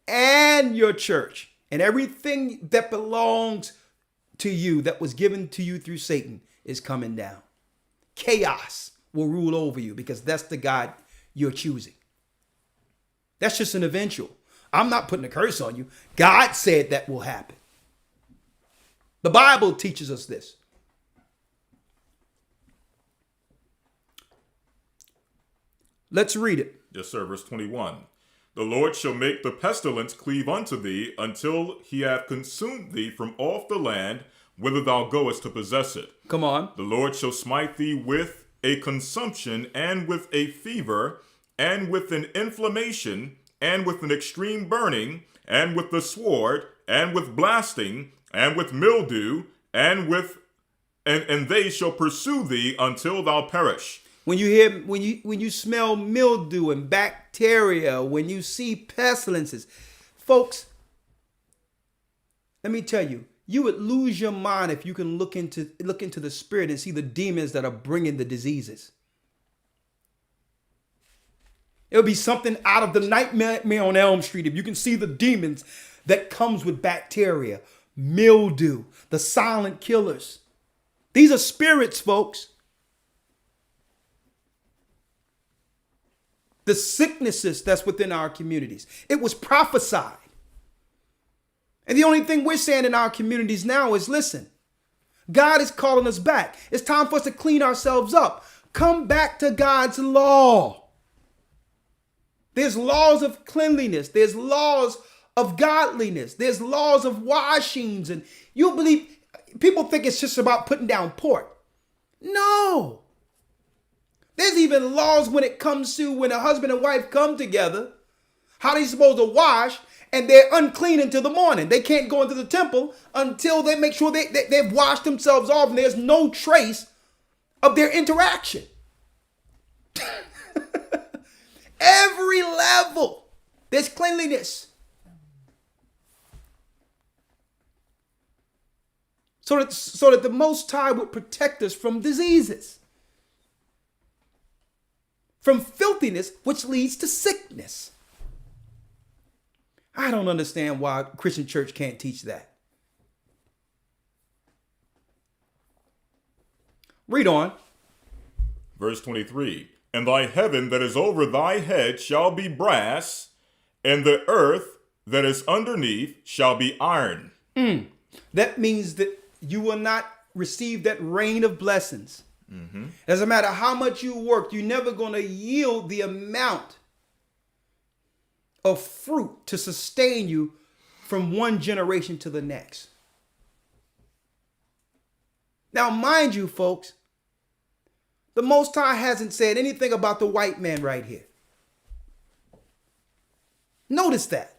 and your church, and everything that belongs to you that was given to you through Satan is coming down. Chaos will rule over you because that's the God you're choosing. That's just an eventual. I'm not putting a curse on you. God said that will happen. The Bible teaches us this. Let's read it. Yes, sir. Verse 21. The Lord shall make the pestilence cleave unto thee until he have consumed thee from off the land whither thou goest to possess it. Come on. The Lord shall smite thee with a consumption and with a fever and with an inflammation and with an extreme burning and with the sword and with blasting and with mildew and they shall pursue thee until thou perish. When you smell mildew and bacteria, when you see pestilences, folks, let me tell you, you would lose your mind if you can look into the spirit and see the demons that are bringing the diseases. It would be something out of the Nightmare on Elm Street if you can see the demons that comes with bacteria, mildew, the silent killers. These are spirits, folks. The sicknesses that's within our communities. It was prophesied. And the only thing we're saying in our communities now is, listen, God is calling us back. It's time for us to clean ourselves up. Come back to God's law. There's laws of cleanliness. There's laws of godliness. There's laws of washings. And you believe, people think it's just about putting down pork. No. There's even laws when it comes to when a husband and wife come together, how they supposed to wash, and they're unclean until the morning. They can't go into the temple until they make sure they've washed themselves off and there's no trace of their interaction. Every level, there's cleanliness. So that the Most High would protect us from diseases, from filthiness, which leads to sickness. I don't understand why Christian church can't teach that. Read on. Verse 23. And thy heaven that is over thy head shall be brass, and the earth that is underneath shall be iron. That means that you will not receive that rain of blessings. Doesn't matter how much you work, you're never going to yield the amount of fruit to sustain you from one generation to the next. Now, mind you, folks, the Most High hasn't said anything about the white man right here. Notice that.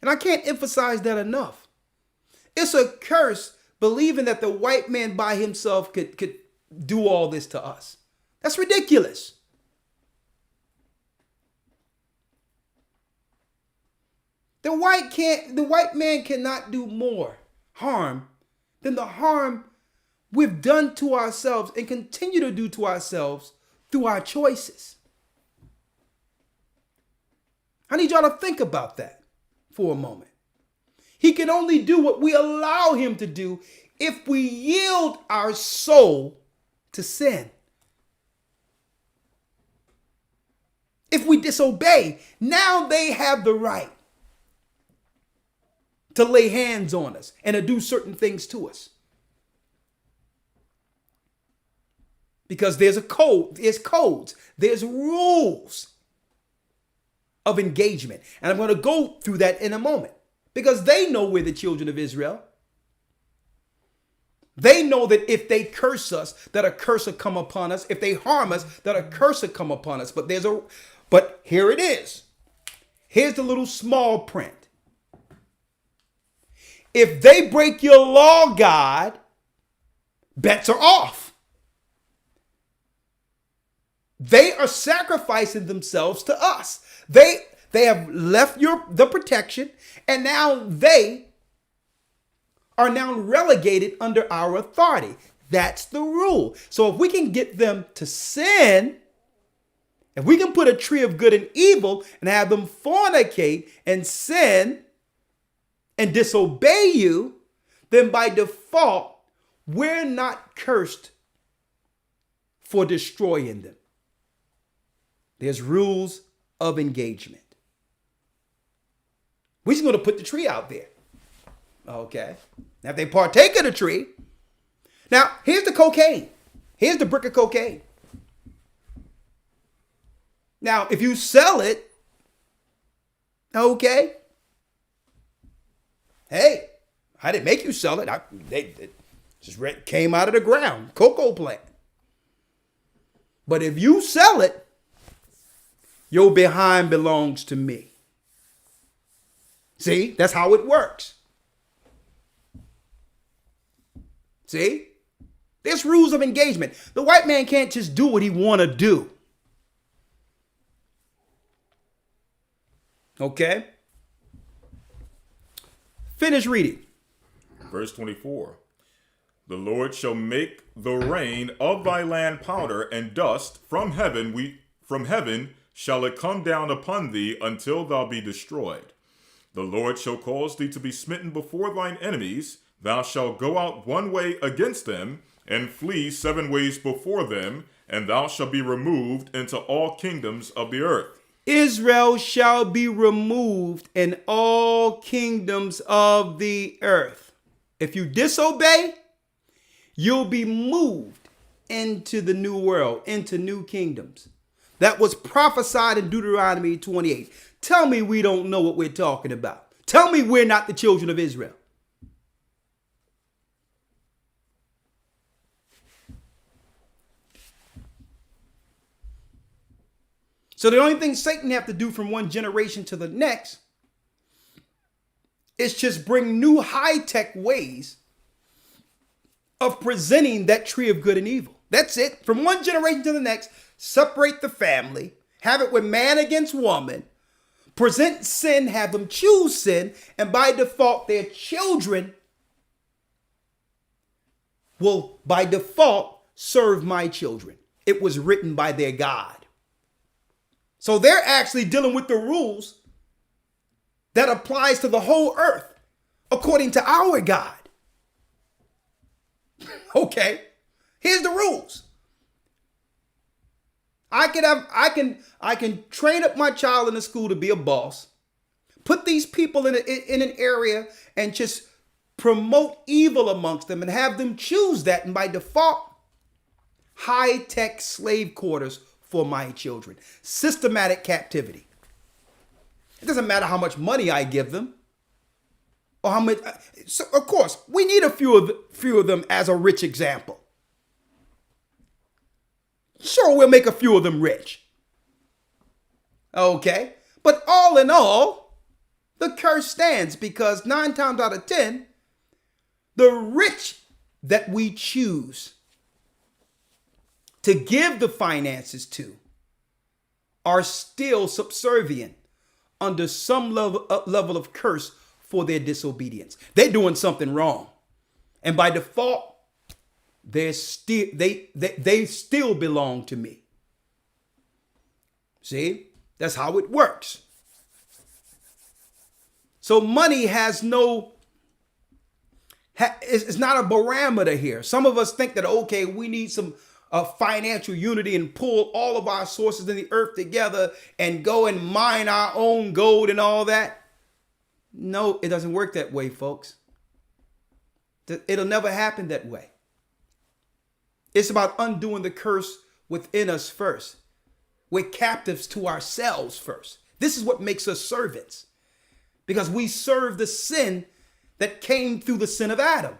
And I can't emphasize that enough. It's a curse believing that the white man by himself could do all this to us. That's ridiculous. The white man cannot do more harm than the harm we've done to ourselves and continue to do to ourselves through our choices. I need y'all to think about that for a moment. He can only do what we allow him to do if we yield our soul to sin. If we disobey, now they have the right to lay hands on us and to do certain things to us. Because there's a code, there's codes, there's rules of engagement. And I'm going to go through that in a moment. Because they know we're the children of Israel. They know that if they curse us, that a curse will come upon us. If they harm us, that a curse will come upon us. But here it is. Here's the little small print. If they break your law, God, bets are off. They are sacrificing themselves to us. They have left the protection, and now they are now relegated under our authority. That's the rule. So if we can get them to sin, if we can put a tree of good and evil and have them fornicate and sin and disobey you, then by default, we're not cursed for destroying them. There's rules of engagement. We're just going to put the tree out there. Okay. Now, if they partake of the tree, now here's the cocaine. Here's the brick of cocaine. Now, if you sell it, okay. Hey, I didn't make you sell it. It just came out of the ground, cocoa plant. But if you sell it, your behind belongs to me. See, that's how it works. See, there's rules of engagement. The white man can't just do what he want to do. Okay. Finish reading. Verse 24. The Lord shall make the rain of thy land powder and dust from heaven. From heaven shall it come down upon thee until thou be destroyed. The Lord shall cause thee to be smitten before thine enemies. Thou shalt go out one way against them, and flee 7 ways before them, and thou shalt be removed into all kingdoms of the earth. Israel shall be removed in all kingdoms of the earth. If you disobey, you'll be moved into the new world, into new kingdoms. That was prophesied in Deuteronomy 28. Tell me we don't know what we're talking about. Tell me we're not the children of Israel. So the only thing Satan have to do from one generation to the next is just bring new high-tech ways of presenting that tree of good and evil. That's it. From one generation to the next, separate the family, have it with man against woman, present sin, have them choose sin, and by default, their children will, by default, serve my children. It was written by their God. So they're actually dealing with the rules that applies to the whole earth according to our God. Okay, here's the rules. I can train up my child in the school to be a boss, put these people in an area and just promote evil amongst them and have them choose that. And by default, high-tech slave quarters for my children. Systematic captivity. It doesn't matter how much money I give them or how much. So of course, we need a few of them as a rich example. Sure, we'll make a few of them rich. Okay. But all in all, the curse stands because 9 times out of 10, the rich that we choose to give the finances to are still subservient under some level of curse for their disobedience. They're doing something wrong. And by default, they still belong to me. See, that's how it works. So money has it's not a barometer here. Some of us think that, okay, we need some financial unity and pull all of our sources in the earth together and go and mine our own gold and all that. No, it doesn't work that way, folks. It'll never happen that way. It's about undoing the curse within us first. We're captives to ourselves first. This is what makes us servants, because we serve the sin that came through the sin of Adam.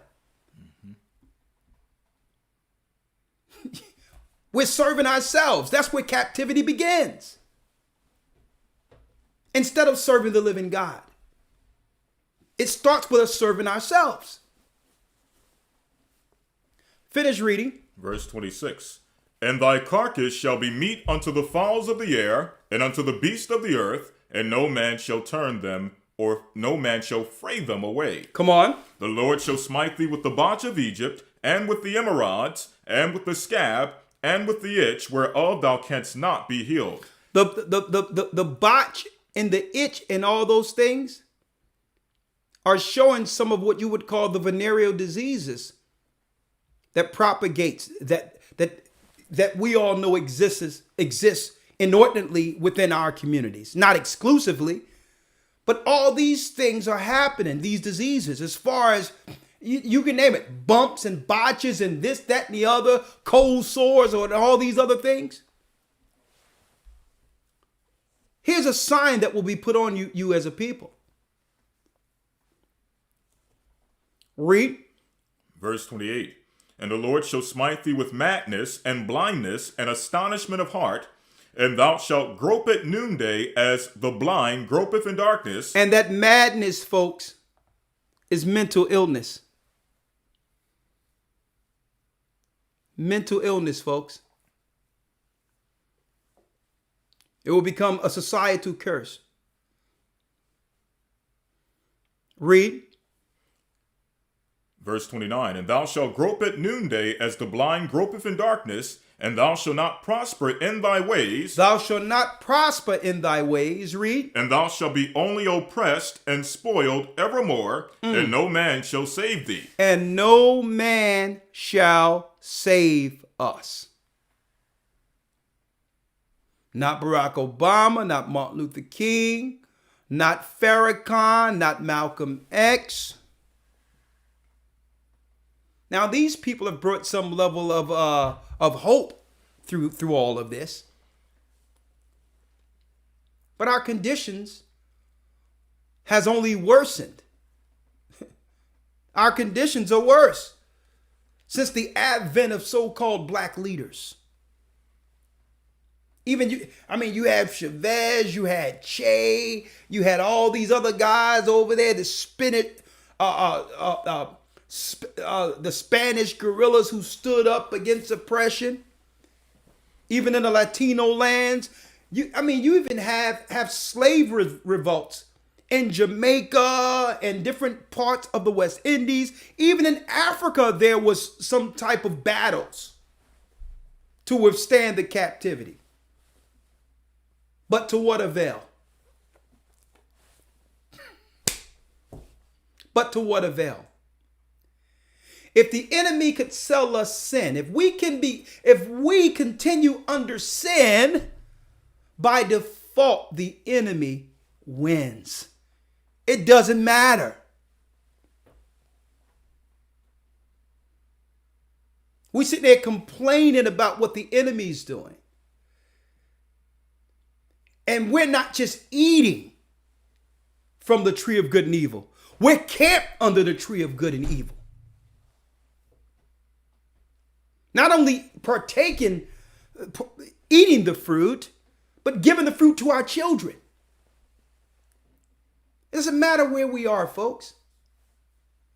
We're serving ourselves. That's where captivity begins. Instead of serving the living God. It starts with us serving ourselves. Finish reading. Verse 26. And thy carcass shall be meat unto the fowls of the air, and unto the beasts of the earth, and no man shall turn them, or no man shall fray them away. Come on. The Lord shall smite thee with the botch of Egypt, and with the emerods, and with the scab, and with the itch, whereof thou canst not be healed. The botch and the itch and all those things are showing some of what you would call the venereal diseases that propagates, that we all know exists inordinately within our communities. Not exclusively, but all these things are happening, these diseases, as far as you can name it, bumps and botches and this, that, and the other, cold sores or all these other things. Here's a sign that will be put on you as a people. Read. Verse 28. And the Lord shall smite thee with madness and blindness and astonishment of heart, and thou shalt grope at noonday as the blind gropeth in darkness. And that madness, folks, is mental illness. Mental illness, folks. It will become a societal curse. Read. Verse 29. And thou shalt grope at noonday as the blind gropeth in darkness, and thou shalt not prosper in thy ways. Thou shalt not prosper in thy ways. Read. And thou shalt be only oppressed and spoiled evermore, and no man shall save thee. And no man shall save us. Not Barack Obama, not Martin Luther King, not Farrakhan, not Malcolm X. Now, these people have brought some level of hope through all of this. But our conditions has only worsened. Our conditions are worse since the advent of so-called black leaders. Even you had Chavez, you had Che, you had all these other guys over there that spin it, the Spanish guerrillas who stood up against oppression, even in the Latino lands. You even have slave revolts in Jamaica and different parts of the West Indies. Even in Africa, there was some type of battles to withstand the captivity. But to what avail? But to what avail? If the enemy could sell us sin, if we continue under sin, by default, the enemy wins. It doesn't matter. We sit there complaining about what the enemy's doing. And we're not just eating from the tree of good and evil. We're camped under the tree of good and evil. Not only eating the fruit, but giving the fruit to our children. It doesn't matter where we are, folks.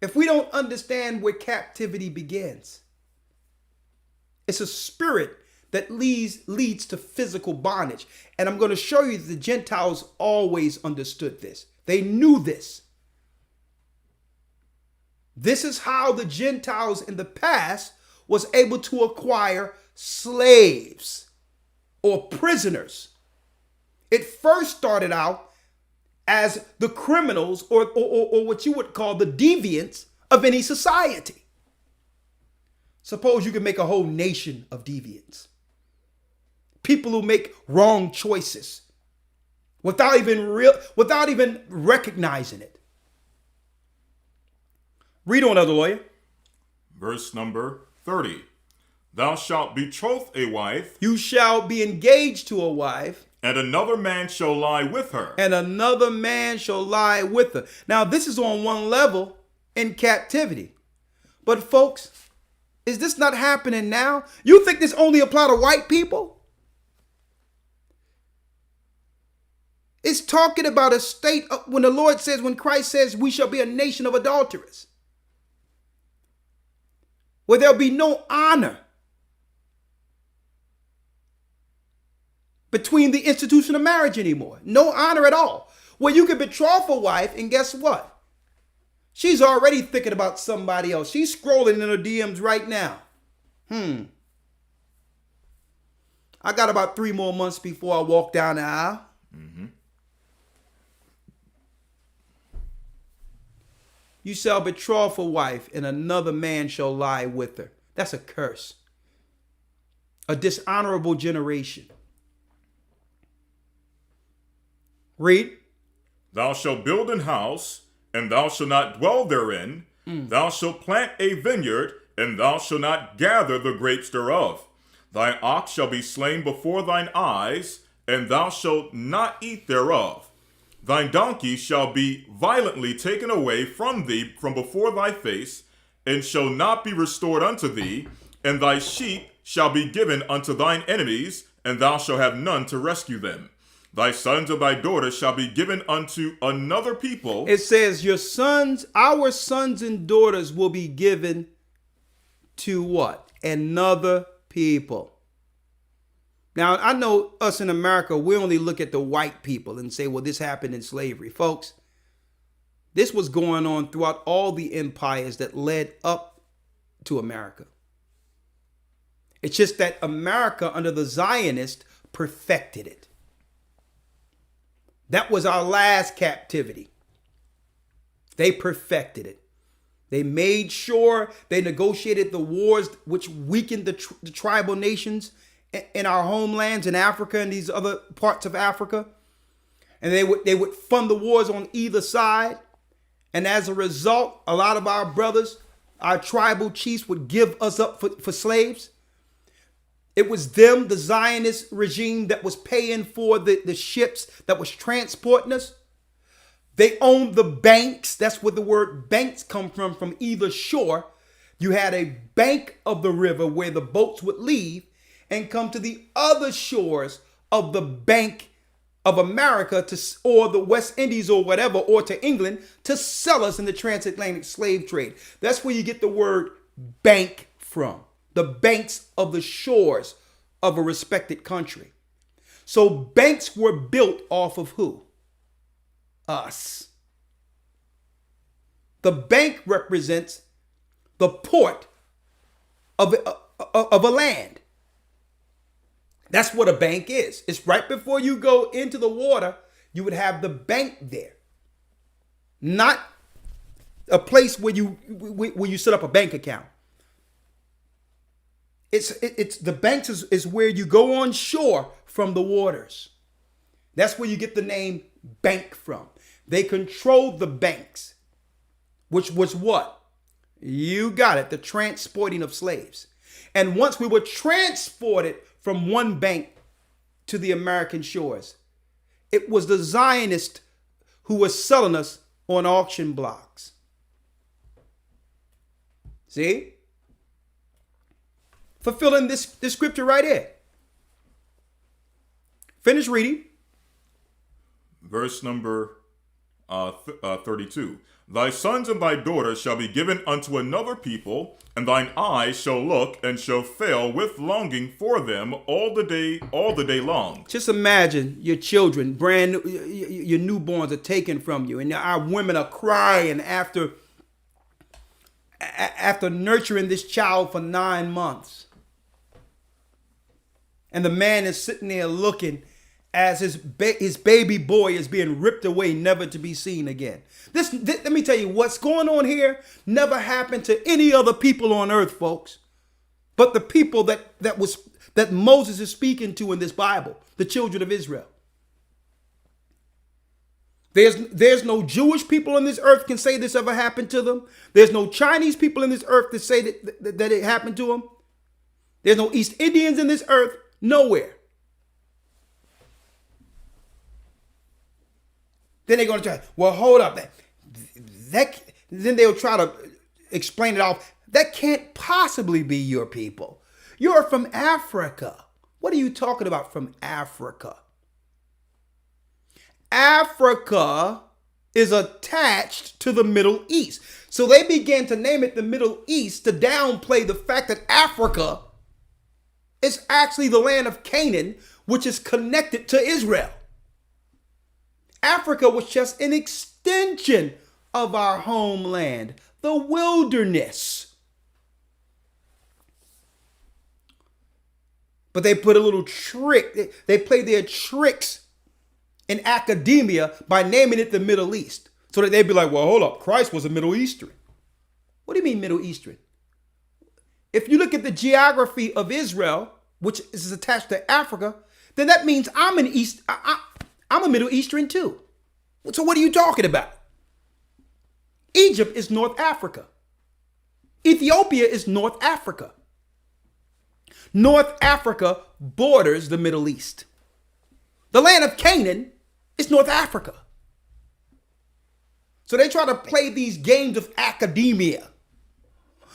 If we don't understand where captivity begins, it's a spirit that leads to physical bondage. And I'm going to show you that the Gentiles always understood this. They knew this. This is how the Gentiles in the past was able to acquire slaves or prisoners. It first started out as the criminals or what you would call the deviants of any society. Suppose you could make a whole nation of deviants. People who make wrong choices without even recognizing it. Read on, other lawyer. Verse number 30. Thou shalt betroth a wife. You shall be engaged to a wife. And another man shall lie with her. And another man shall lie with her. Now, this is on one level in captivity. But folks, is this not happening now? You think this only apply to white people? It's talking about a state when the Lord says, when Christ says we shall be a nation of adulterers, where there'll be no honor between the institution of marriage anymore. No honor at all. Where you can betroth a wife, and guess what? She's already thinking about somebody else. She's scrolling in her DMs right now. I got about 3 more months before I walk down the aisle. You shall betroth a wife, and another man shall lie with her. That's a curse. A dishonorable generation. Read. Thou shalt build an house, and thou shalt not dwell therein. Thou shalt plant a vineyard, and thou shalt not gather the grapes thereof. Thy ox shall be slain before thine eyes, and thou shalt not eat thereof. Thine donkey shall be violently taken away from thee from before thy face, and shall not be restored unto thee. And thy sheep shall be given unto thine enemies, and thou shalt have none to rescue them. Thy sons and thy daughters shall be given unto another people. It says our sons and daughters will be given to what? Another people. Now, I know us in America, we only look at the white people and say, well, this happened in slavery. Folks, this was going on throughout all the empires that led up to America. It's just that America, under the Zionists, perfected it. That was our last captivity. They perfected it. They made sure they negotiated the wars which weakened the tribal nations in our homelands in Africa and these other parts of Africa. And they would fund the wars on either side. And as a result, a lot of our brothers, our tribal chiefs, would give us up for slaves. It was them, the Zionist regime, that was paying for the ships that was transporting us. They owned the banks. That's where the word banks come from either shore. You had a bank of the river where the boats would leave and come to the other shores of the bank of America or the West Indies or whatever, or to England to sell us in the transatlantic slave trade. That's where you get the word bank from. The banks of the shores of a respected country. So banks were built off of who? Us. The bank represents the port of a land. That's what a bank is. It's right before you go into the water, you would have the bank there. Not a place where you set up a bank account. It's the banks is where you go on shore from the waters. That's where you get the name bank from. They controlled the banks, which was what? You got it, the transporting of slaves. And once we were transported from one bank to the American shores, it was the Zionists who were selling us on auction blocks. See? Fulfilling this scripture right here. Finish reading. Verse number 32. Thy sons and thy daughters shall be given unto another people, and thine eyes shall look and shall fail with longing for them all the day long. Just imagine your children, brand new, your newborns are taken from you, and our women are crying after nurturing this child for 9 months. And the man is sitting there looking as his baby boy is being ripped away, never to be seen again. This, let me tell you, what's going on here never happened to any other people on earth, folks. But the people that Moses is speaking to in this Bible, the children of Israel. There's no Jewish people on this earth can say this ever happened to them. There's no Chinese people in this earth that say that it happened to them. There's no East Indians in this earth. Nowhere. Then they're going to try, well, hold up. Then they'll try to explain it off. That can't possibly be your people. You're from Africa. What are you talking about from Africa? Africa is attached to the Middle East. So they began to name it the Middle East to downplay the fact that Africa is actually the land of Canaan, which is connected to Israel. Africa was just an extension of our homeland, the wilderness. But they put a little trick. They played their tricks in academia by naming it the Middle East. So that they'd be like, well, hold up, Christ was a Middle Eastern. What do you mean Middle Eastern? If you look at the geography of Israel, which is attached to Africa, then that means I'm a Middle Eastern too. So what are you talking about? Egypt is North Africa. Ethiopia is North Africa. North Africa borders the Middle East. The land of Canaan is North Africa. So they try to play these games of academia.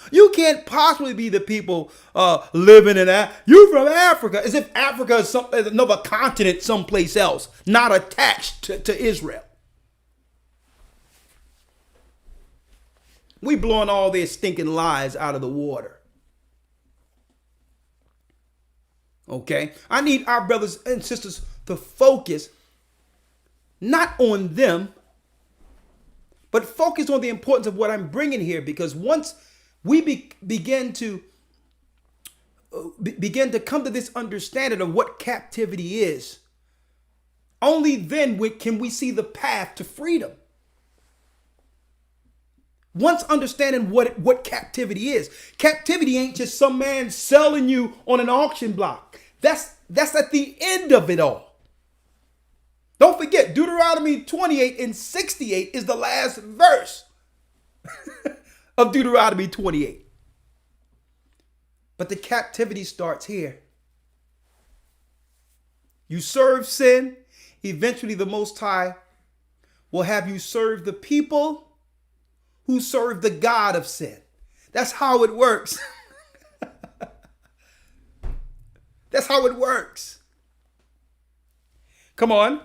You can't possibly be the people living in that. You from Africa, as if Africa is another continent someplace else, not attached to Israel. We blowing all their stinking lies out of the water. Okay? I need our brothers and sisters to focus not on them, but focus on the importance of what I'm bringing here, because once we begin to come to this understanding of what captivity is, only then can we see the path to freedom. Once understanding what captivity is. Captivity ain't just some man selling you on an auction block. That's at the end of it all. Don't forget, Deuteronomy 28 and 68 is the last verse of Deuteronomy 28. But the captivity starts here. You serve sin, eventually the Most High will have you serve the people who serve the God of sin. That's how it works. That's how it works. Come on.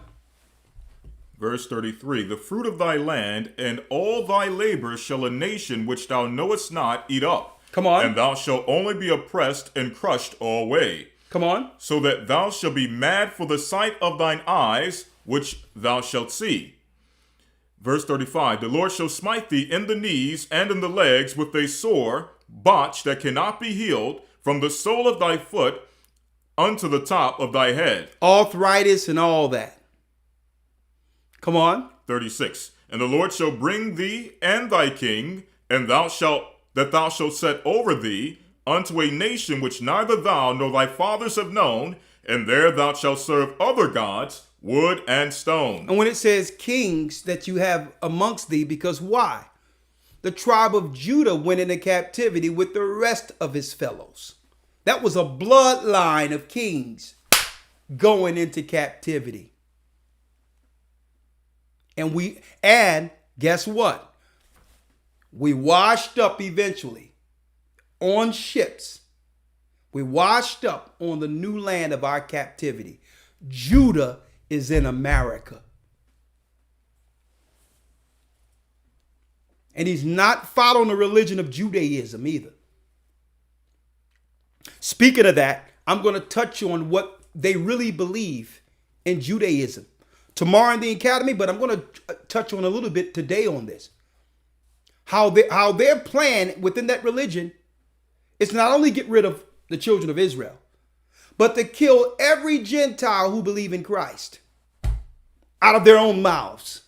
Verse 33, the fruit of thy land and all thy labor shall a nation which thou knowest not eat up. Come on. And thou shalt only be oppressed and crushed alway. Come on. So that thou shalt be mad for the sight of thine eyes, which thou shalt see. Verse 35, the Lord shall smite thee in the knees and in the legs with a sore botch that cannot be healed, from the sole of thy foot unto the top of thy head. Arthritis and all that. Come on. 36, and the Lord shall bring thee and thy king, and thou shalt set over thee unto a nation which neither thou nor thy fathers have known, and there thou shalt serve other gods, wood and stone. And when it says kings that you have amongst thee, because why? The tribe of Judah went into captivity with the rest of his fellows. That was a bloodline of kings going into captivity. And guess what? We washed up eventually on ships. We washed up on the new land of our captivity. Judah is in America. And he's not following the religion of Judaism either. Speaking of that, I'm going to touch on what they really believe in Judaism tomorrow in the academy, but I'm going to touch on a little bit today on this. How their plan within that religion is to not only get rid of the children of Israel, but to kill every Gentile who believe in Christ out of their own mouths.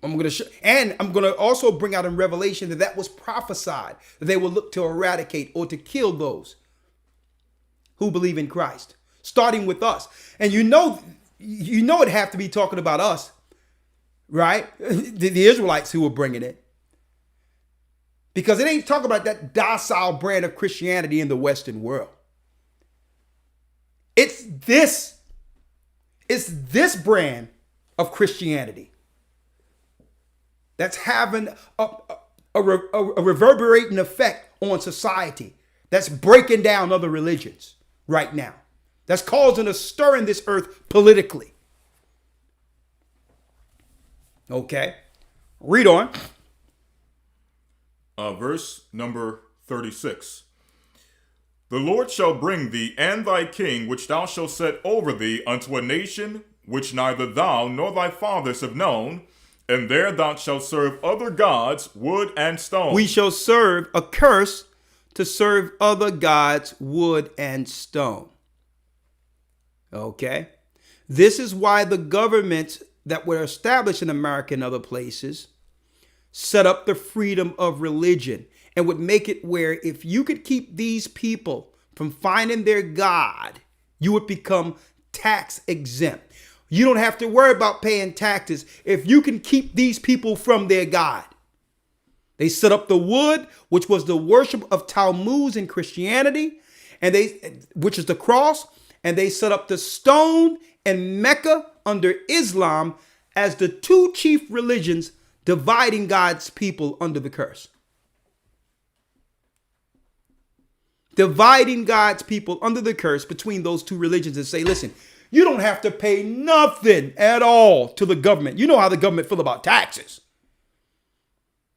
I'm going to also bring out in Revelation that was prophesied, that they will look to eradicate or to kill those who believe in Christ, starting with us. And you know it have to be talking about us, right? The Israelites who were bringing it. Because it ain't talking about that docile brand of Christianity in the Western world. It's this brand of Christianity that's having a reverberating effect on society, that's breaking down other religions right now, that's causing a stir in this earth politically. Okay, read on. Verse number 36. The Lord shall bring thee and thy king, which thou shalt set over thee, unto a nation which neither thou nor thy fathers have known, and there thou shalt serve other gods, wood and stone. We shall serve a curse to serve other gods, wood and stone. Okay? This is why the governments that were established in America and other places set up the freedom of religion and would make it where if you could keep these people from finding their God, you would become tax exempt. You don't have to worry about paying taxes if you can keep these people from their God. They set up the wood, which was the worship of Tammuz in Christianity, which is the cross, and they set up the stone and Mecca under Islam as the two chief religions dividing God's people under the curse. Dividing God's people under the curse between those two religions and say, listen, you don't have to pay nothing at all to the government. You know how the government feel about taxes.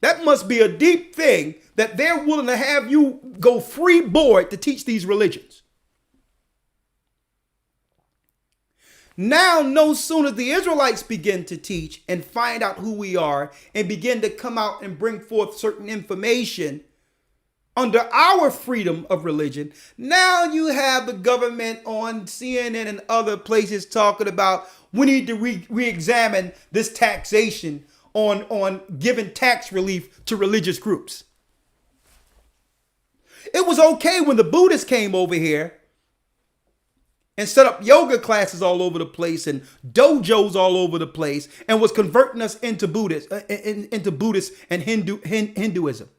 That must be a deep thing that they're willing to have you go free board to teach these religions. Now, no sooner the Israelites begin to teach and find out who we are and begin to come out and bring forth certain information under our freedom of religion, now you have the government on CNN and other places talking about we need to re-examine this taxation on giving tax relief to religious groups. It was okay when the Buddhists came over here and set up yoga classes all over the place and dojos all over the place and was converting us into Buddhists and Hinduism.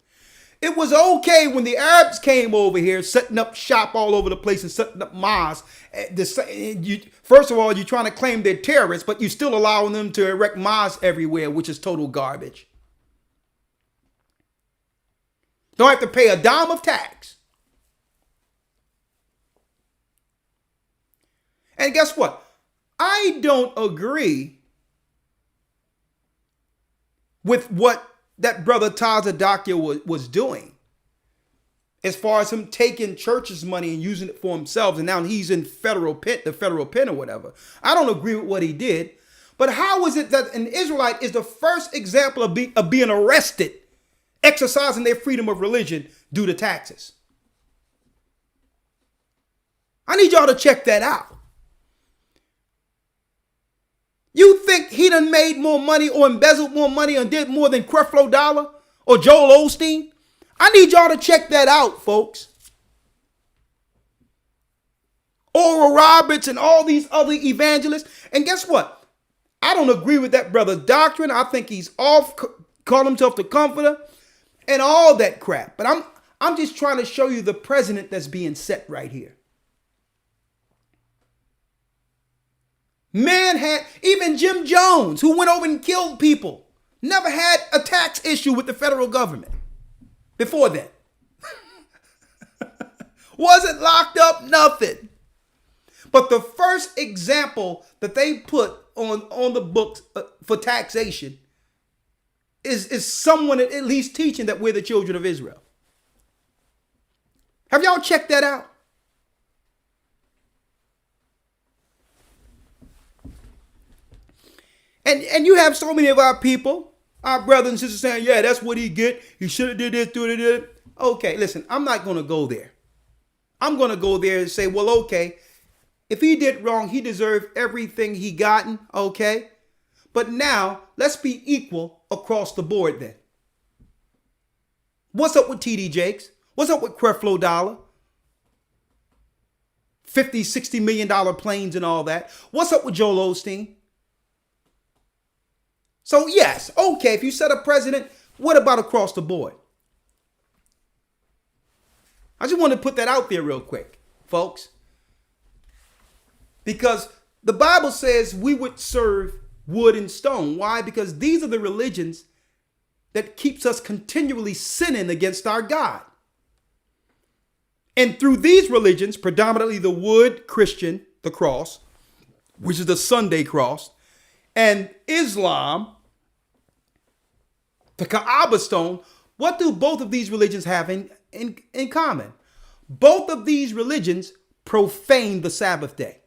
It was okay when the Arabs came over here setting up shop all over the place and setting up mosques. First of all, you're trying to claim they're terrorists, but you're still allowing them to erect mosques everywhere, which is total garbage. Don't have to pay a dime of tax. And guess what? I don't agree with what that brother Tazadakia was doing, as far as him taking church's money and using it for himself, and now he's in the federal pen or whatever. I don't agree with what he did. But how is it that an Israelite is the first example of being arrested, exercising their freedom of religion due to taxes? I need y'all to check that out. You think he done made more money or embezzled more money or did more than Creflo Dollar or Joel Osteen? I need y'all to check that out, folks. Oral Roberts and all these other evangelists. And guess what? I don't agree with that brother's doctrine. I think he's off, called himself the comforter and all that crap. But I'm just trying to show you the precedent that's being set right here. Man had, even Jim Jones, who went over and killed people, never had a tax issue with the federal government before then. Wasn't locked up, nothing. But the first example that they put on the books for taxation is someone at least teaching that we're the children of Israel. Have y'all checked that out? And you have so many of our people, our brothers and sisters saying, yeah, that's what he get. He should have did this, do it. Okay, listen, I'm not going to go there. I'm going to go there and say, well, okay, if he did wrong, he deserved everything he gotten, okay? But now, let's be equal across the board then. What's up with TD Jakes? What's up with Creflo Dollar? $50, $60 million planes and all that. What's up with Joel Osteen? So yes, okay, if you set a precedent, what about across the board? I just want to put that out there real quick, folks. Because the Bible says we would serve wood and stone. Why? Because these are the religions that keeps us continually sinning against our God. And through these religions, predominantly the wood Christian, the cross, which is the Sunday cross, and Islam, the Kaaba stone, what do both of these religions have in common? Both of these religions profane the Sabbath day.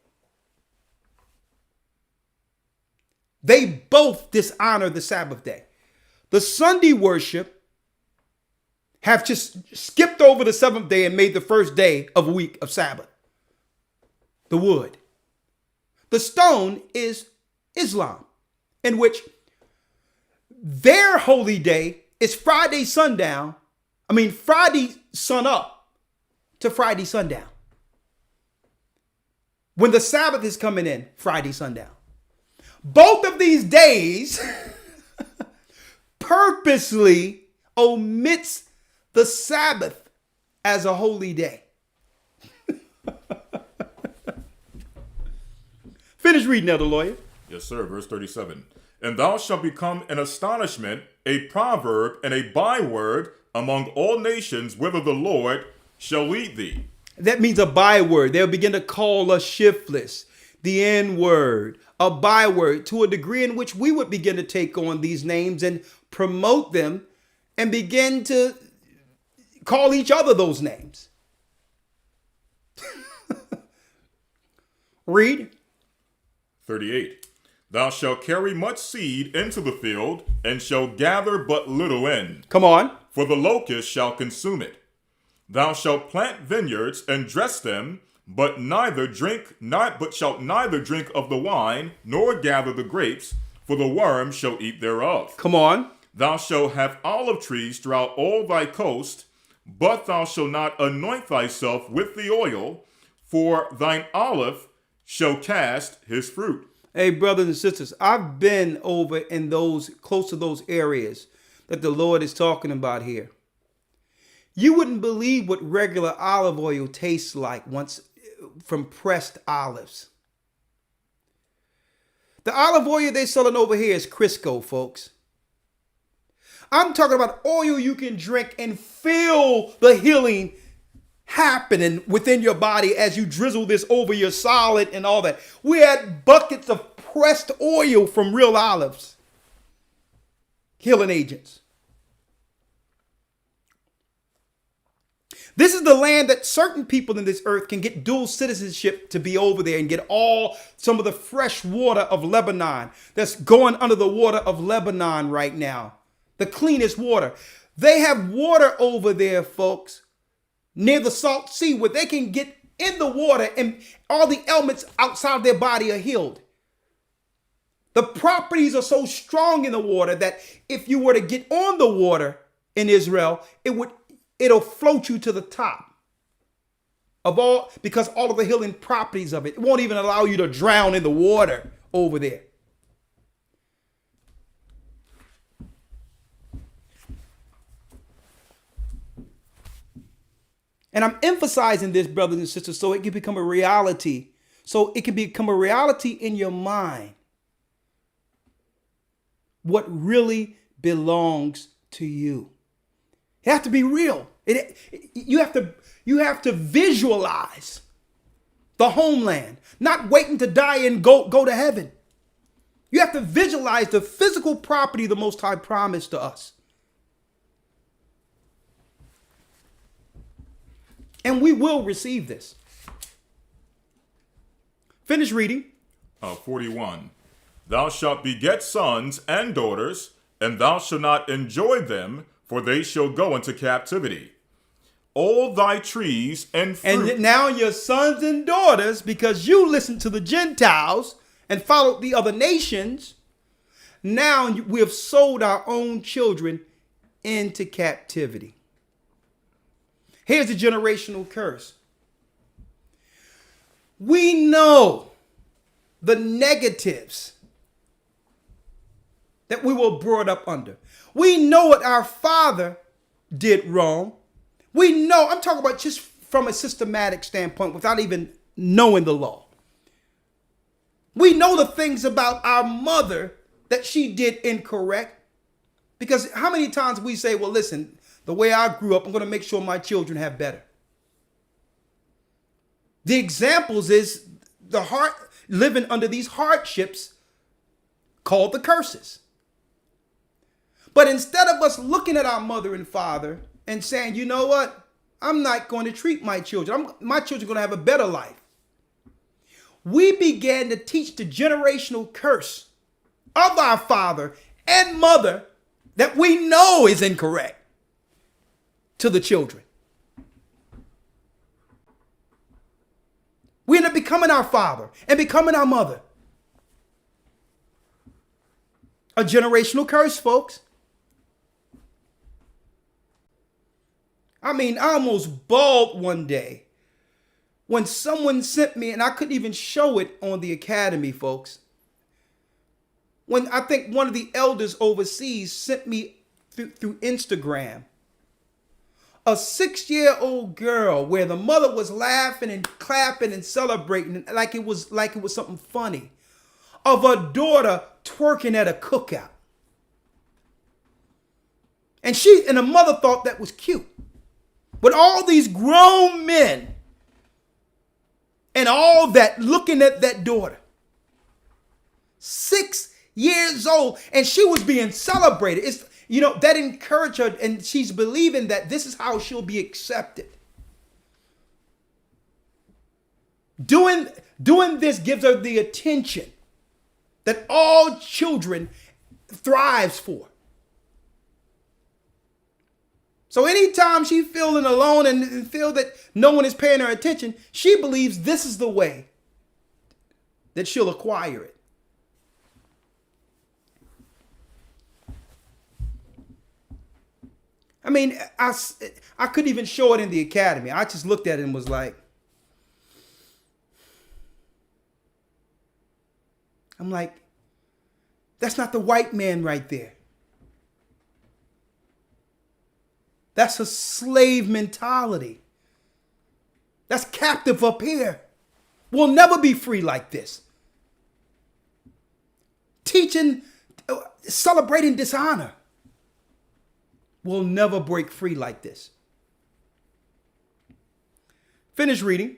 They both dishonor the Sabbath day. The Sunday worship have just skipped over the seventh day and made the first day of a week of Sabbath. The wood. The stone is Islam, in which their holy day is Friday sun up to Friday sundown. When the Sabbath is coming in, Friday sundown. Both of these days purposely omits the Sabbath as a holy day. Finish reading, Elder Lawyer. Yes, sir. Verse 37. And thou shalt become an astonishment, a proverb, and a byword among all nations, whither the Lord shall lead thee. That means a byword. They'll begin to call us shiftless, the N-word, a byword, to a degree in which we would begin to take on these names and promote them and begin to call each other those names. Read. 38. Thou shalt carry much seed into the field, and shall gather but little in. Come on. For the locust shall consume it. Thou shalt plant vineyards and dress them, but shalt neither drink of the wine, nor gather the grapes, for the worm shall eat thereof. Come on. Thou shalt have olive trees throughout all thy coast, but thou shalt not anoint thyself with the oil, for thine olive shall cast his fruit. Hey, brothers and sisters, I've been over in those, close to those areas that the Lord is talking about here. You wouldn't believe what regular olive oil tastes like once from pressed olives. The olive oil they're selling over here is Crisco, folks. I'm talking about oil you can drink and feel the healing happening within your body as you drizzle this over your solid and all that. We had buckets of pressed oil from real olives. Healing agents. This is the land that certain people in this earth can get dual citizenship to be over there and get some of the fresh water of Lebanon that's going under the water of Lebanon right now. The cleanest water. They have water over there, folks, near the Salt Sea, where they can get in the water and all the elements outside of their body are healed. The properties are so strong in the water that if you were to get on the water in Israel, it'll float you to the top because all of the healing properties of it. It won't even allow you to drown in the water over there. And I'm emphasizing this, brothers and sisters, so it can become a reality. So it can become a reality in your mind. What really belongs to you. It has to be real. You have to visualize the homeland, not waiting to die and go to heaven. You have to visualize the physical property the Most High promised to us. And we will receive this. Finish reading. 41. Thou shalt beget sons and daughters, and thou shalt not enjoy them, for they shall go into captivity. All thy trees and fruit. And now your sons and daughters, because you listened to the Gentiles and followed the other nations, now we have sold our own children into captivity. Here's the generational curse. We know the negatives that we were brought up under. We know what our father did wrong. We know, I'm talking about just from a systematic standpoint without even knowing the law. We know the things about our mother that she did incorrect. Because how many times we say, well, listen, the way I grew up, I'm going to make sure my children have better. The examples is living under these hardships called the curses. But instead of us looking at our mother and father and saying, you know what, I'm not going to treat my children. My children are going to have a better life. We began to teach the generational curse of our father and mother that we know is incorrect to the children. We end up becoming our father and becoming our mother. A generational curse, folks. I mean, I almost bawled one day when someone sent me, and I couldn't even show it on the academy, folks. When I think one of the elders overseas sent me through Instagram a 6-year-old girl where the mother was laughing and clapping and celebrating like it was something funny, of a daughter twerking at a cookout. And the mother thought that was cute. But all these grown men and all that looking at that daughter, 6 years old, and she was being celebrated. That encouraged her, and she's believing that this is how she'll be accepted. Doing this gives her the attention that all children thrives for. So anytime she's feeling alone and feel that no one is paying her attention, she believes this is the way that she'll acquire it. I mean, I couldn't even show it in the academy. I just looked at it and was like, that's not the white man right there. That's a slave mentality. That's captive up here. We'll never be free like this. Celebrating dishonor. We'll never break free like this. Finish reading.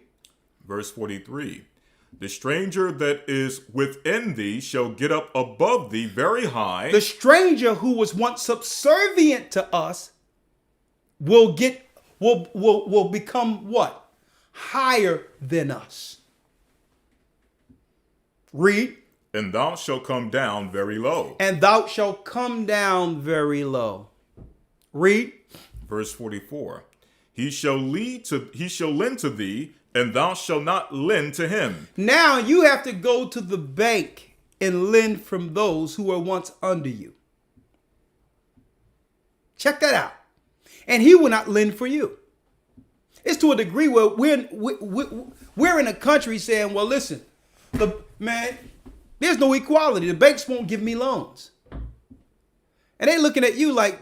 Verse 43. The stranger that is within thee shall get up above thee very high. The stranger who was once subservient to us will become what? Higher than us. Read. And thou shalt come down very low. And thou shalt come down very low. Read. Verse 44. He shall lend to thee, and thou shalt not lend to him. Now you have to go to the bank and lend from those who were once under you. Check that out. And he will not lend for you. It's to a degree where we're in a country saying, well, listen, there's no equality. The banks won't give me loans. And they looking at you like,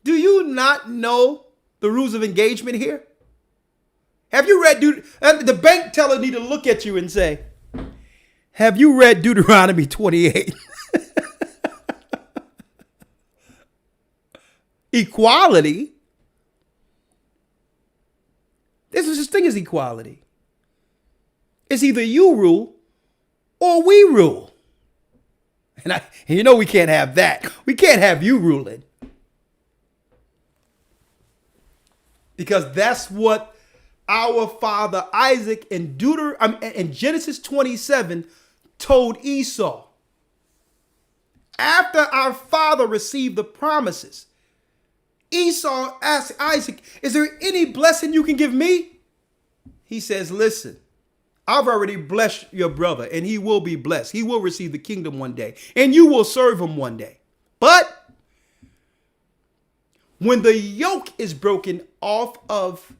do you not know the rules of engagement here? Have you read, the bank teller need to look at you and say, have you read Deuteronomy 28? Equality? There's no such thing as equality. It's either you rule or we rule. And you know we can't have that. We can't have you ruling. Because that's what our father Isaac in Genesis 27 told Esau. After our father received the promises, Esau asked Isaac, is there any blessing you can give me? He says, listen, I've already blessed your brother and he will be blessed. He will receive the kingdom one day and you will serve him one day. But when the yoke is broken off of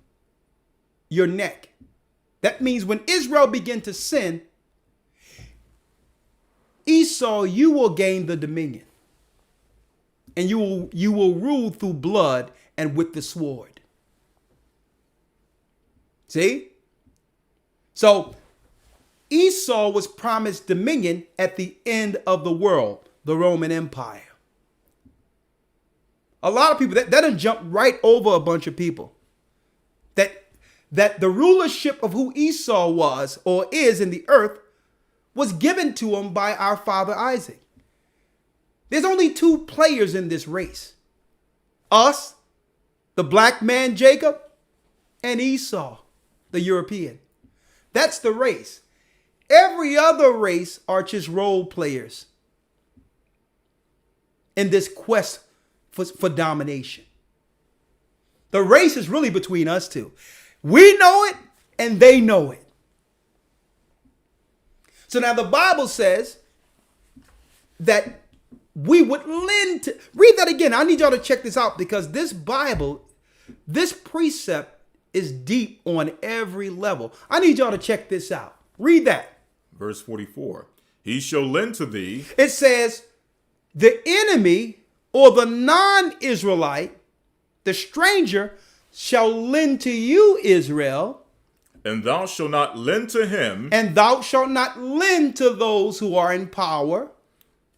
your neck, that means when Israel began to sin, Esau, you will gain the dominion. And you will rule through blood and with the sword. See? So Esau was promised dominion at the end of the world, the Roman Empire. A lot of people, that done jump right over a bunch of people. That the rulership of who Esau was or is in the earth was given to him by our father Isaac. There's only two players in this race. Us, the black man Jacob, and Esau, the European. That's the race. Every other race are just role players in this quest for domination. The race is really between us two. We know it and they know it. So now the Bible says that we would lend to, read that again. I need y'all to check this out because this Bible, this precept is deep on every level. I need y'all to check this out. Read that. Verse 44. He shall lend to thee. It says the enemy or the non-Israelite, the stranger, shall lend to you, Israel. And thou shalt not lend to him. And thou shalt not lend to those who are in power.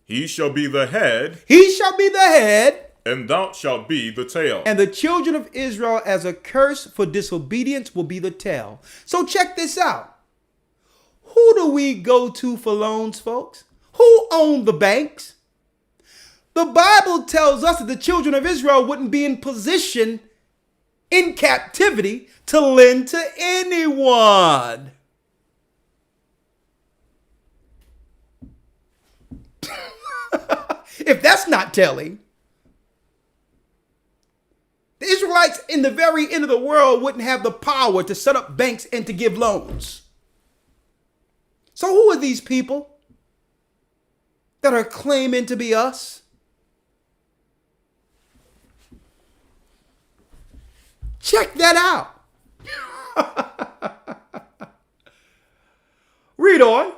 He shall be the head. He shall be the head. And thou shalt be the tail. And the children of Israel as a curse for disobedience will be the tail. So check this out. Who do we go to for loans, folks? Who owned the banks? The Bible tells us that the children of Israel wouldn't be in position in captivity to lend to anyone. If that's not telling, the Israelites in the very end of the world wouldn't have the power to set up banks and to give loans. So who are these people that are claiming to be us? Check that out. Read on.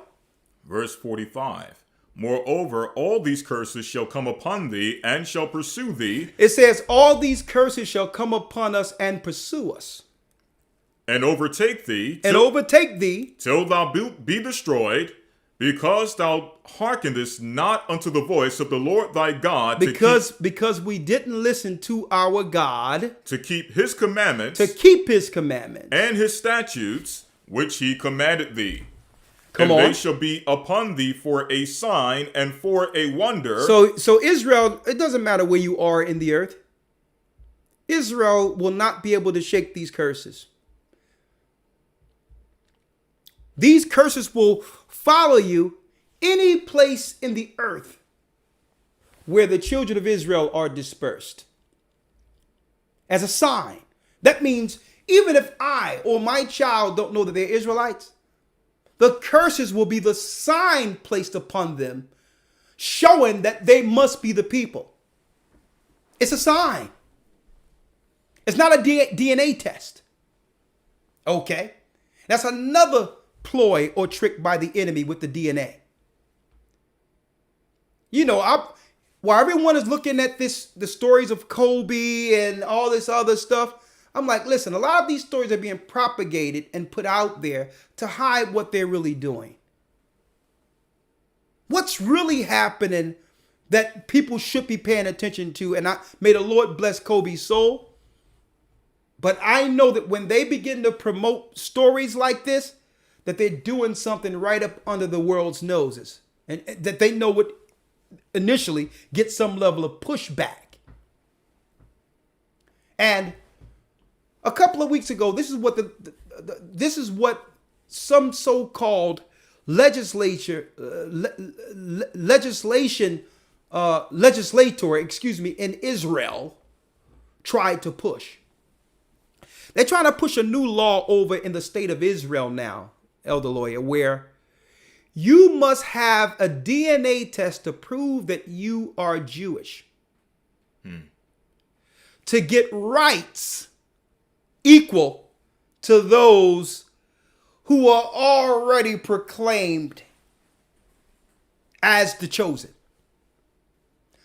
Verse 45. Moreover, all these curses shall come upon thee and shall pursue thee. It says, all these curses shall come upon us and pursue us. And overtake thee. Till thou be destroyed, because thou hearkenest not unto the voice of the Lord thy God. Because we didn't listen to our God. To keep his commandments. To keep his commandments. And his statutes. which he commanded thee. Come and on. they shall be upon thee for a sign and for a wonder. So Israel, it doesn't matter where you are in the earth. Israel will not be able to shake these curses. These curses will follow you any place in the earth where the children of Israel are dispersed. As a sign. That means even if I or my child don't know that they're Israelites, the curses will be the sign placed upon them, showing that they must be the people. It's a sign. It's not a DNA test. Okay? That's another ploy or trick by the enemy with the DNA. You know, while everyone is looking at the stories of Kobe and all this other stuff, I'm like, listen, a lot of these stories are being propagated and put out there to hide what they're really doing. What's really happening that people should be paying attention to, and may the Lord bless Kobe's soul. But I know that when they begin to promote stories like this, that they're doing something right up under the world's noses, and that they know would initially get some level of pushback. And a couple of weeks ago, this is what some so-called legislator, in Israel tried to push. They're trying to push a new law over in the state of Israel now, Elder Lawyer, where you must have a DNA test to prove that you are Jewish. To get rights equal to those who are already proclaimed as the chosen.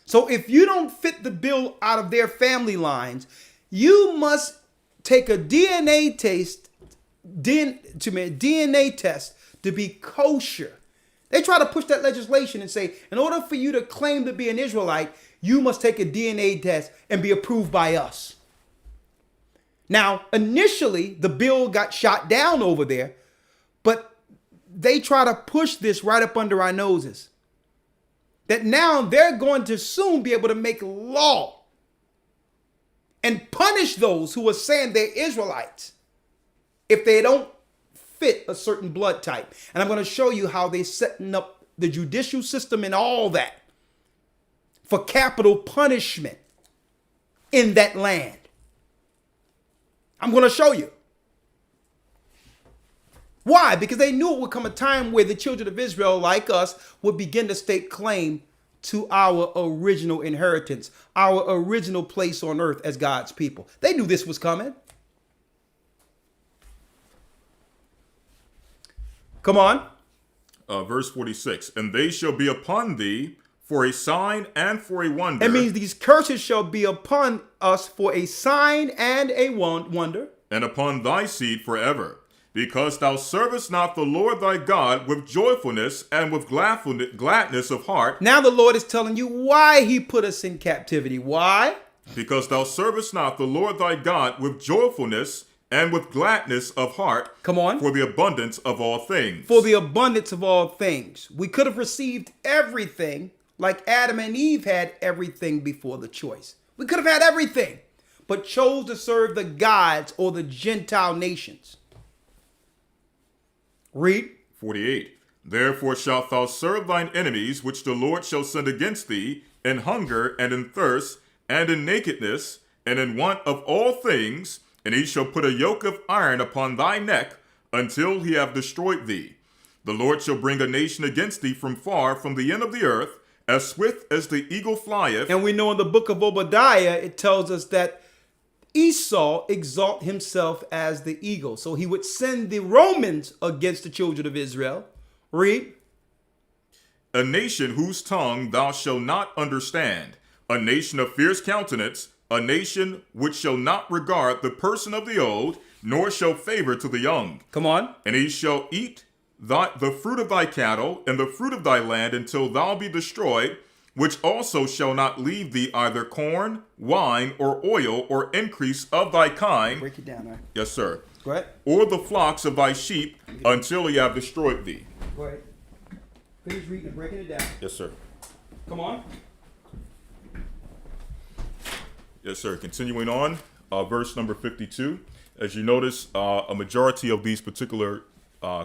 So if you don't fit the bill out of their family lines, you must take a DNA test to be kosher. They try to push that legislation and say, in order for you to claim to be an Israelite, you must take a DNA test and be approved by us. Now, initially, the bill got shot down over there, but they try to push this right up under our noses. That now they're going to soon be able to make law and punish those who are saying they're Israelites if they don't fit a certain blood type. And I'm going to show you how they're setting up the judicial system and all that for capital punishment in that land. I'm going to show you. Why? Because they knew it would come a time where the children of Israel, like us, would begin to stake claim to our original inheritance, our original place on earth as God's people. They knew this was coming. Come on. Verse 46, and they shall be upon thee for a sign and for a wonder. It means these curses shall be upon us for a sign and a wonder. And upon thy seed forever. Because thou servest not the Lord thy God with joyfulness and with gladness of heart. Now the Lord is telling you why he put us in captivity. Why? Because thou servest not the Lord thy God with joyfulness and with gladness of heart. Come on. For the abundance of all things. For the abundance of all things. We could have received everything like Adam and Eve had everything before the choice. We could have had everything, but chose to serve the gods or the Gentile nations. Read. 48. Therefore shalt thou serve thine enemies, which the Lord shall send against thee, in hunger and in thirst, and in nakedness, and in want of all things, and he shall put a yoke of iron upon thy neck, until he have destroyed thee. The Lord shall bring a nation against thee from far, from the end of the earth, as swift as the eagle flieth. And we know in the book of Obadiah, it tells us that Esau exalt himself as the eagle. So he would send the Romans against the children of Israel. Read. A nation whose tongue thou shalt not understand, a nation of fierce countenance, a nation which shall not regard the person of the old, nor show favor to the young. Come on. And he shall eat the fruit of thy cattle and the fruit of thy land until thou be destroyed, which also shall not leave thee either corn, wine, or oil, or increase of thy kind. Break it down, all right? Yes, sir. Go ahead. Or the flocks of thy sheep until he have destroyed thee. Go ahead. Finish reading and breaking it down. Yes, sir. Come on. Yes, sir. Continuing on, verse number 52. As you notice, a majority of these particular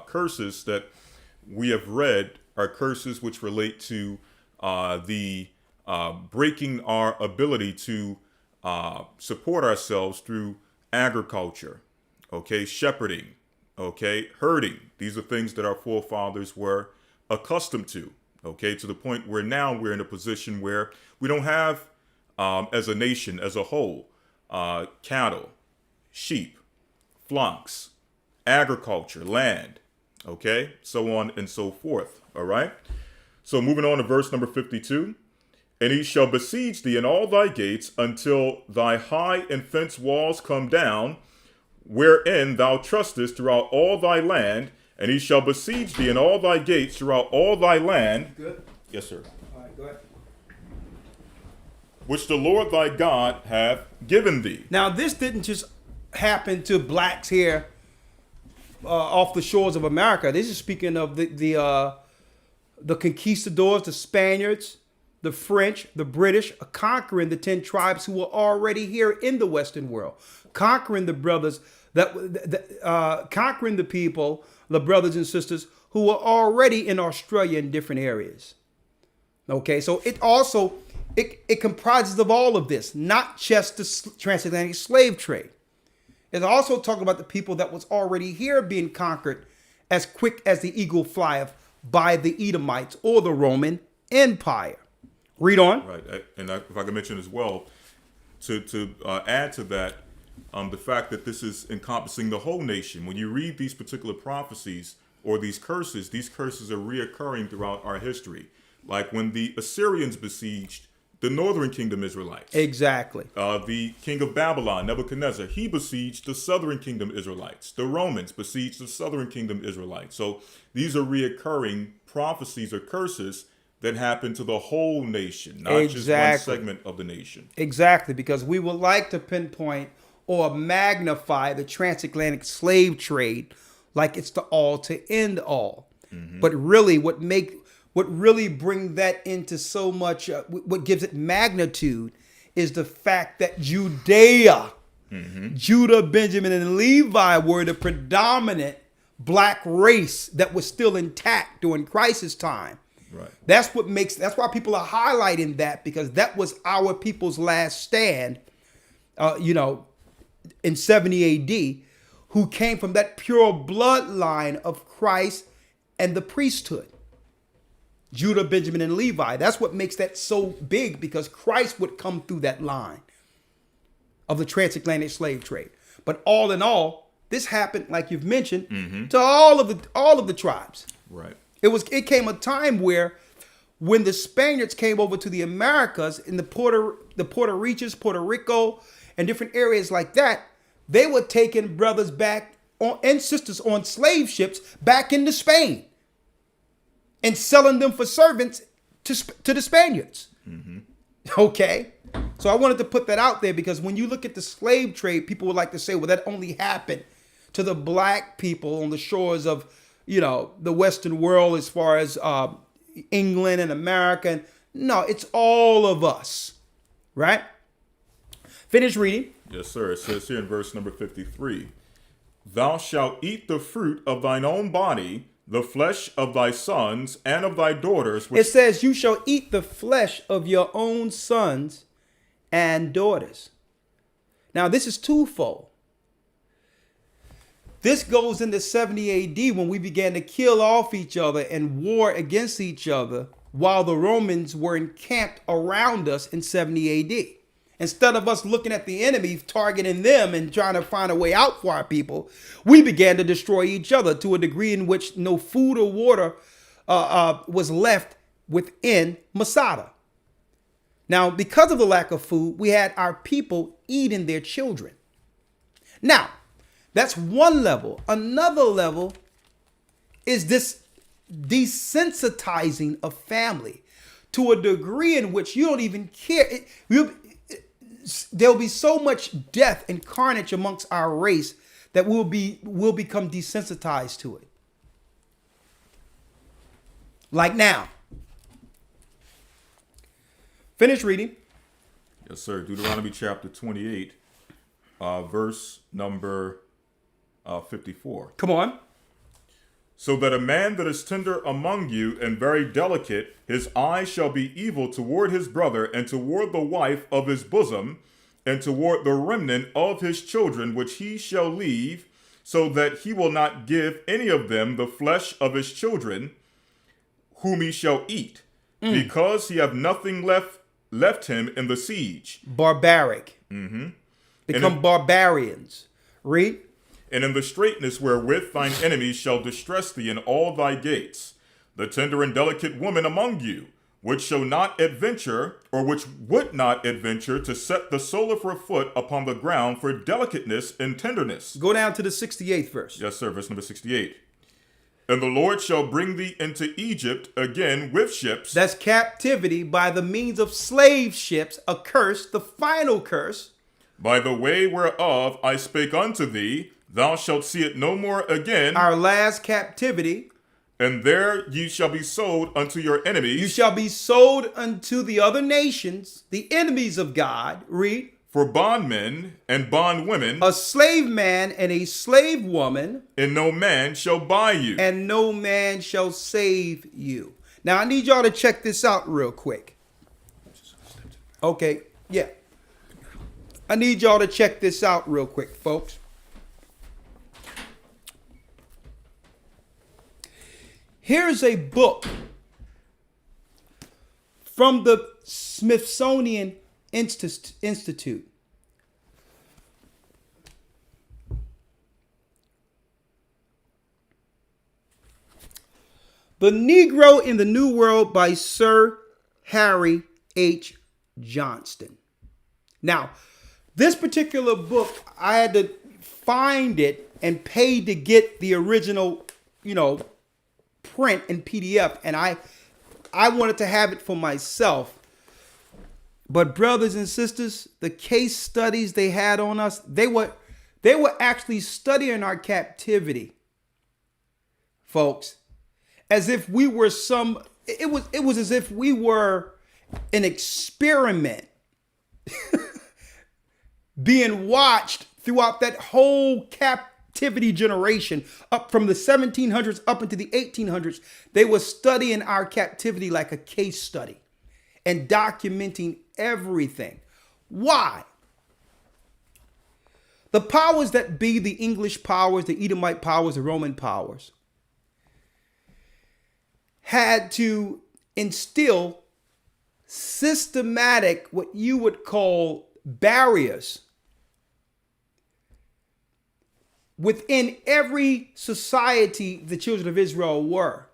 curses that we have read are curses which relate to the breaking our ability to support ourselves through agriculture, okay, shepherding, okay, herding. These are things that our forefathers were accustomed to, okay, to the point where now we're in a position where we don't have, as a nation, as a whole, cattle, sheep, flocks, agriculture, land, okay, so on and so forth, all right? So moving on to verse number 52. And he shall besiege thee in all thy gates until thy high and fenced walls come down, wherein thou trustest throughout all thy land. And he shall besiege thee in all thy gates throughout all thy land. Good. Yes, sir. All right, go ahead. Which the Lord thy God hath given thee. Now, this didn't just happen to blacks here off the shores of America. This is speaking of the conquistadors, the Spaniards, the French, the British, conquering the 10 tribes who were already here in the Western world, conquering the brothers, conquering the people, the brothers and sisters who were already in Australia in different areas. Okay, so it also, it comprises of all of this, not just the transatlantic slave trade. It's also talking about the people that was already here being conquered as quick as the eagle flieth by the Edomites or the Roman Empire. Read on. Right, and if I can mention as well, to add to that, the fact that this is encompassing the whole nation. When you read these particular prophecies or these curses are reoccurring throughout our history. Like when the Assyrians besieged the northern kingdom Israelites. Exactly. The king of Babylon, Nebuchadnezzar, he besieged the southern kingdom Israelites. The Romans besieged the southern kingdom Israelites. So these are reoccurring prophecies or curses that happen to the whole nation, not just one segment of the nation. Exactly, because we would like to pinpoint or magnify the transatlantic slave trade like it's the all to end all. Mm-hmm. But really what really bring that into so much, what gives it magnitude is the fact that Judea, Judah, Benjamin, and Levi were the predominant black race that was still intact during crisis time. Right. That's why people are highlighting that, because that was our people's last stand, in 70 AD, who came from that pure bloodline of Christ and the priesthood. Judah, Benjamin, and Levi. That's what makes that so big, because Christ would come through that line of the transatlantic slave trade. But all in all, this happened, like you've mentioned, to all of the tribes. Right. It came a time where, when the Spaniards came over to the Americas in the Puerto Rico, and different areas like that, they were taking brothers back and sisters on slave ships back into Spain and selling them for servants to the Spaniards. Mm-hmm. Okay, so I wanted to put that out there, because when you look at the slave trade, people would like to say, well, that only happened to the black people on the shores of the Western world, as far as England and America. No, it's all of us, right? Finish reading. Yes, sir. It says here in verse number 53, thou shalt eat the fruit of thine own body, the flesh of thy sons and of thy daughters. It says, you shall eat the flesh of your own sons and daughters. Now, this is twofold. This goes into 70 AD, when we began to kill off each other and war against each other, while the Romans were encamped around us in 70 AD. Instead of us looking at the enemy, targeting them and trying to find a way out for our people, we began to destroy each other to a degree in which no food or water was left within Masada. Now, because of the lack of food, we had our people eating their children. Now, that's one level. Another level is this desensitizing of family, to a degree in which you don't even care. There'll be so much death and carnage amongst our race that we'll become desensitized to it. Like now. Finish reading. Yes, sir. Deuteronomy chapter 28, verse number 54. Come on. So that a man that is tender among you and very delicate, his eye shall be evil toward his brother and toward the wife of his bosom and toward the remnant of his children, which he shall leave, so that he will not give any of them the flesh of his children, whom he shall eat, because he have nothing left him in the siege. Barbaric. Become barbarians. Read. And in the straightness wherewith thine enemies shall distress thee in all thy gates, the tender and delicate woman among you, which shall not adventure, or which would not adventure to set the sole of her foot upon the ground for delicateness and tenderness. Go down to the 68th verse. Yes, sir, verse number 68. And the Lord shall bring thee into Egypt again with ships. That's captivity by the means of slave ships, a curse, the final curse. By the way whereof I spake unto thee, thou shalt see it no more again. Our last captivity. And there ye shall be sold unto your enemies. You shall be sold unto the other nations, the enemies of God. Read. For bondmen and bondwomen. A slave man and a slave woman. And no man shall buy you. And no man shall save you. Now, I need y'all to check this out real quick. Okay, yeah. I need y'all to check this out real quick, folks. Here's a book from the Smithsonian Institute. The Negro in the New World by Sir Harry H. Johnston. Now, this particular book, I had to find it and pay to get the original, print in PDF, and I wanted to have it for myself. But brothers and sisters, the case studies they had on us, they were actually studying our captivity, folks, as if we were it was as if we were an experiment being watched throughout that whole captivity generation, up from the 1700s up into the 1800s. They were studying our captivity like a case study and documenting everything. Why? The powers that be, the English powers, the Edomite powers, the Roman powers, had to instill systematic, what you would call barriers within every society the children of Israel were,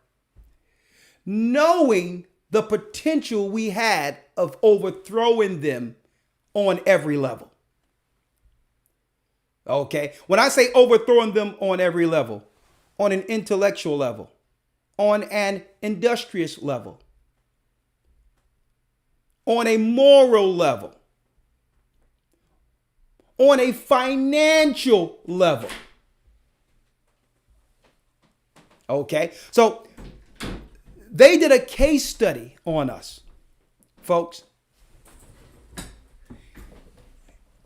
knowing the potential we had of overthrowing them on every level. Okay, when I say overthrowing them on every level, on an intellectual level, on an industrious level, on a moral level, on a financial level. Okay, so they did a case study on us, folks.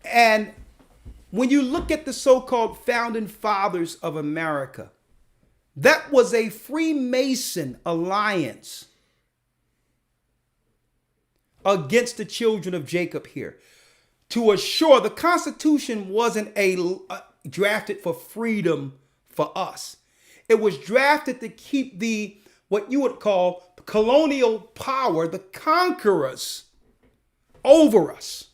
And when you look at the so-called founding fathers of America, that was a Freemason alliance against the children of Jacob here, to assure the Constitution wasn't drafted for freedom for us. It was drafted to keep what you would call colonial power, the conquerors, over us.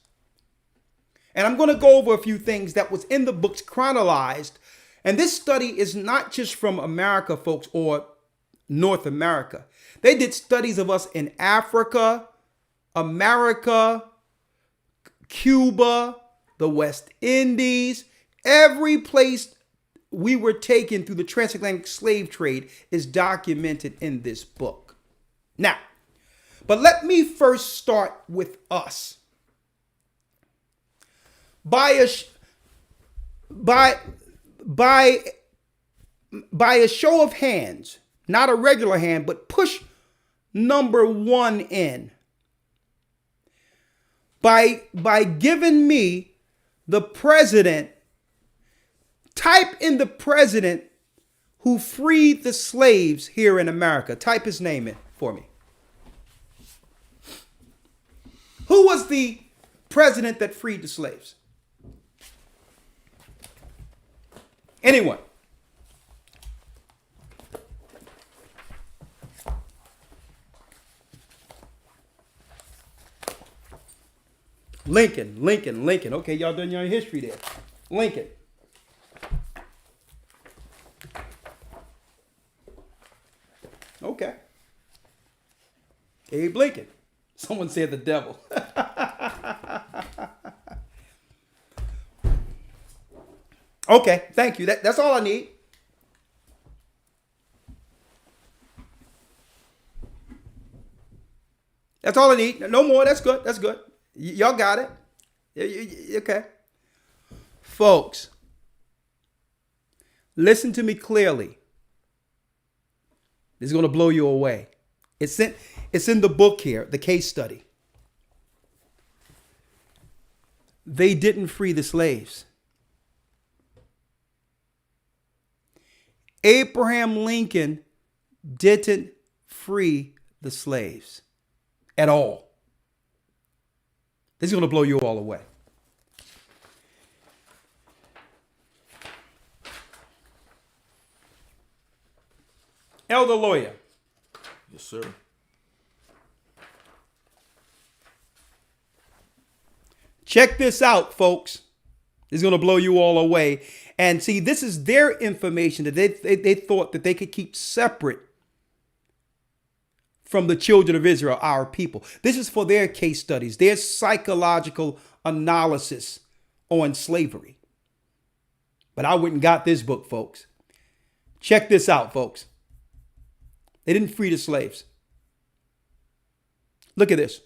And I'm going to go over a few things that was in the books chronologized. And this study is not just from America, folks, or North America. They did studies of us in Africa, America, Cuba, the West Indies. Every place we were taken through the transatlantic slave trade is documented in this book. Now, But let me first start with us. By a show of hands, not a regular hand, but push number 1 in. By giving me the president, type in the president who freed the slaves here in America. Type his name in for me. Who was the president that freed the slaves? Anyone? Lincoln. Okay, y'all done your history there. Lincoln. Okay. Abe Lincoln. Someone said the devil. Okay, thank you. That's all I need. That's all I need. No more. That's good. That's good. Y'all got it. Okay. Folks, listen to me clearly. This is going to blow you away. It's in the book here, the case study. They didn't free the slaves. Abraham Lincoln didn't free the slaves at all. This is going to blow you all away. Elder lawyer. Yes, sir. Check this out, folks. This is going to blow you all away. And see, this is their information that they thought that they could keep separate from the children of Israel, our people. This is for their case studies, their psychological analysis on slavery. But I went and got this book, folks. Check this out, folks. They didn't free the slaves. Look at this.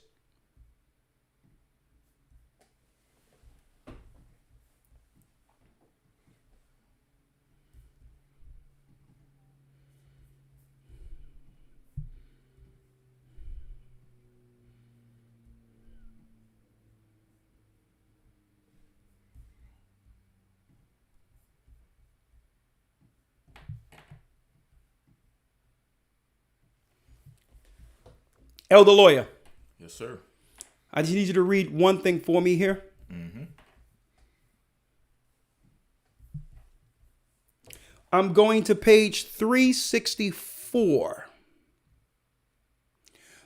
Elder lawyer. Yes, sir. I just need you to read one thing for me here. Mm-hmm. I'm going to page 364.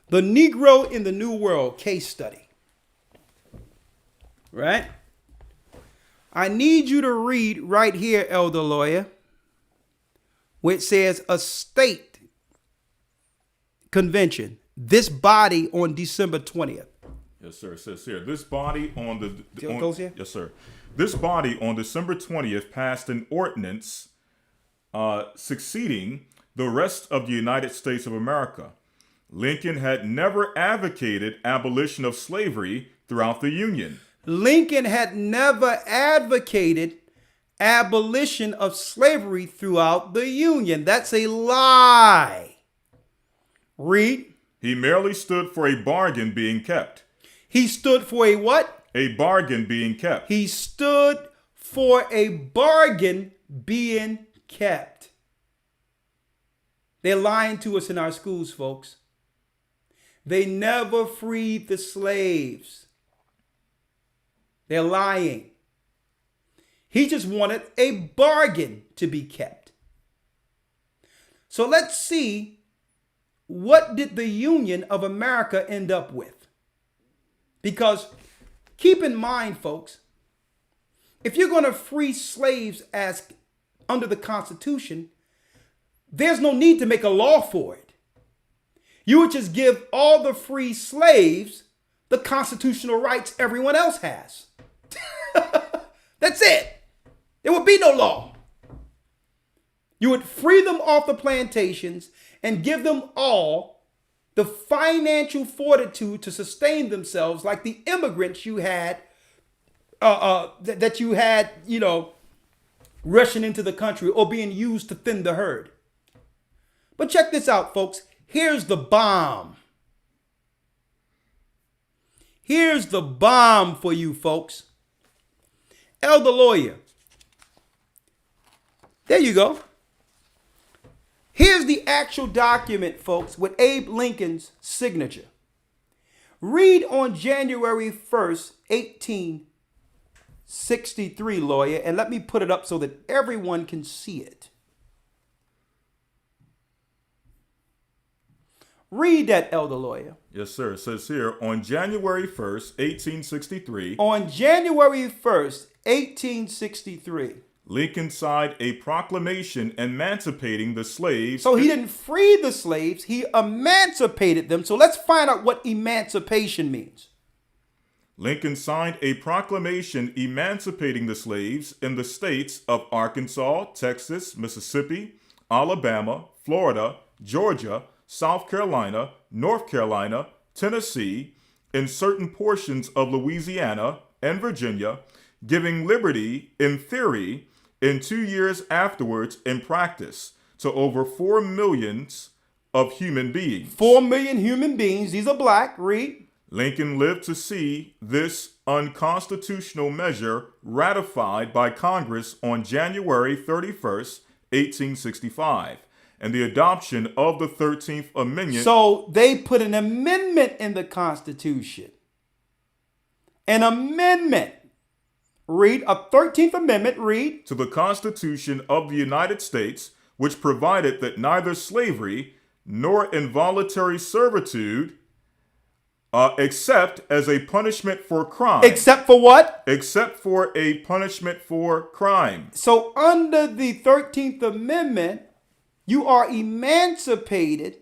The Negro in the New World case study. Right? I need you to read right here, elder lawyer, which says a state convention. This body on December 20th. Yes, sir. It says here, this body on the... Yes, sir. This body on December 20th passed an ordinance succeeding the rest of the United States of America. Lincoln had never advocated abolition of slavery throughout the Union. Lincoln had never advocated abolition of slavery throughout the Union. That's a lie. Read. He merely stood for a bargain being kept. He stood for a what? A bargain being kept. He stood for a bargain being kept. They're lying to us in our schools, folks. They never freed the slaves. They're lying. He just wanted a bargain to be kept. So let's see, what did the Union of America end up with? Because keep in mind, folks, if you're going to free slaves as under the Constitution, there's no need to make a law for it. You would just give all the free slaves the constitutional rights everyone else has. That's it. There would be no law. You would free them off the plantations and give them all the financial fortitude to sustain themselves like the immigrants you had, that you had, rushing into the country or being used to thin the herd. But check this out, folks. Here's the bomb. Here's the bomb for you, folks. Elder Lawyer. There you go. Here's the actual document, folks, with Abe Lincoln's signature. Read on January 1st, 1863, Lawyer, and let me put it up so that everyone can see it. Read that, Elder Lawyer. Yes, sir. It says here, on January 1st, 1863. On January 1st, 1863. Lincoln signed a proclamation emancipating the slaves. So he didn't free the slaves, he emancipated them. So let's find out what emancipation means. Lincoln signed a proclamation emancipating the slaves in the states of Arkansas, Texas, Mississippi, Alabama, Florida, Georgia, South Carolina, North Carolina, Tennessee, in certain portions of Louisiana and Virginia, giving liberty in theory in 2 years afterwards in practice to over 4 million of human beings. 4 million human beings. These are black. Read. Lincoln lived to see this unconstitutional measure ratified by Congress on January 31st, 1865, and the adoption of the 13th Amendment. So they put an amendment in the Constitution. An amendment. Read. A 13th Amendment. Read. To the Constitution of the United States, which provided that neither slavery nor involuntary servitude, except as a punishment for crime. Except for what? Except for a punishment for crime. So under the 13th Amendment, you are emancipated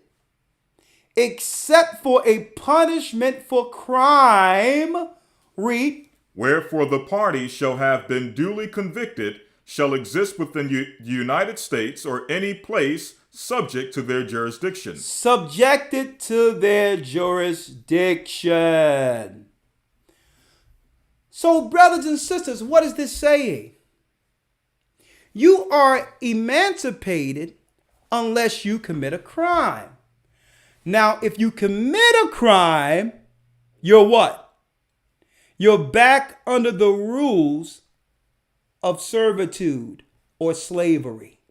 except for a punishment for crime. Read. Wherefore the party shall have been duly convicted shall exist within the United States or any place subject to their jurisdiction. Subjected to their jurisdiction. So, brothers and sisters, what is this saying? You are emancipated unless you commit a crime. Now, if you commit a crime, you're what? You're back under the rules of servitude or slavery.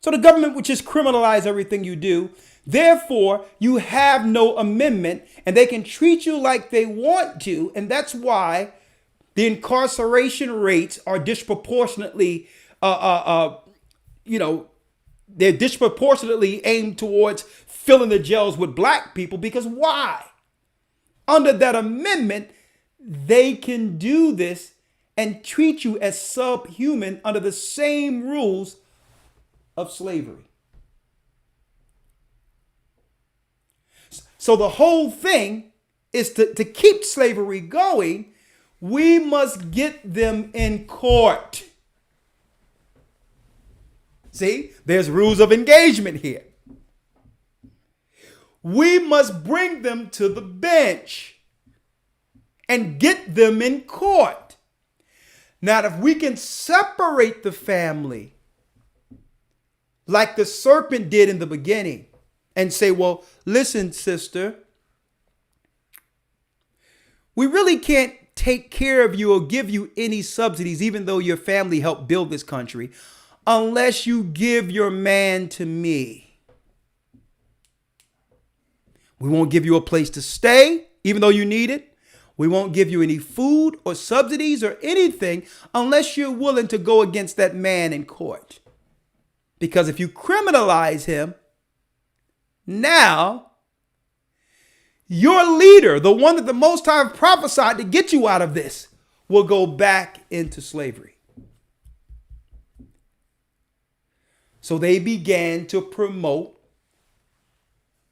So the government would just criminalize everything you do. Therefore, you have no amendment and they can treat you like they want to. And that's why the incarceration rates are disproportionately, they're disproportionately aimed towards filling the jails with black people. Because why? Under that amendment, they can do this and treat you as subhuman under the same rules of slavery. So the whole thing is to keep slavery going, we must get them in court. See, there's rules of engagement here. We must bring them to the bench and get them in court. Now, if we can separate the family like the serpent did in the beginning and say, well, listen, sister, we really can't take care of you or give you any subsidies, even though your family helped build this country, unless you give your man to me. We won't give you a place to stay, even though you need it. We won't give you any food or subsidies or anything unless you're willing to go against that man in court. Because if you criminalize him, now your leader, the one that the Most High prophesied to get you out of this, will go back into slavery. So they began to promote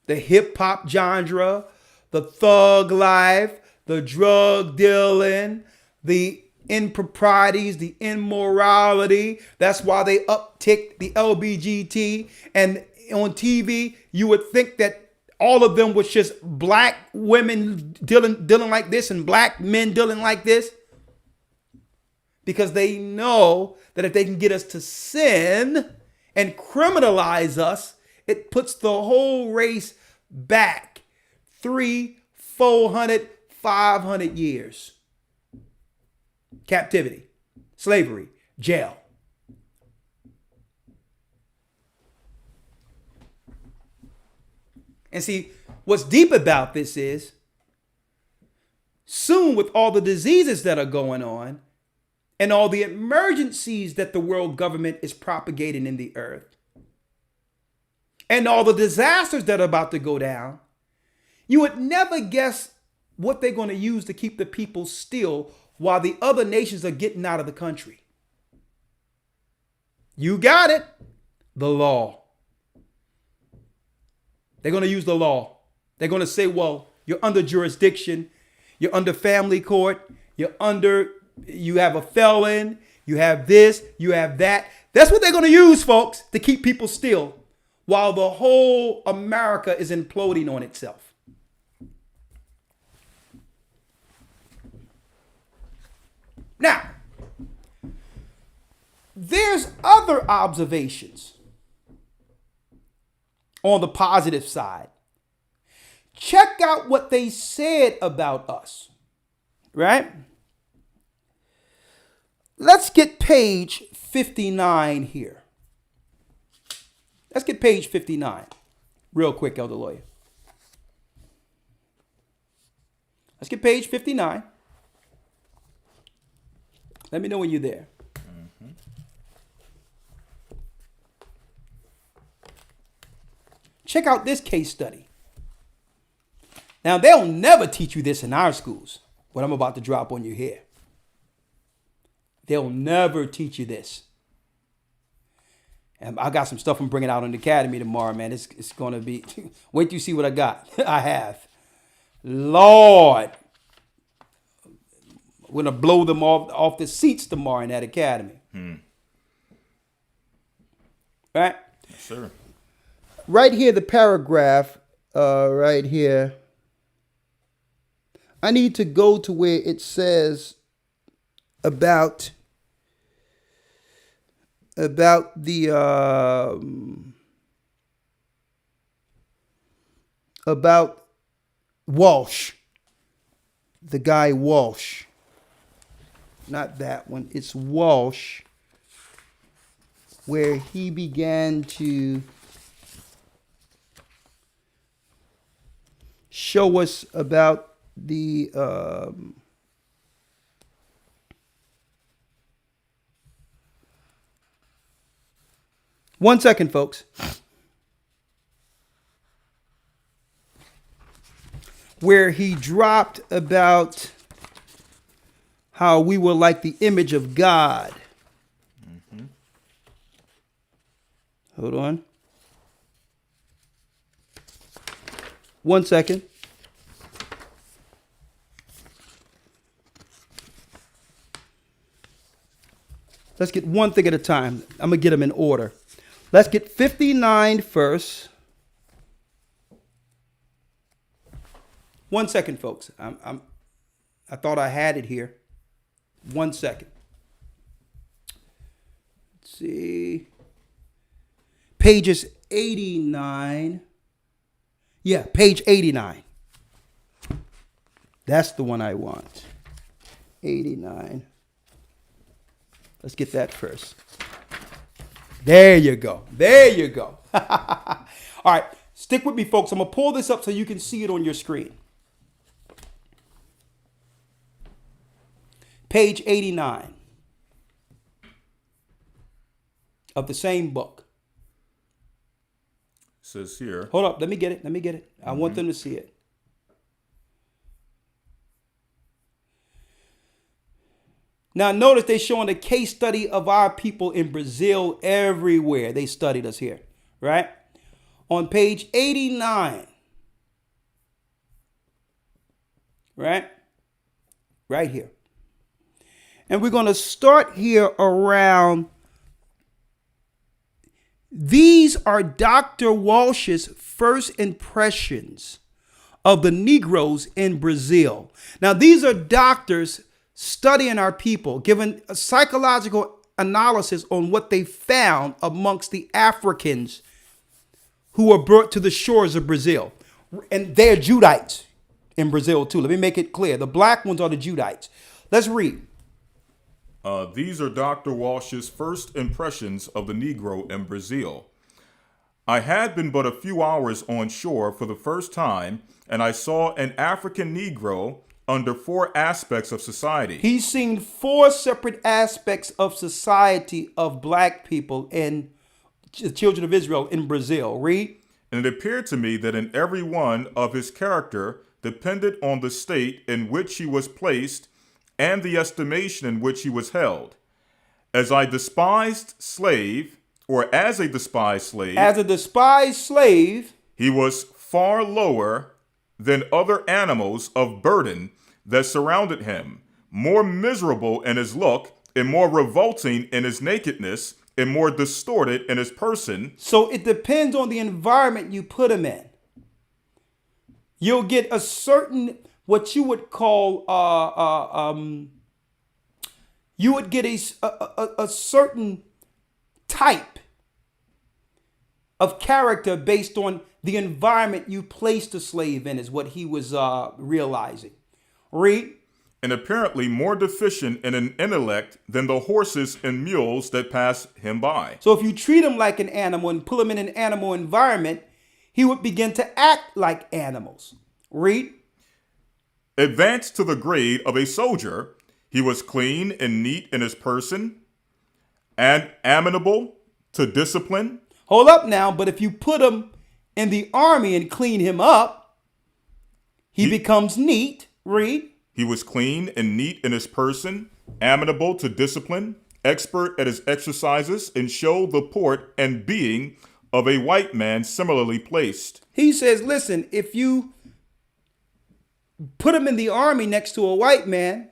the hip hop genre, the thug life, the drug dealing, the improprieties, the immorality. That's why they upticked the LBGT. And on TV, you would think that all of them was just black women dealing like this and black men dealing like this. Because they know that if they can get us to sin and criminalize us, it puts the whole race back 300, 400, 500 years. Captivity, slavery, jail. And see, what's deep about this is soon with all the diseases that are going on and all the emergencies that the world government is propagating in the earth and all the disasters that are about to go down, you would never guess what they're going to use to keep the people still while the other nations are getting out of the country. You got it. The law. They're going to use the law. They're going to say, well, you're under jurisdiction. You're under family court. You have a felon. You have this. You have that. That's what they're going to use, folks, to keep people still while the whole America is imploding on itself. Now, there's other observations on the positive side. Check out what they said about us, right? Let's get page 59 here. Let's get page 59 real quick, Elder Lawyer. Let's get page 59. Let me know when you're there. Check out this case study. Now, they'll never teach you this in our schools, what I'm about to drop on you here. They'll never teach you this. And I got some stuff I'm bringing out on the academy tomorrow, man. It's going to be, wait till you see what I got. I have. Lord. We're going to blow them off the seats tomorrow in that academy. Right? Yes, sir. Right here, the paragraph, right here. I need to go to where it says about the about Walsh, the guy Walsh. Not that one. It's Walsh, where he began to show us about the one second, folks. Where he dropped about how we were like the image of God. Hold on. 1 second. Let's get one thing at a time. I'm going to get them in order. Let's get 59 first. 1 second, folks. I thought I had it here. 1 second. Let's see. Pages 89. Yeah, page 89. That's the one I want. 89. Let's get that first. There you go. There you go. All right. Stick with me, folks. I'm going to pull this up so you can see it on your screen. Page 89 of the same book. Says here. Hold up. Let me get it. I want them to see it. Now, notice they're showing a case study of our people in Brazil everywhere. They studied us here, right? On page 89, right? Right here. And we're going to start here around. These are Dr. Walsh's first impressions of the Negroes in Brazil. Now, these are doctors studying our people, giving a psychological analysis on what they found amongst the Africans who were brought to the shores of Brazil. And they're Judites in Brazil too. Let me make it clear. The black ones are the Judites. Let's read. These are Dr. Walsh's first impressions of the Negro in Brazil. I had been but a few hours on shore for the first time, and I saw an African Negro under 4 aspects of society. He's seen 4 separate aspects of society of black people and the children of Israel in Brazil. Read. And it appeared to me that in every one of his character depended on the state in which he was placed and the estimation in which he was held. As a despised slave, As a despised slave, he was far lower than other animals of burden that surrounded him, more miserable in his look, and more revolting in his nakedness, and more distorted in his person. So it depends on the environment you put him in. You'll get a certain, what you would call, you would get a certain type of character based on the environment you placed the slave in, is what he was realizing. Read. And apparently more deficient in an intellect than the horses and mules that pass him by. So if you treat him like an animal and pull him in an animal environment, he would begin to act like animals. Read. Advanced to the grade of a soldier, he was clean and neat in his person, and amenable to discipline. Hold up now, but if you put him in the army and clean him up, he becomes neat. Read. He was clean and neat in his person, amenable to discipline, expert at his exercises, and showed the port and being of a white man similarly placed. He says, listen, if you put him in the army next to a white man,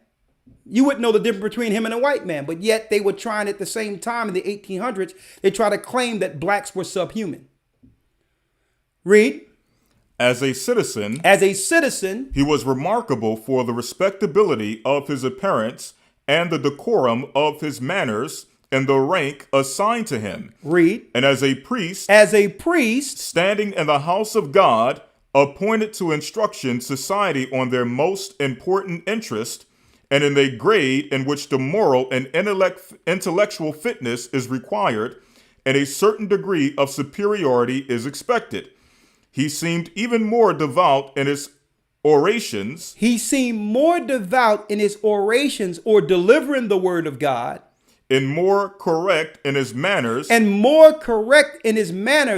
you wouldn't know the difference between him and a white man. But yet they were trying at the same time in the 1800s, they try to claim that blacks were subhuman. Read. As a citizen, he was remarkable for the respectability of his appearance and the decorum of his manners and the rank assigned to him. Read. And as a priest, standing in the house of God, appointed to instruction society on their most important interest, and in a grade in which the moral and intellectual fitness is required, and a certain degree of superiority is expected. He seemed even more devout in his orations. Or delivering the word of God. And more correct in his manners.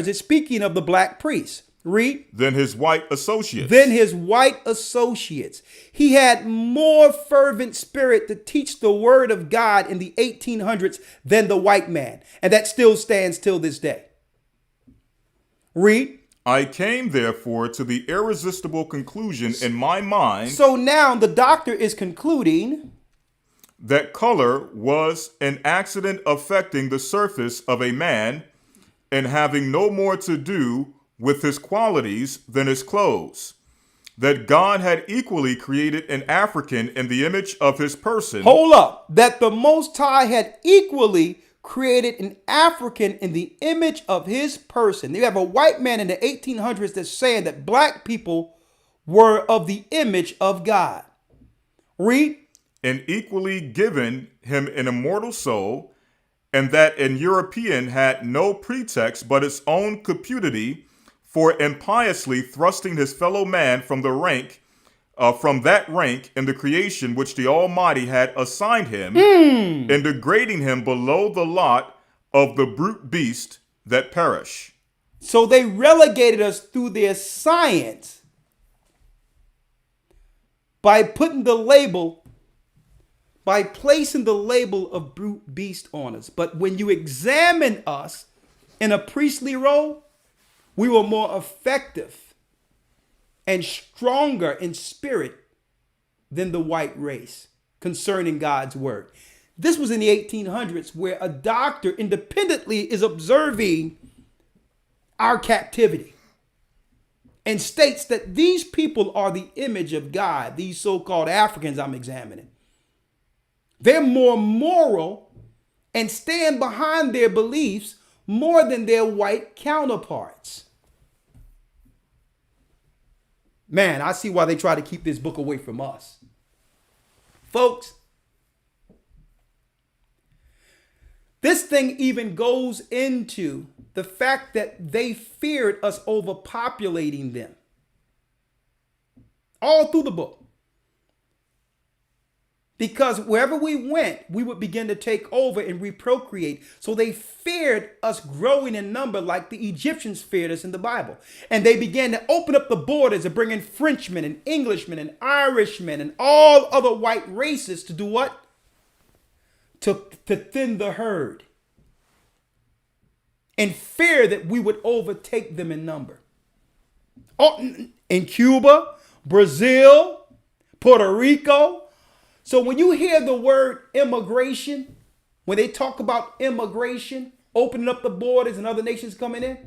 It's speaking of the black priests. Read. Than his white associates. He had more fervent spirit to teach the word of God in the 1800s than the white man. And that still stands till this day. Read. I came, therefore, to the irresistible conclusion in my mind. So now the doctor is concluding that color was an accident affecting the surface of a man and having no more to do with his qualities than his clothes. That God had equally created an African in the image of his person. Hold up. That the Most High had equally created an African in the image of his person. You have a white man in the 1800s that's saying that black people were of the image of God. Read. And equally given him an immortal soul, and that an European had no pretext but his own cupidity for impiously thrusting his fellow man from that rank in the creation which the Almighty had assigned him, and degrading him below the lot of the brute beast that perish. So they relegated us through their science by placing the label of brute beast on us. But when you examine us in a priestly role, we were more effective and stronger in spirit than the white race concerning God's word. This was in the 1800s, where a doctor independently is observing our captivity and states that these people are the image of God, these so-called Africans I'm examining. They're more moral and stand behind their beliefs more than their white counterparts. Man, I see why they try to keep this book away from us. Folks, this thing even goes into the fact that they feared us overpopulating them. All through the book. Because wherever we went, we would begin to take over and reprocreate. So they feared us growing in number like the Egyptians feared us in the Bible. And they began to open up the borders and bring in Frenchmen and Englishmen and Irishmen and all other white races to do what? To thin the herd. In fear that we would overtake them in number. In Cuba, Brazil, Puerto Rico. So when you hear the word immigration, when they talk about immigration, opening up the borders and other nations coming in,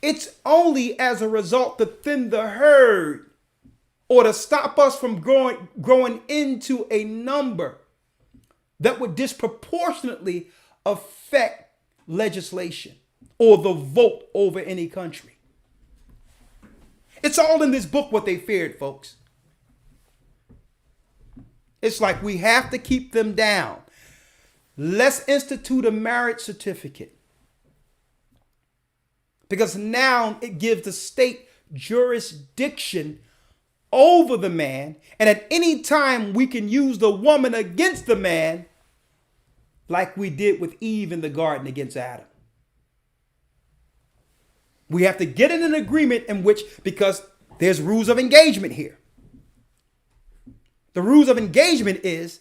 it's only as a result to thin the herd or to stop us from growing into a number that would disproportionately affect legislation or the vote over any country. It's all in this book what they feared, folks. It's like we have to keep them down. Let's institute a marriage certificate. Because now it gives the state jurisdiction over the man. And at any time we can use the woman against the man like we did with Eve in the garden against Adam. We have to get in an agreement in which, because there's rules of engagement here. The rules of engagement is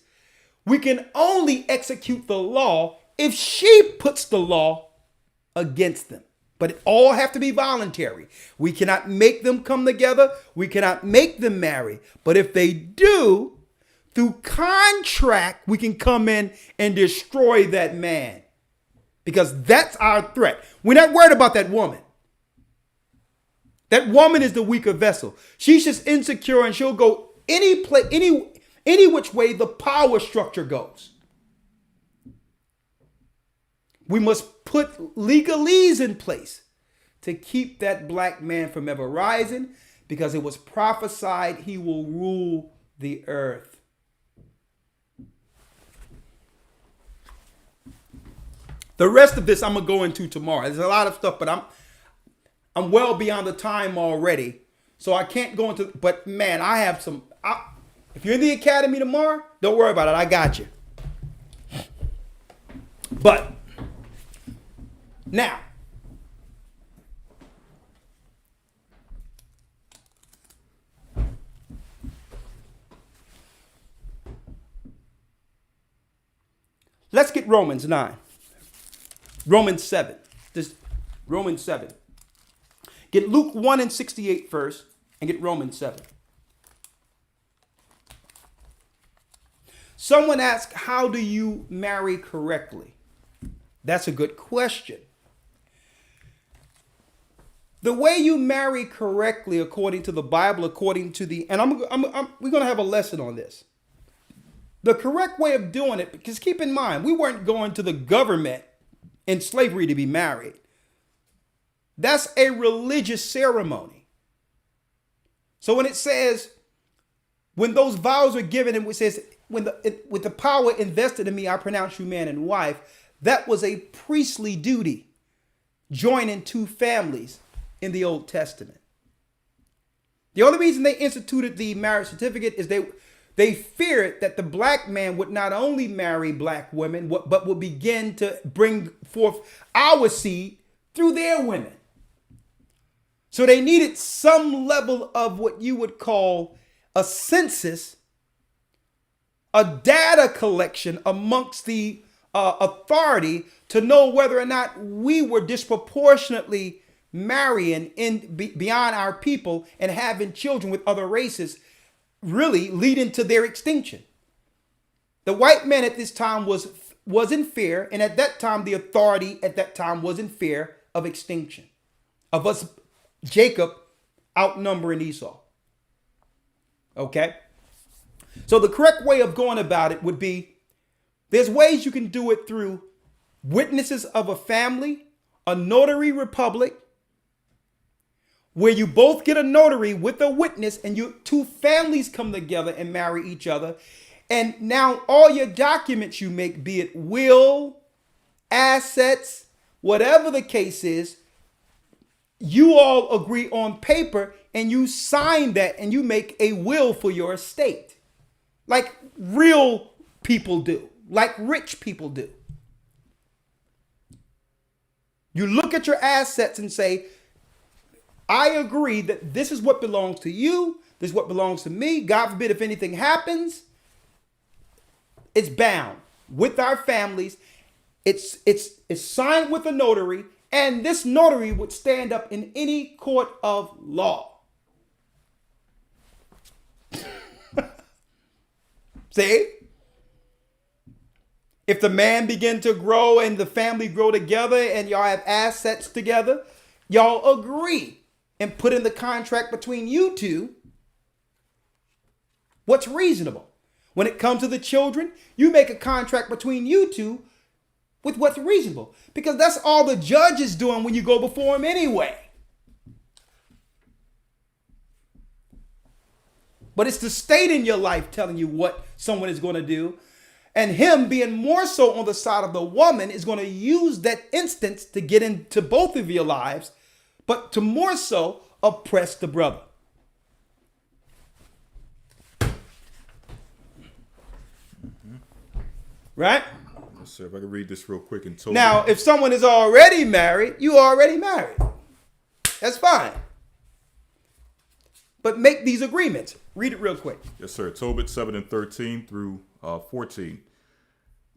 we can only execute the law if she puts the law against them. But it all have to be voluntary. We cannot make them come together. We cannot make them marry. But if they do, through contract, we can come in and destroy that man. Because that's our threat. We're not worried about that woman. That woman is the weaker vessel. She's just insecure and she'll go any which way the power structure goes. We must put legalese in place to keep that black man from ever rising, because it was prophesied he will rule the earth. The rest of this I'm going to go into tomorrow. There's a lot of stuff, but I'm well beyond the time already. So I can't go into, but man, I have some. If you're in the academy tomorrow, don't worry about it. I got you. But now, let's get Romans 9. Romans 7. This Romans 7. Get Luke 1 and 68 first and get Romans 7. Someone asked, how do you marry correctly? That's a good question. The way you marry correctly, according to the Bible, according to the, and we're going to have a lesson on this. The correct way of doing it, because keep in mind, we weren't going to the government in slavery to be married. That's a religious ceremony. So when it says, when those vows are given, and it says, with the power invested in me, I pronounce you man and wife, that was a priestly duty, joining two families in the Old Testament. The only reason they instituted the marriage certificate is they feared that the black man would not only marry black women, but would begin to bring forth our seed through their women. So they needed some level of what you would call a census, a data collection amongst the authority to know whether or not we were disproportionately marrying beyond our people and having children with other races, really leading to their extinction. The white man at this time was was in fear, and at that time, the authority at that time was in fear of extinction, of us, Jacob, outnumbering Esau. Okay? So the correct way of going about it would be, there's ways you can do it through witnesses of a family, a notary republic, where you both get a notary with a witness and you two families come together and marry each other. And now all your documents you make, be it will, assets, whatever the case is, you all agree on paper and you sign that and you make a will for your estate. Like real people do, like rich people do. You look at your assets and say, I agree that this is what belongs to you. This is what belongs to me. God forbid if anything happens, it's bound with our families. It's signed with a notary, and this notary would stand up in any court of law. See? If the man begin to grow and the family grow together and y'all have assets together, y'all agree and put in the contract between you two what's reasonable. When it comes to the children, you make a contract between you two with what's reasonable, because that's all the judge is doing when you go before him anyway. But it's the state in your life telling you what someone is going to do. And him being more so on the side of the woman is going to use that instance to get into both of your lives, but to more so oppress the brother. Right? Yes, sir. If I could read this real quick and Tobit. Now, if someone is already married, you already married. That's fine. But make these agreements. Read it real quick. Yes, sir. Tobit 7 and 13 through 14.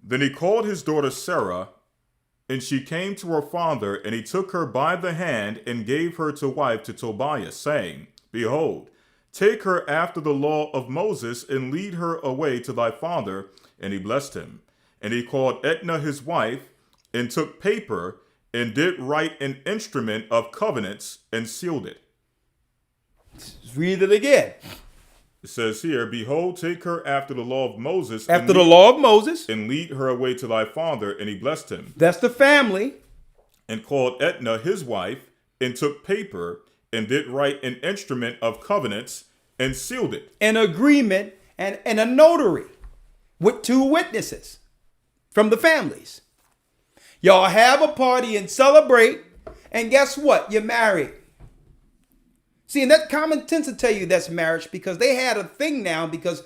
Then he called his daughter Sarah, and she came to her father, and he took her by the hand and gave her to wife to Tobiah, saying, Behold, take her after the law of Moses, and lead her away to thy father. And he blessed him. And he called Edna his wife, and took paper, and did write an instrument of covenants, and sealed it. Let's read it again. It says here, Behold, take her after the law of Moses. After the law of Moses. And lead her away to thy father. And he blessed him. That's the family. And called Edna his wife, and took paper, and did write an instrument of covenants, and sealed it. An agreement and a notary with two witnesses from the families. Y'all have a party and celebrate, and guess what? You're married. See, and that common tends to tell you that's marriage, because they had a thing now, because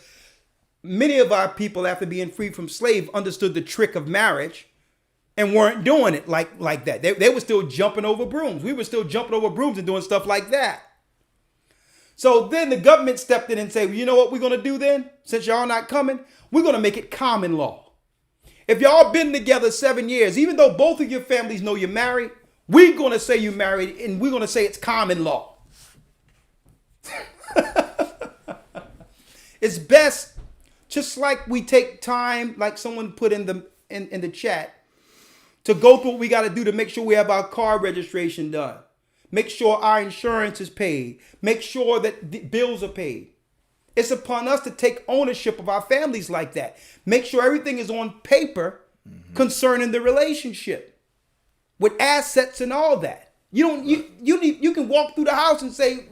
many of our people, after being freed from slave, understood the trick of marriage and weren't doing it like that. They were still jumping over brooms. We were still jumping over brooms and doing stuff like that. So then the government stepped in and said, well, you know what we're going to do then? Since y'all not coming, we're going to make it common law. If y'all been together 7 years, even though both of your families know you're married, we're going to say you're married, and we're going to say it's common law. It's best, just like we take time, like someone put in the chat, to go through what we got to do to make sure we have our car registration done. Make sure our insurance is paid. Make sure that the bills are paid. It's upon us to take ownership of our families like that. Make sure everything is on paper concerning the relationship with assets and all that. You can walk through the house and say,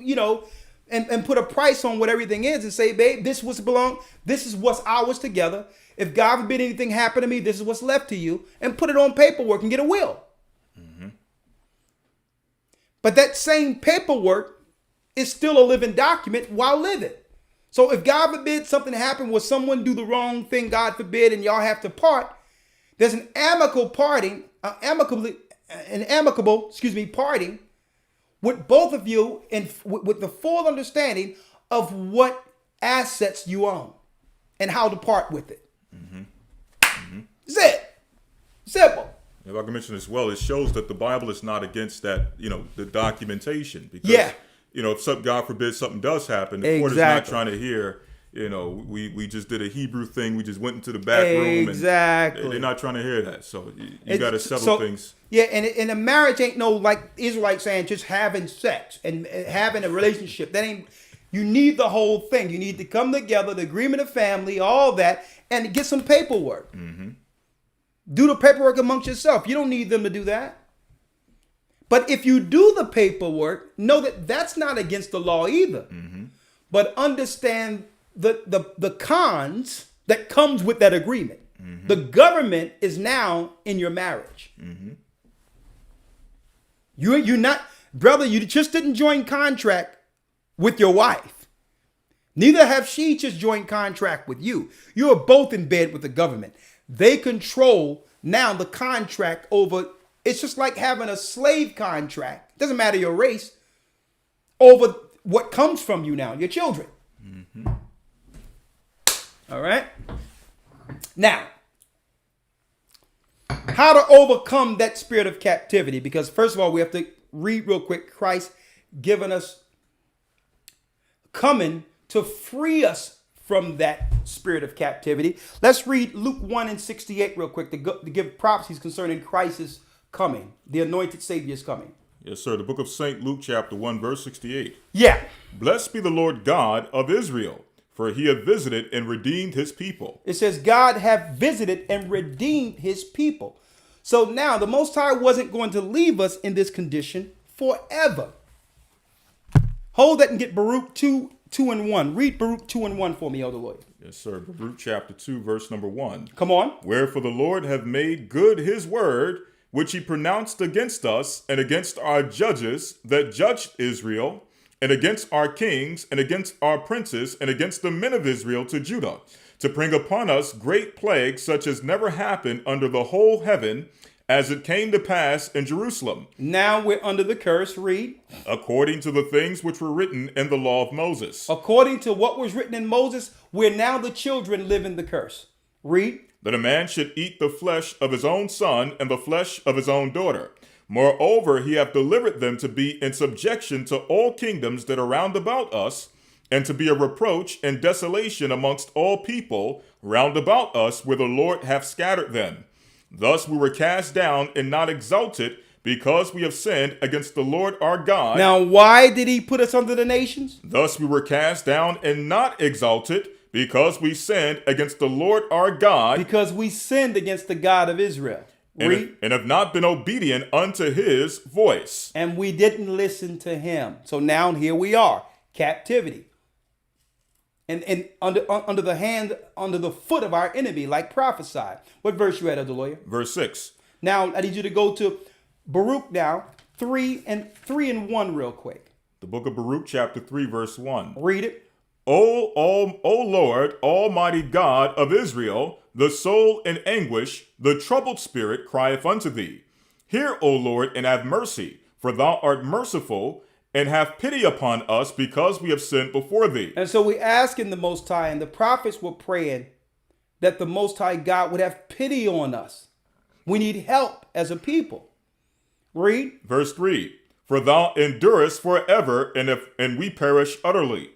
and put a price on what everything is and say, babe, this is what's ours together. If God forbid anything happen to me, this is what's left to you, and put it on paperwork and get a will. But that same paperwork is still a living document while living. So if God forbid something happened where someone do the wrong thing, God forbid, and y'all have to part, there's an amicable parting with both of you, and with the full understanding of what assets you own and how to part with it. That's it. Simple. If I can mention as well, it shows that the Bible is not against that, the documentation. Because, if God forbid something does happen, the court is not trying to hear, You know, we just did a Hebrew thing. We just went into the back room. Exactly. And they're not trying to hear that. So you got to settle things. Yeah, and a marriage ain't no, like Israelites saying, just having sex and having a relationship. That ain't. You need the whole thing. You need to come together, the agreement of family, all that, and get some paperwork. Mm-hmm. Do the paperwork amongst yourself. You don't need them to do that. But if you do the paperwork, know that that's not against the law either. Mm-hmm. But understand the cons that comes with that agreement. Mm-hmm. The government is now in your marriage. Mm-hmm. You're not, brother, you just didn't join contract with your wife. Neither have she just joined contract with you. You are both in bed with the government. They control now the contract over. It's just like having a slave contract. Doesn't matter your race. Over what comes from you now, your children. Mm-hmm. All right. Now, how to overcome that spirit of captivity? Because first of all, we have to read real quick. Christ giving us, coming to free us from that spirit of captivity. Let's read Luke 1:68 real quick to give prophecies concerning Christ's coming. The anointed Savior is coming. Yes, sir. The book of St. Luke, chapter 1, verse 68. Yeah. Blessed be the Lord God of Israel, for he hath visited and redeemed his people. It says God hath visited and redeemed his people. So now the Most High wasn't going to leave us in this condition forever. Hold that and get Baruch 2:1. Read Baruch 2:1 for me, Elder Lloyd. Yes, sir. Baruch chapter 2, verse number 1. Come on. Wherefore the Lord hath made good his word, which he pronounced against us and against our judges that judged Israel, and against our kings and against our princes and against the men of Israel to Judah, to bring upon us great plagues such as never happened under the whole heaven, as it came to pass in Jerusalem. Now we're under the curse. Read. According to the things which were written in the law of Moses. According to what was written in Moses, we're now the children living the curse. Read. That a man should eat the flesh of his own son and the flesh of his own daughter. Moreover, he hath delivered them to be in subjection to all kingdoms that are round about us, and to be a reproach and desolation amongst all people round about us, where the Lord hath scattered them. Thus we were cast down and not exalted, because we have sinned against the Lord our God. Now, why did he put us under the nations? Thus we were cast down and not exalted, because we sinned against the Lord our God. Because we sinned against the God of Israel. And have not been obedient unto his voice. And we didn't listen to him. So now here we are, captivity. And under the hand, under the foot of our enemy, like prophesied. What verse you at, Elder Lawyer? Verse 6. Now I need you to go to Baruch now, 3 and 1 real quick. The book of Baruch, chapter 3, verse 1. Read it. O Lord, Almighty God of Israel, the soul in anguish, the troubled spirit crieth unto thee. Hear, O Lord, and have mercy, for thou art merciful, and have pity upon us, because we have sinned before thee. And so we ask in the Most High, and the prophets were praying that the Most High God would have pity on us. We need help as a people. Read. Verse 3. For thou endurest forever, and we perish utterly.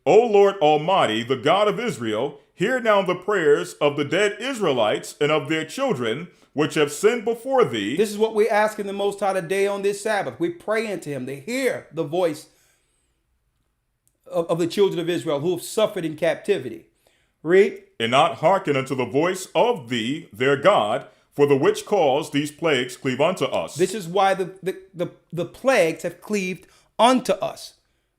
O Lord Almighty, the God of Israel, hear now the prayers of the dead Israelites and of their children, which have sinned before thee. This is what we're asking the Most High today on this Sabbath. We're praying to him to hear the voice of the children of Israel who have suffered in captivity. Read. And not hearken unto the voice of thee, their God, for the which cause these plagues cleave unto us. This is why the plagues have cleaved unto us.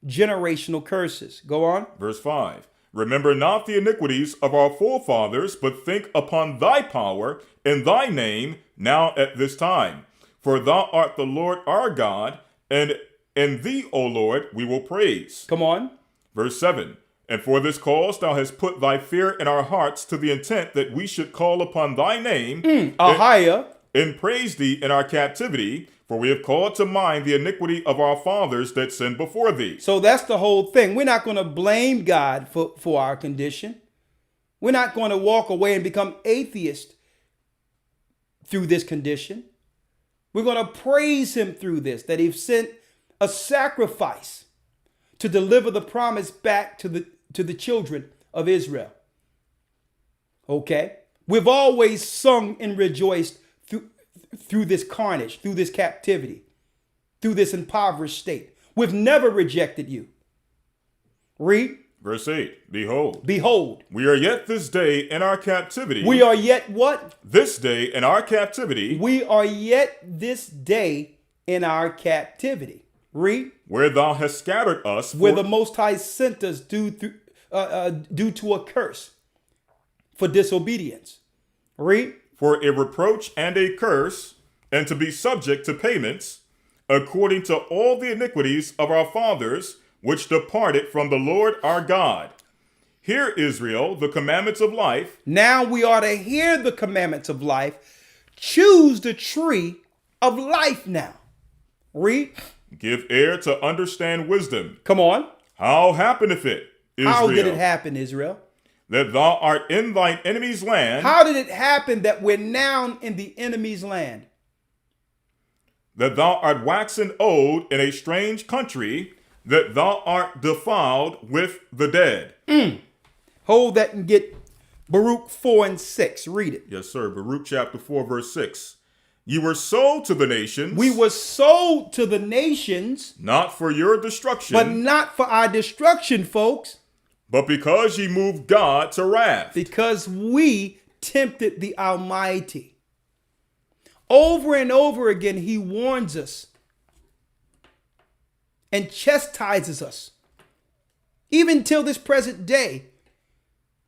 Generational curses. Go on. Verse 5. Remember not the iniquities of our forefathers, but think upon thy power and thy name now at this time. For thou art the Lord our God, and in thee, O Lord, we will praise. Come on. Verse 7. And for this cause thou hast put thy fear in our hearts, to the intent that we should call upon thy name and praise thee in our captivity. For we have called to mind the iniquity of our fathers that sinned before thee. So that's the whole thing. We're not going to blame God for our condition. We're not going to walk away and become atheist through this condition. We're going to praise him through this, that he sent a sacrifice to deliver the promise back to the children of Israel. Okay? We've always sung and rejoiced through this carnage, through this captivity, through this impoverished state. We've never rejected you. Read. Verse 8, behold. Behold. We are yet this day in our captivity. We are yet what? This day in our captivity. We are yet this day in our captivity. Read. Where thou hast scattered us. Where the Most High sent us due to a curse for disobedience. Read. For a reproach and a curse, and to be subject to payments, according to all the iniquities of our fathers, which departed from the Lord our God. Hear, Israel, the commandments of life. Now we are to hear the commandments of life. Choose the tree of life now. Read. Give ear to understand wisdom. Come on. How happeneth it, Israel? How did it happen, Israel? That thou art in thine enemy's land. How did it happen that we're now in the enemy's land? That thou art waxen old in a strange country, that thou art defiled with the dead. Hold that and get Baruch 4 and 6. Read it. Yes, sir. Baruch chapter 4, verse 6. Ye were sold to the nations. We were sold to the nations. Not for your destruction. But not for our destruction, folks. But because ye moved God to wrath. Because we tempted the Almighty. Over and over again, he warns us and chastises us. Even till this present day,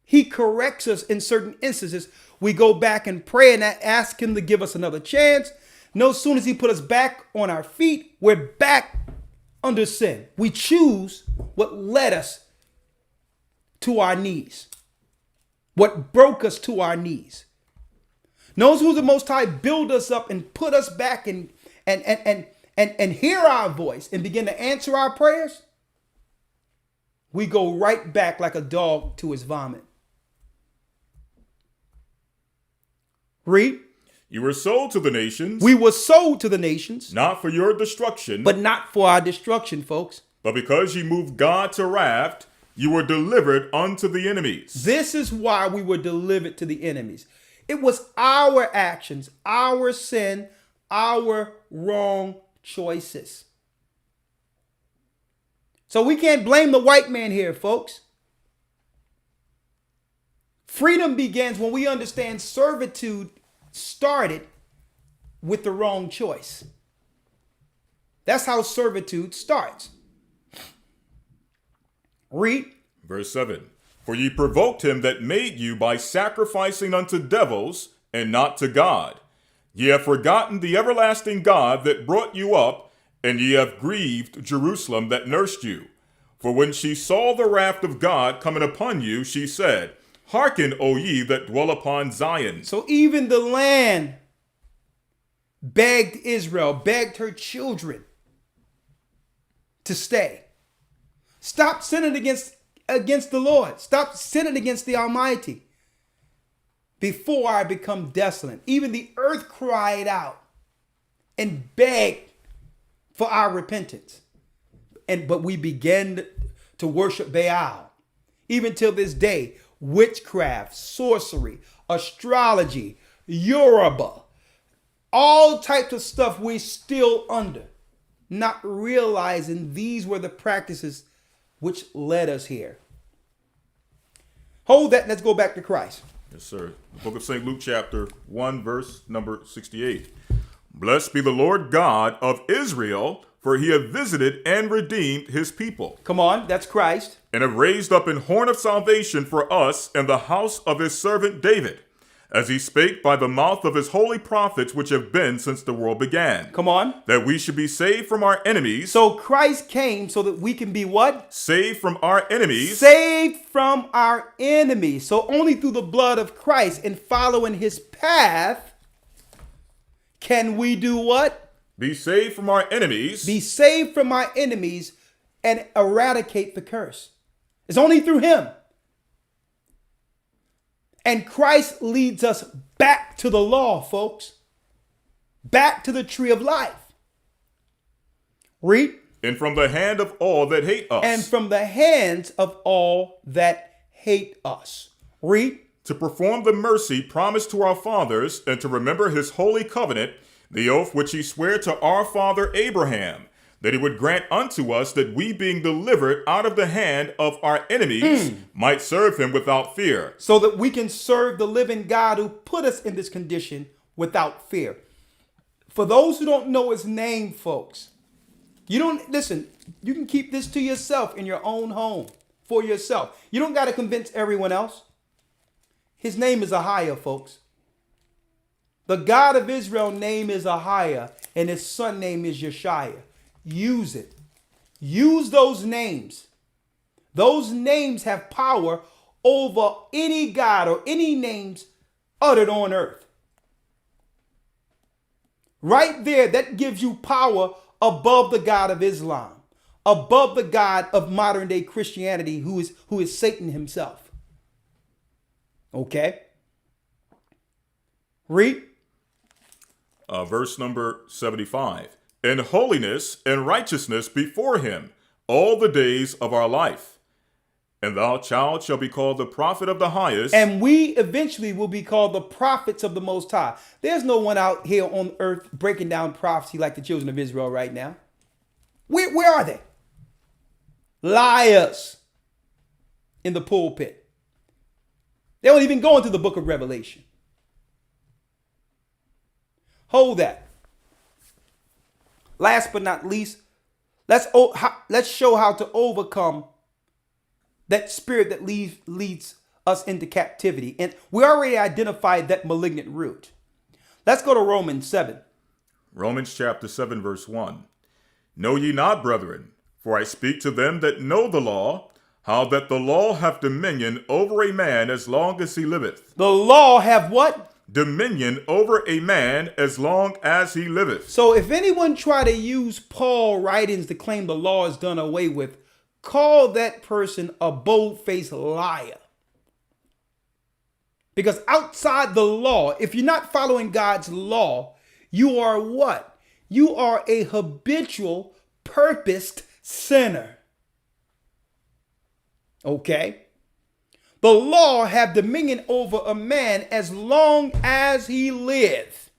he corrects us in certain instances. We go back and pray and ask him to give us another chance. No sooner as he put us back on our feet, we're back under sin. We choose what led us to our knees, what broke us to our knees. Knows who the Most High build us up and put us back and hear our voice and begin to answer our prayers. We go right back like a dog to his vomit. Read. You were sold to the nations. We were sold to the nations. Not for your destruction. But not for our destruction, folks. But because ye moved God to wrath, you were delivered unto the enemies. This is why we were delivered to the enemies. It was our actions, our sin, our wrong choices. So we can't blame the white man here, folks. Freedom begins when we understand servitude started with the wrong choice. That's how servitude starts. Read. Verse 7. For ye provoked him that made you by sacrificing unto devils and not to God. Ye have forgotten the everlasting God that brought you up, and ye have grieved Jerusalem that nursed you. For when she saw the wrath of God coming upon you, she said, Hearken, O ye that dwell upon Zion. So even the land begged Israel, begged her children to stay. Stop sinning against the Lord. Stop sinning against the Almighty. Before I become desolate. Even the earth cried out and begged for our repentance. But we began to worship Baal. Even till this day, witchcraft, sorcery, astrology, Yoruba, all types of stuff we're still under. Not realizing these were the practices which led us here. Hold that. Let's go back to Christ. Yes, sir. The book of St. Luke chapter 1, verse number 68. Blessed be the Lord God of Israel, for he hath visited and redeemed his people. Come on, that's Christ. And have raised up an horn of salvation for us in the house of his servant David, as he spake by the mouth of his holy prophets, which have been since the world began. Come on. That we should be saved from our enemies. So Christ came so that we can be what? Saved from our enemies. Saved from our enemies. So only through the blood of Christ and following his path can we do what? Be saved from our enemies. Be saved from our enemies and eradicate the curse. It's only through him. And Christ leads us back to the law, folks. Back to the tree of life. Read. And from the hand of all that hate us. And from the hands of all that hate us. Read. To perform the mercy promised to our fathers, and to remember his holy covenant, the oath which he sware to our father Abraham, that he would grant unto us that we, being delivered out of the hand of our enemies, might serve him without fear. So that we can serve the living God who put us in this condition without fear. For those who don't know his name, folks, you don't listen. You can keep this to yourself in your own home for yourself. You don't got to convince everyone else. His name is Ahiah, folks. The God of Israel name is Ahiah, and his son name is Yeshaya. Use it. Use those names. Those names have power over any God or any names uttered on earth. Right there, that gives you power above the God of Islam, above the God of modern day Christianity, who is Satan himself. Okay. Read. Verse number 75. In holiness and righteousness before him all the days of our life. And thou, child, shall be called the prophet of the highest. And we eventually will be called the prophets of the Most High. There's no one out here on earth breaking down prophecy like the children of Israel right now. Where are they? Liars in the pulpit. They don't even go into the book of Revelation. Hold that. Last but not least, let's show how to overcome that spirit that leads us into captivity. And we already identified that malignant root. Let's go to Romans 7. Romans chapter 7, verse 1. Know ye not, brethren, for I speak to them that know the law, how that the law hath dominion over a man as long as he liveth. The law have what? Dominion over a man as long as he liveth. So if anyone try to use Paul's writings to claim the law is done away with, call that person a bold-faced liar. Because outside the law, if you're not following God's law, you are what? You are a habitual, purposed sinner. Okay? The law have dominion over a man as long as he live.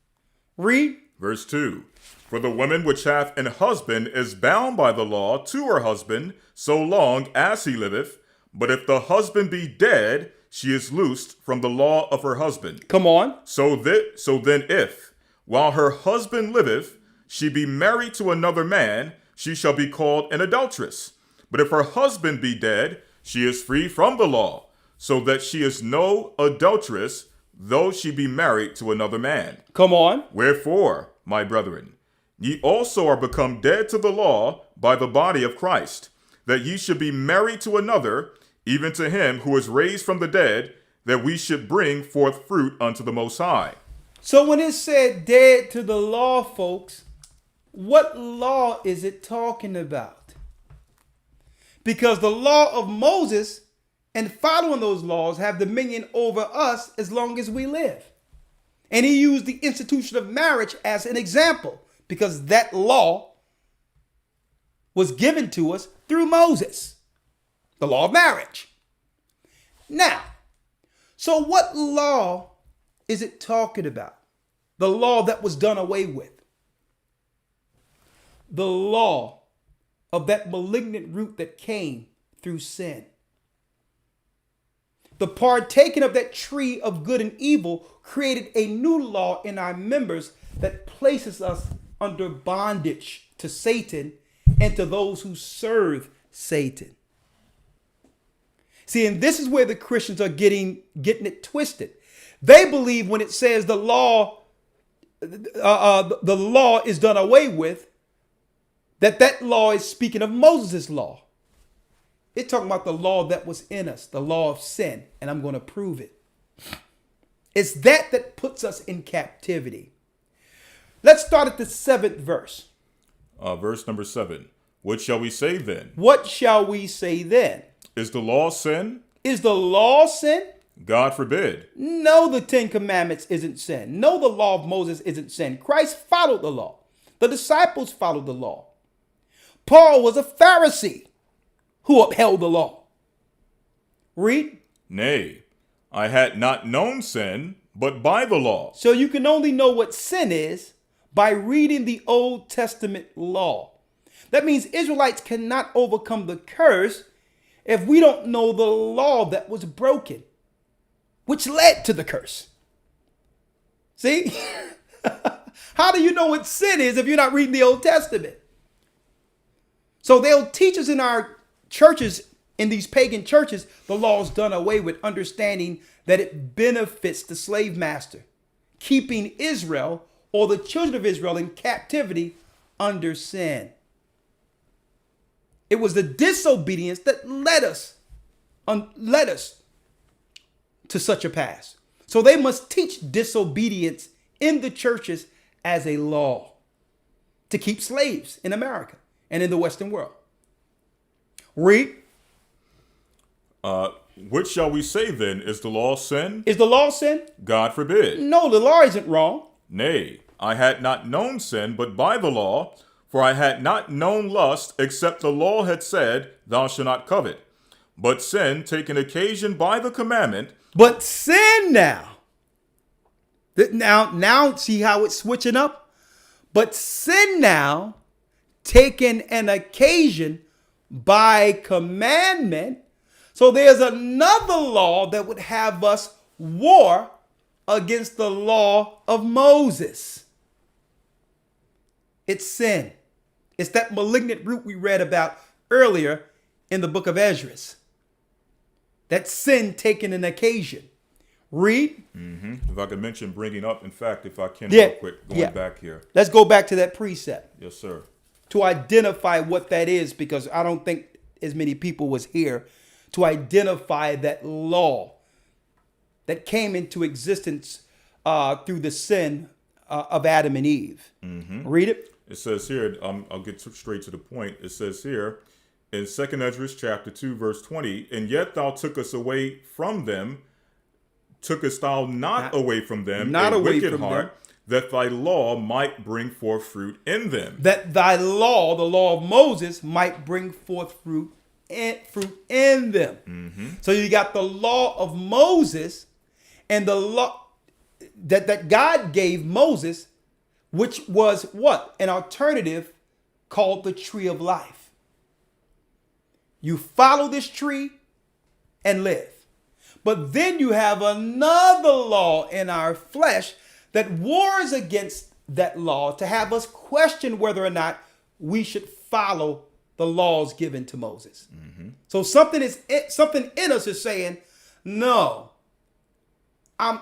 Read. Verse 2. For the woman which hath an husband is bound by the law to her husband so long as he liveth. But if the husband be dead, she is loosed from the law of her husband. Come on. So then if, while her husband liveth, she be married to another man, she shall be called an adulteress. But if her husband be dead, she is free from the law, so that she is no adulteress, though she be married to another man. Come on. Wherefore, my brethren, ye also are become dead to the law by the body of Christ, that ye should be married to another, even to him who is raised from the dead, that we should bring forth fruit unto the Most High. So when it said dead to the law, folks, what law is it talking about? Because the law of Moses and following those laws have dominion over us as long as we live. And he used the institution of marriage as an example because that law was given to us through Moses, the law of marriage. Now, so what law is it talking about? The law that was done away with. The law of that malignant root that came through sin. The partaking of that tree of good and evil created a new law in our members that places us under bondage to Satan and to those who serve Satan. See, and this is where the Christians are getting it twisted. They believe when it says the law is done away with, that law is speaking of Moses' law. It's talking about the law that was in us, the law of sin, and I'm going to prove it. It's that puts us in captivity. Let's start at the 7th verse. Verse number 7. What shall we say then? What shall we say then? Is the law sin? Is the law sin? God forbid. No, the 10 Commandments isn't sin. No, the law of Moses isn't sin. Christ followed the law. The disciples followed the law. Paul was a Pharisee who upheld the law. Read. Nay, I had not known sin, but by the law. So you can only know what sin is by reading the Old Testament law. That means Israelites cannot overcome the curse if we don't know the law that was broken, which led to the curse. See? How do you know what sin is if you're not reading the Old Testament? So they'll teach us in our churches, in these pagan churches, the law's done away with, understanding that it benefits the slave master, keeping Israel or the children of Israel in captivity under sin. It was the disobedience that led us to such a pass. So they must teach disobedience in the churches as a law to keep slaves in America and in the Western world. Read. Which shall we say then? Is the law sin? Is the law sin? God forbid. No, the law isn't wrong. Nay, I had not known sin, but by the law, for I had not known lust, except the law had said, Thou shalt not covet. But sin, taking occasion by the commandment. But sin now. Now see how it's switching up? But sin now, taking an occasion by commandment. So there's another law that would have us war against the law of Moses. It's sin. It's that malignant root we read about earlier in the book of Esdras. That sin taking an occasion. Read. If I could mention bringing up, in fact, if I can Yeah, real quick, going back here. Let's go back to that precept Yes, sir. to identify what that is, because I don't think as many people was here to identify that law that came into existence through the sin of Adam and Eve. Read it. It says here, I'll get straight to the point. It says here in 2 Esdras chapter 2, verse 20, and yet thou tookest away from them, tookest thou not away from them not a away wicked from heart, that thy law might bring forth fruit in them. That thy law, the law of Moses, might bring forth fruit in them. So you got the law of Moses and the law that God gave Moses, which was what? An alternative called the tree of life. You follow this tree and live. But then you have another law in our flesh that wars against that law to have us question whether or not we should follow the laws given to Moses. So something in us is saying, no, I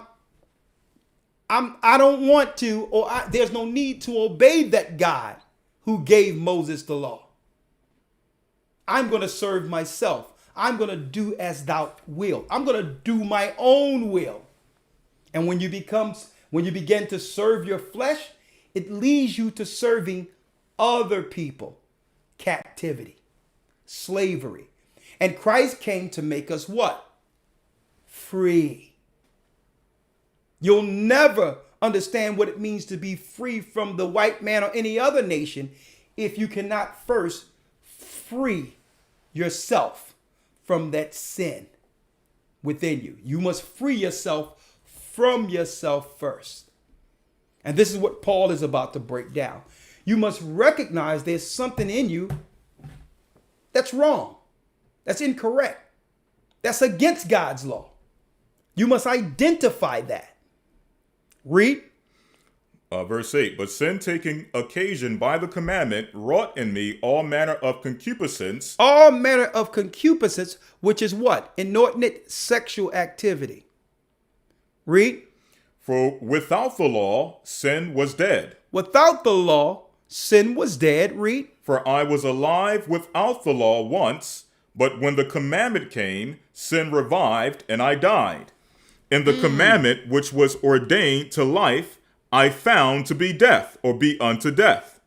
don't want to, or there's no need to obey that God who gave Moses the law. I'm going to serve myself. I'm going to do as thou wilt. I'm going to do my own will. And when you begin to serve your flesh, it leads you to serving other people. Captivity, slavery. And Christ came to make us what? Free. You'll never understand what it means to be free from the white man or any other nation if you cannot first free yourself from that sin within you. You must free yourself from yourself first. And this is what Paul is about to break down. You must recognize there's something in you that's wrong, that's incorrect, that's against God's law. You must identify that. Read. Verse 8, but sin taking occasion by the commandment wrought in me all manner of concupiscence. All manner of concupiscence, which is what? Inordinate sexual activity. Read. For without the law, sin was dead. Without the law, sin was dead. Read. For I was alive without the law once, but when the commandment came, sin revived, and I died. In the commandment which was ordained to life, I found to be death, or be unto death.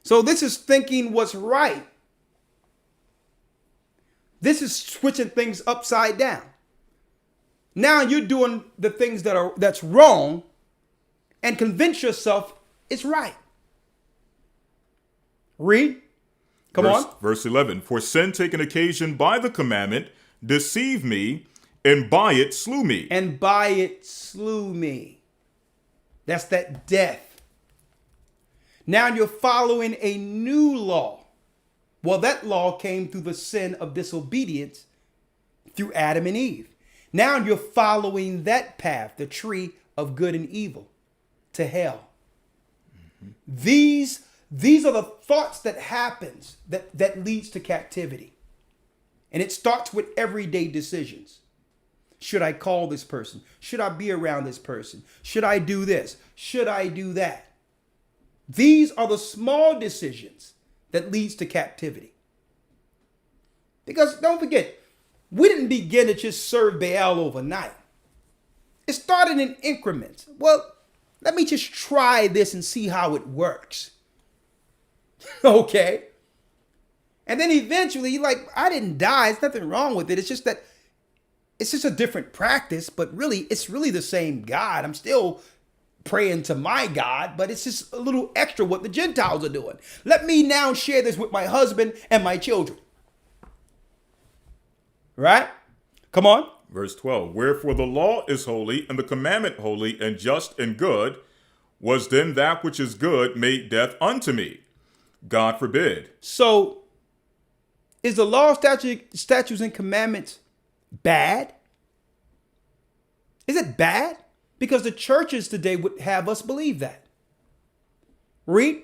So this is thinking what's right. This is switching things upside down. Now you're doing the things that's wrong and convince yourself it's right. Read. Come on. Verse 11. For sin taken occasion by the commandment deceived me, and by it slew me. And by it slew me. That's that death. Now you're following a new law. Well, that law came through the sin of disobedience through Adam and Eve. Now you're following that path, the tree of good and evil, to hell. Mm-hmm. These are the thoughts that happens that leads to captivity. And it starts with everyday decisions. Should I call this person? Should I be around this person? Should I do this? Should I do that? These are the small decisions that leads to captivity. Because don't forget, we didn't begin to just serve Baal overnight. It started in increments. Well, let me just try this and see how it works. Okay. And then eventually you're like, I didn't die. There's nothing wrong with it. It's just that it's just a different practice, but really, it's really the same God. I'm still praying to my God, but it's just a little extra what the Gentiles are doing. Let me now share this with my husband and my children. Right? Come on. Verse 12, wherefore the law is holy, and the commandment holy, and just and good. Was then that which is good made death unto me? God forbid. So, is the law, statutes, and commandments bad? Is it bad? Because the churches today would have us believe that. Read.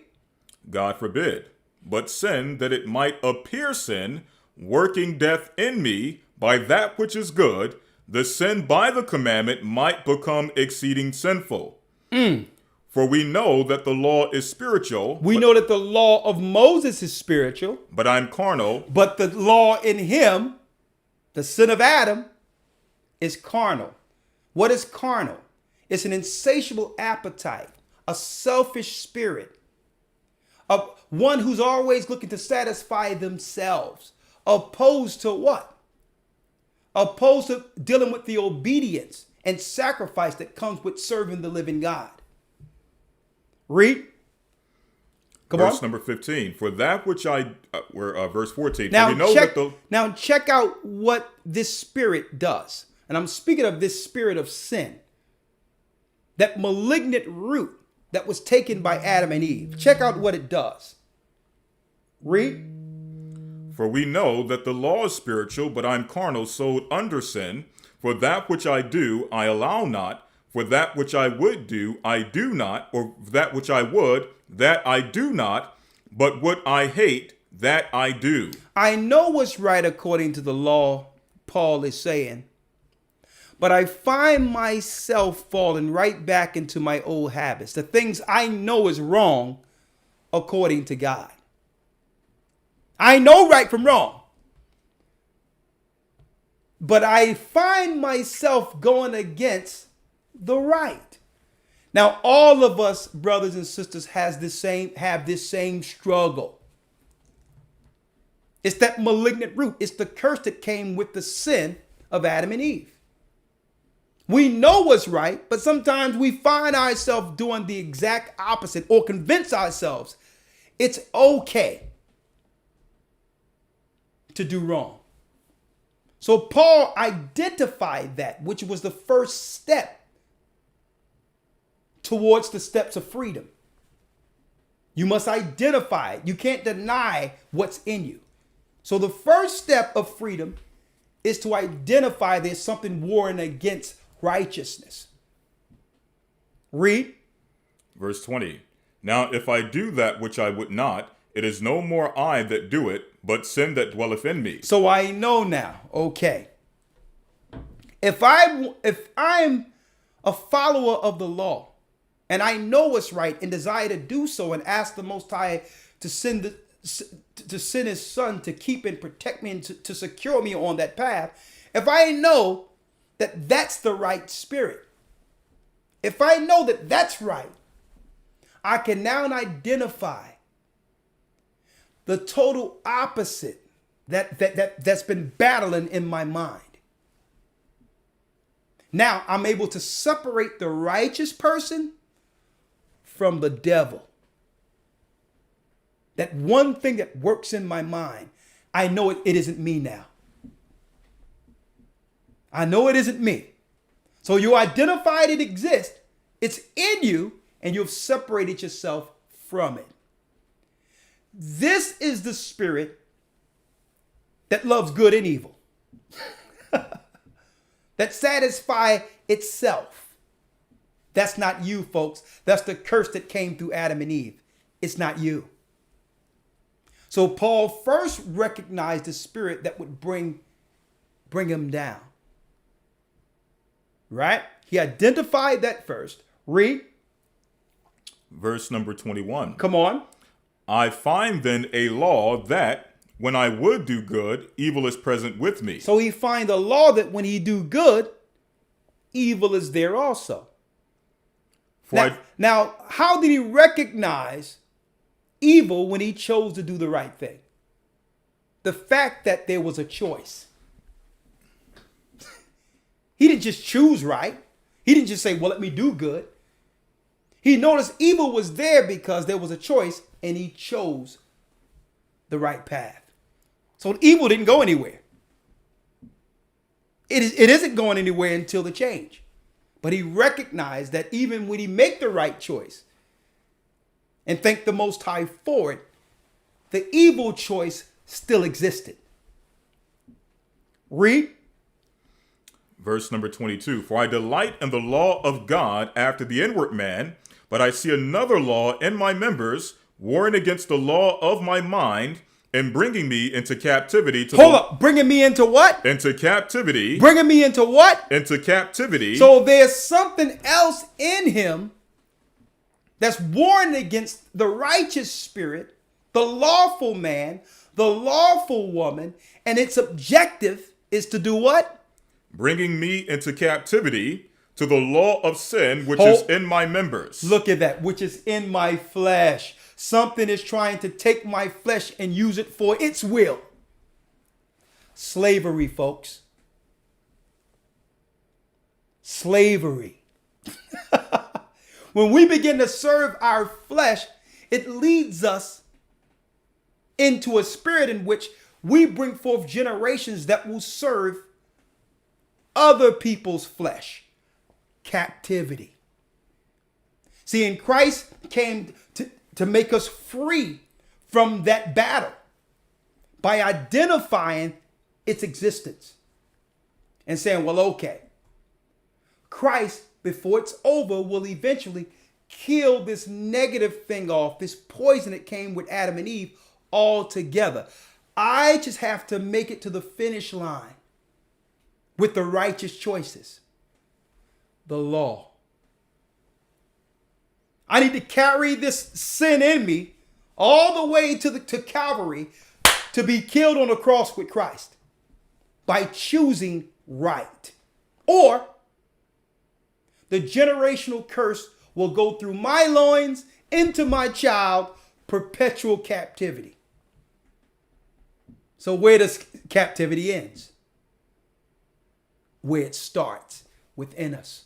God forbid. But sin, that it might appear sin, working death in me by that which is good, the sin by the commandment might become exceeding sinful. For we know that the law is spiritual. We know that the law of Moses is spiritual. But I'm carnal. But the law in him, the sin of Adam, is carnal. What is carnal? It's an insatiable appetite, a selfish spirit, of one who's always looking to satisfy themselves, opposed to what? Opposed to dealing with the obedience and sacrifice that comes with serving the living God. Read. Verse number 15. For that which verse 14. Now, for we know now check out what this spirit does. And I'm speaking of this spirit of sin. That malignant root that was taken by Adam and Eve. Check out what it does. Read. For we know that the law is spiritual, but I'm carnal, sold under sin. For that which I do, I allow not. For that which I would do, I do not. Or that which I would, that I do not. But what I hate, that I do. I know what's right according to the law, Paul is saying. But I find myself falling right back into my old habits. The things I know is wrong according to God. I know right from wrong. But I find myself going against the right. Now, all of us, brothers and sisters, have this same struggle. It's that malignant root. It's the curse that came with the sin of Adam and Eve. We know what's right, but sometimes we find ourselves doing the exact opposite or convince ourselves it's okay to do wrong. So Paul identified that, which was the first step towards the steps of freedom. You must identify it. You can't deny what's in you. So the first step of freedom is to identify there's something warring against righteousness. Read. Verse 20. Now, if I do that which I would not, it is no more I that do it, but sin that dwelleth in me. So I know now, okay. If I'm a follower of the law, and I know what's right and desire to do so and ask the Most High to send his son to keep and protect me and to secure me on that path, if I know that that's the right spirit, if I know that that's right, I can now identify the total opposite that's been battling in my mind. Now I'm able to separate the righteous person from the devil. That one thing that works in my mind, I know it isn't me now. I know it isn't me. So you identified it exists. It's in you, and you've separated yourself from it. This is the spirit that loves good and evil, that satisfies itself. That's not you, folks. That's the curse that came through Adam and Eve. It's not you. So Paul first recognized the spirit that would bring him down. Right? He identified that first. Read. Verse number 21. Come on. I find then a law that when I would do good, evil is present with me. So he find a law that when he do good, evil is there also. Now, how did he recognize evil when he chose to do the right thing? The fact that there was a choice. He didn't just choose right. He didn't just say, well, let me do good. He noticed evil was there because there was a choice and he chose the right path. So evil didn't go anywhere. It isn't going anywhere until the change. But he recognized that even when he make the right choice and thank the Most High for it, the evil choice still existed. Read. Verse number 22. For I delight in the law of God after the inward man, but I see another law in my members, warring against the law of my mind, and bringing me into captivity. Hold up. Bringing me into what? Into captivity. Bringing me into what? Into captivity. So there's something else in him that's warring against the righteous spirit, the lawful man, the lawful woman, and its objective is to do what? Bringing me into captivity to the law of sin, which is in my members. Look at that, which is in my flesh. Something is trying to take my flesh and use it for its will. Slavery, folks. Slavery. When we begin to serve our flesh, it leads us into a spirit in which we bring forth generations that will serve other people's flesh. Captivity. See, and Christ came to make us free from that battle by identifying its existence and saying, well, okay, Christ, before it's over, will eventually kill this negative thing off, this poison that came with Adam and Eve altogether. I just have to make it to the finish line with the righteous choices. The law. I need to carry this sin in me all the way to Calvary to be killed on the cross with Christ by choosing right. Or the generational curse will go through my loins into my child, perpetual captivity. So where does captivity end? Where it starts, within us.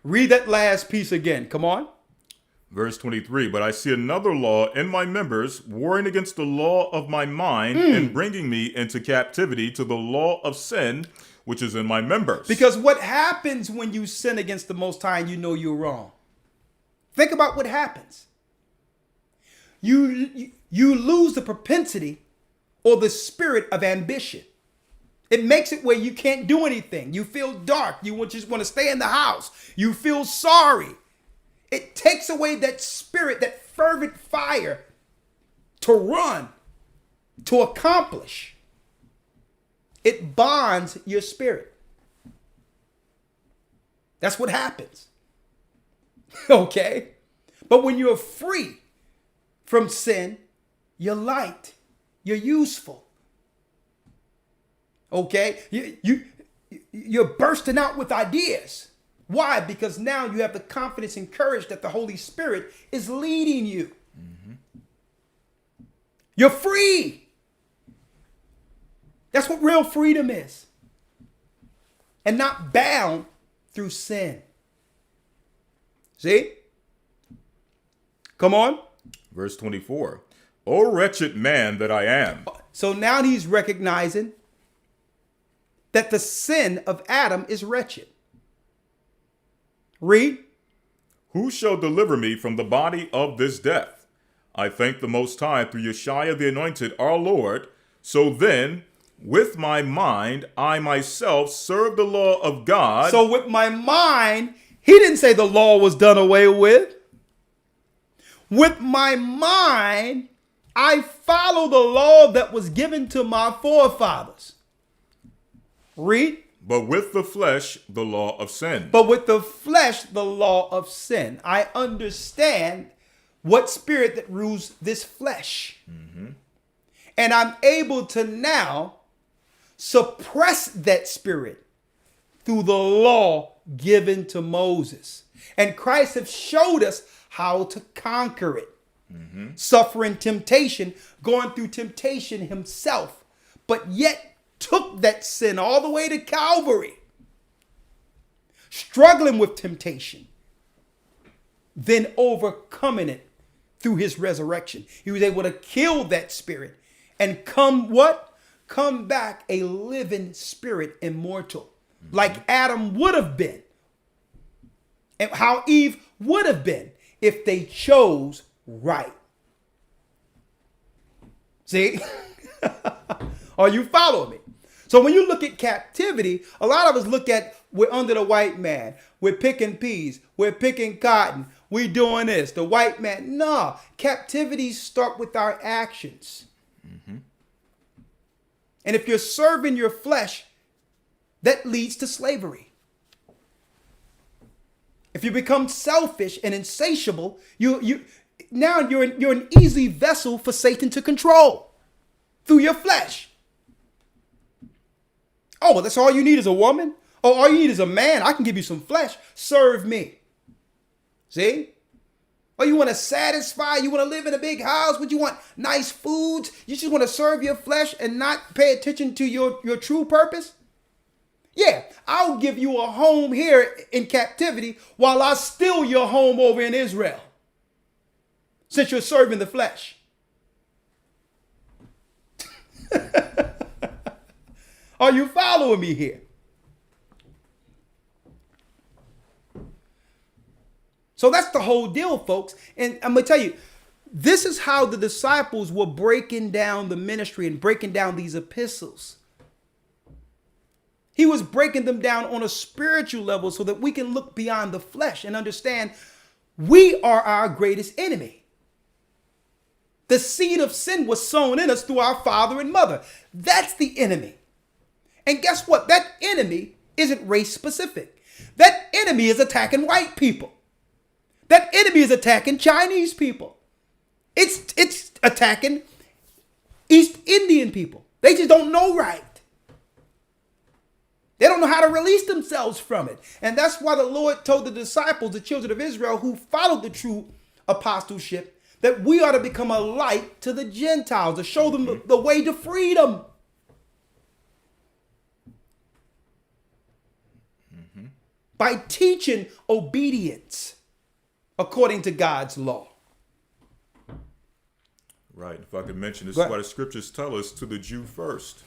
Read that last piece again. Come on. Verse 23. But I see another law in my members, warring against the law of my mind, and bringing me into captivity to the law of sin, which is in my members. Because what happens when you sin against the Most High and you know you're wrong? Think about what happens. You lose the propensity or the spirit of ambition. It makes it where you can't do anything. You feel dark. You just want to stay in the house. You feel sorry. It takes away that spirit, that fervent fire to run, to accomplish. It bonds your spirit. That's what happens. Okay? But when you're free from sin, you're light. You're useful. Okay? You're bursting out with ideas. Why? Because now you have the confidence and courage that the Holy Spirit is leading you. Mm-hmm. You're free. That's what real freedom is. And not bound through sin. See? Come on. Verse 24. O wretched man that I am. So now he's recognizing that the sin of Adam is wretched. Read. Who shall deliver me from the body of this death? I thank the Most High through Yeshua the Anointed, our Lord. So then, with my mind, I myself serve the law of God. So with my mind, he didn't say the law was done away with. With my mind, I follow the law that was given to my forefathers. Read. But with the flesh, the law of sin. But with the flesh, the law of sin. I understand what spirit that rules this flesh. And I'm able to now suppress that spirit through the law given to Moses. And Christ has showed us how to conquer it. Suffering temptation, going through temptation himself, but yet took that sin all the way to Calvary, struggling with temptation, then overcoming it through his resurrection. He was able to kill that spirit and come back a living spirit, immortal, like Adam would have been, and how Eve would have been if they chose right. See? Are you following me? So when you look at captivity, a lot of us look at, we're under the white man. We're picking peas. We're picking cotton. We're doing this. The white man. No. Captivity start with our actions. And if you're serving your flesh, that leads to slavery. If you become selfish and insatiable, now you're an easy vessel for Satan to control through your flesh. Oh, well, that's all you need is a woman? Oh, all you need is a man. I can give you some flesh. Serve me. See? Oh, you want to satisfy? You want to live in a big house? Would you want nice foods? You just want to serve your flesh and not pay attention to your true purpose? Yeah, I'll give you a home here in captivity while I steal your home over in Israel, since you're serving the flesh. Are you following me here? So that's the whole deal, folks. And I'm going to tell you, this is how the disciples were breaking down the ministry and breaking down these epistles. He was breaking them down on a spiritual level so that we can look beyond the flesh and understand we are our greatest enemy. The seed of sin was sown in us through our father and mother. That's the enemy. And guess what? That enemy isn't race specific. That enemy is attacking white people. That enemy is attacking Chinese people. It's attacking East Indian people. They just don't know right. They don't know how to release themselves from it. And that's why the Lord told the disciples, the children of Israel who followed the true apostleship, that we ought to become a light to the Gentiles, to show them the way to freedom. By teaching obedience according to God's law. Right. If I could mention, this is why the scriptures tell us to the Jew first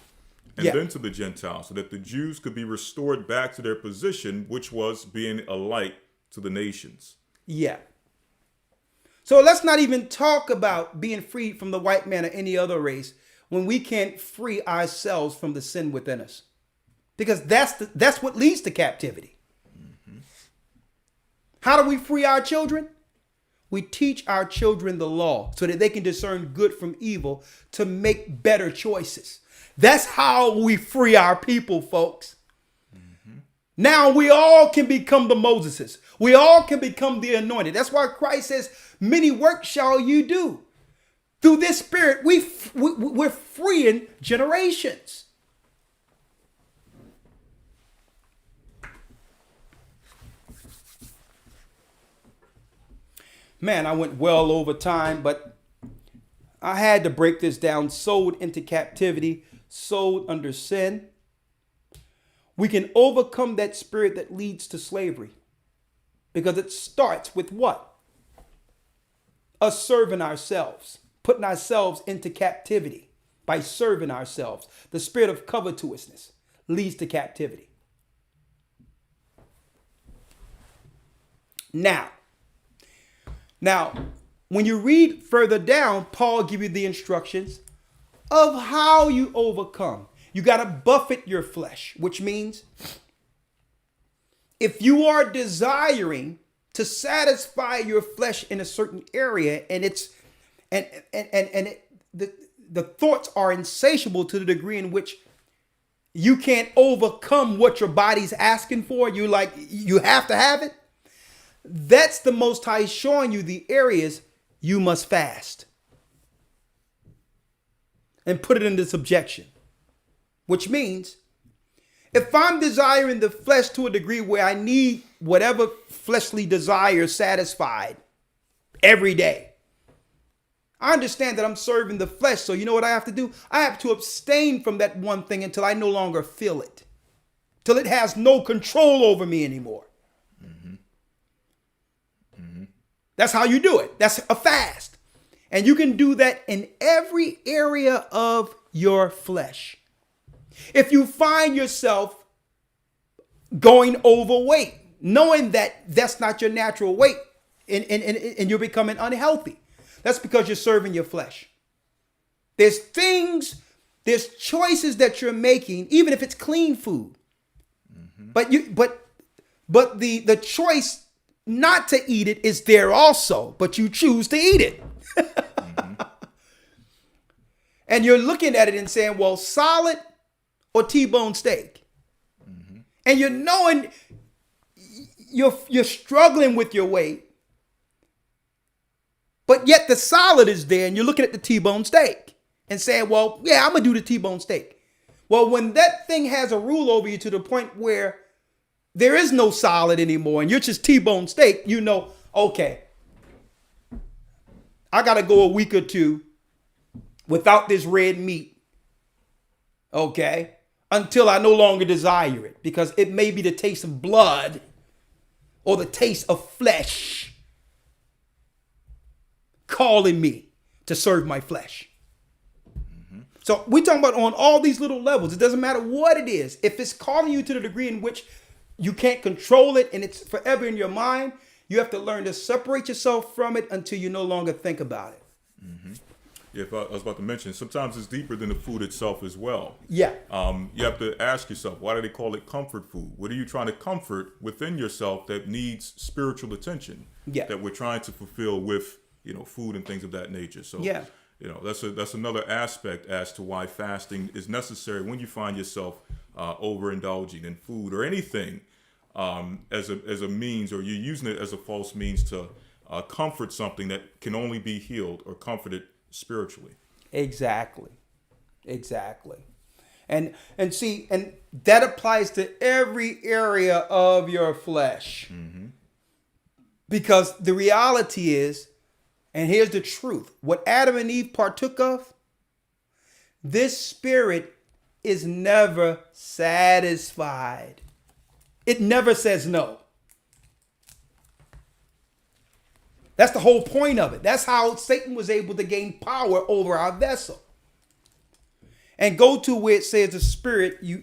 and then to the Gentiles, so that the Jews could be restored back to their position, which was being a light to the nations. Yeah. So let's not even talk about being freed from the white man or any other race when we can't free ourselves from the sin within us. Because that's what leads to captivity. How do we free our children? We teach our children the law so that they can discern good from evil to make better choices. That's how we free our people, folks. Now we all can become the Moseses. We all can become the anointed. That's why Christ says, many works shall you do. Through this spirit, we're freeing generations. Man, I went well over time, but I had to break this down. Sold into captivity, sold under sin. We can overcome that spirit that leads to slavery because it starts with what? Us serving ourselves, putting ourselves into captivity by serving ourselves. The spirit of covetousness, leads to captivity. Now, when you read further down, Paul gives you the instructions of how you overcome. You got to buffet your flesh, which means if you are desiring to satisfy your flesh in a certain area, and the thoughts are insatiable to the degree in which you can't overcome what your body's asking for, you have to have it. That's the Most High showing you the areas you must fast and put it into subjection, which means if I'm desiring the flesh to a degree where I need whatever fleshly desire satisfied every day, I understand that I'm serving the flesh. So you know what I have to do? I have to abstain from that one thing until I no longer feel it, till it has no control over me anymore. That's how you do it. That's a fast. And you can do that in every area of your flesh. If you find yourself going overweight, knowing that that's not your natural weight, and you're becoming unhealthy, that's because you're serving your flesh. There's choices that you're making, even if it's clean food. But the choice not to eat it is there also, but you choose to eat it. And you're looking at it and saying, well, solid or T-bone steak. And you're knowing you're struggling with your weight, but yet the solid is there, and you're looking at the T-bone steak and saying, well, yeah, I'm going to do the T-bone steak. Well, when that thing has a rule over you to the point where there is no solid anymore and you're just T-bone steak, you know, okay, I got to go a week or two without this red meat, okay, until I no longer desire it, because it may be the taste of blood or the taste of flesh calling me to serve my flesh. So we're talking about on all these little levels. It doesn't matter what it is. If it's calling you to the degree in which you can't control it and it's forever in your mind, you have to learn to separate yourself from it until you no longer think about it. Yeah, I was about to mention, sometimes it's deeper than the food itself as well. Yeah. You have to ask yourself, why do they call it comfort food? What are you trying to comfort within yourself that needs spiritual attention? Yeah. That we're trying to fulfill with, food and things of that nature. So, yeah. That's another aspect as to why fasting is necessary when you find yourself overindulging in food or anything as a means, or you're using it as a false means to comfort something that can only be healed or comforted spiritually. Exactly. And see, and that applies to every area of your flesh. Because the reality is, and here's the truth, what Adam and Eve partook of, this spirit is never satisfied. It never says no. That's the whole point of it. That's how Satan was able to gain power over our vessel. And go to where it says the spirit, you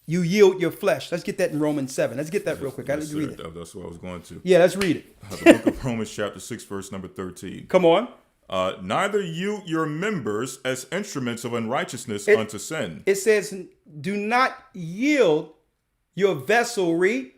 yield your flesh. Let's get that in Romans 7. Let's get that real quick. Let's read it. That's what I was going to. Yeah, let's read it. The book of Romans chapter 6, verse number 13. Come on. Neither you your members as instruments of unrighteousness unto sin. It says, do not yield your vesselry.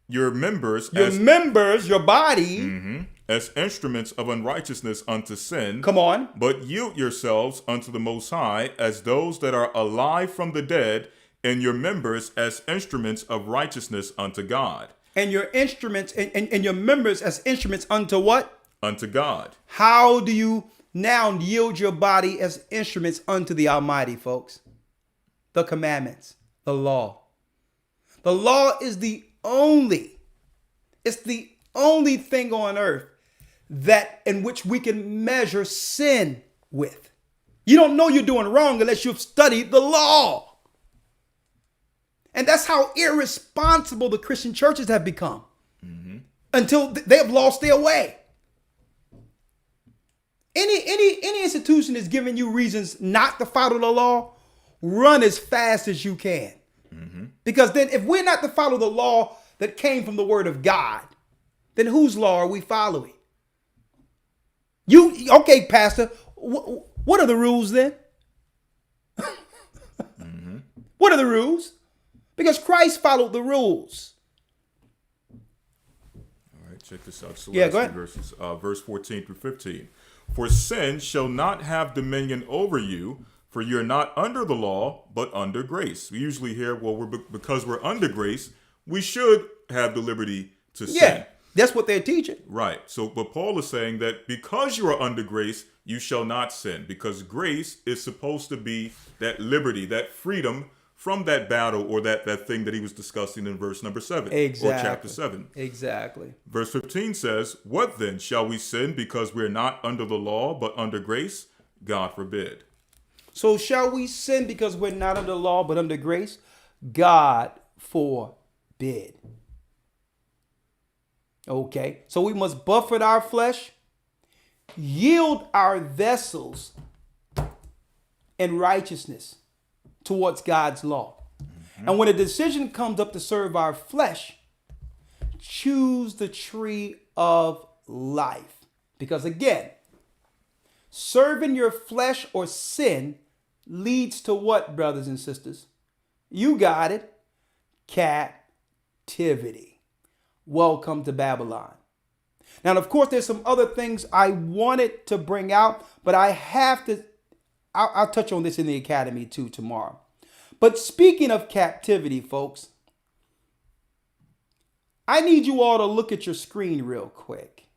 Your members, your body, as instruments of unrighteousness unto sin. Come on. But yield yourselves unto the Most High as those that are alive from the dead, and your members as instruments of righteousness unto God. And your instruments and your members as instruments unto what? Unto God. How do you now yield your body as instruments unto the Almighty, folks? The commandments, the law. The law is the only thing on earth that in which we can measure sin with. You don't know you're doing wrong unless you've studied the law. And that's how irresponsible the Christian churches have become until they have lost their way. Any institution is giving you reasons not to follow the law. run as fast as you can. Because then if we're not to follow the law that came from the word of God, then whose law are we following? Okay, Pastor, what are the rules then? What are the rules? Because Christ followed the rules. All right, check this out. So Yeah, last go few ahead. verses, verse 14 through 15. For sin shall not have dominion over you, for you're not under the law, but under grace. We usually hear, well, because we're under grace, we should have the liberty to sin. Yeah, that's what they're teaching. Right. So, but Paul is saying that because you are under grace, you shall not sin, because grace is supposed to be that liberty, that freedom from that battle or that thing that he was discussing in verse number 7 Exactly. or chapter 7. Exactly. Verse 15 says, what then? Shall we sin because we're not under the law, but under grace? God forbid. So shall we sin because we're not under law but under grace? God forbid. Okay, so we must buffet our flesh, yield our vessels in righteousness towards God's law. And when a decision comes up to serve our flesh, choose the tree of life. Because again, serving your flesh or sin leads to what, brothers and sisters? You got it. Captivity. Welcome to Babylon. Now, of course, there's some other things I wanted to bring out, but I have to, I'll touch on this in the academy too tomorrow. But speaking of captivity, folks, I need you all to look at your screen real quick.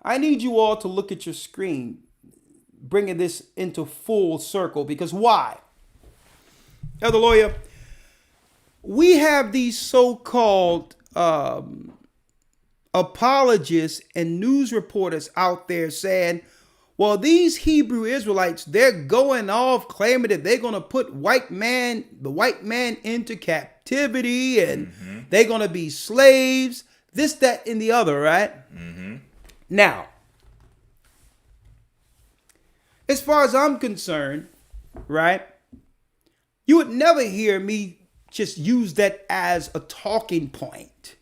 I need you all to look at your screen, bringing this into full circle, because why? Elder Lawyer, we have these so-called apologists and news reporters out there saying, well, these Hebrew Israelites, they're going off claiming that they're going to put the white man into captivity and they're going to be slaves, this, that, and the other, right? Now, as far as I'm concerned, right, you would never hear me just use that as a talking point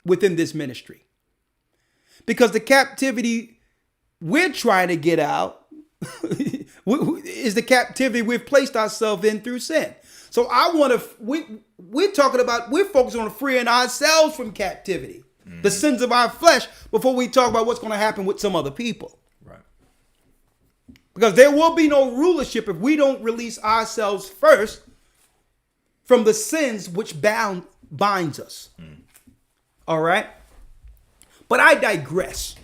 within this ministry. Because the captivity we're trying to get out is the captivity we've placed ourselves in through sin. So we're focusing on freeing ourselves from captivity, the sins of our flesh, before we talk about what's going to happen with some other people. Right. Because there will be no rulership if we don't release ourselves first from the sins which binds us. All right? But I digress.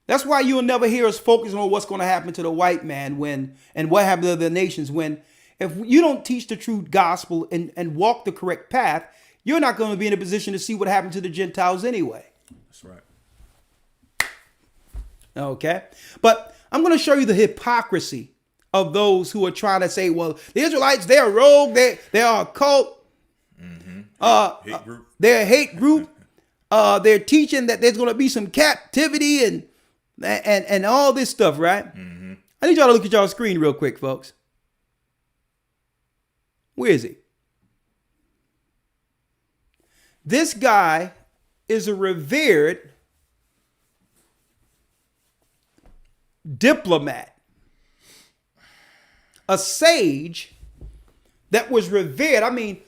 That's why you'll never hear us focusing on what's going to happen to the white man and what happened to the nations when, if you don't teach the true gospel and walk the correct path, you're not going to be in a position to see what happened to the Gentiles anyway. That's right. Okay? But I'm going to show you the hypocrisy of those who are trying to say, well, the Israelites, they're rogue, they are a cult. Hate group. They're a hate group. They're teaching that there's going to be some captivity and all this stuff, right? I need y'all to look at y'all screen real quick, folks. Where is he? This guy is a revered diplomat, a sage that was revered. I mean,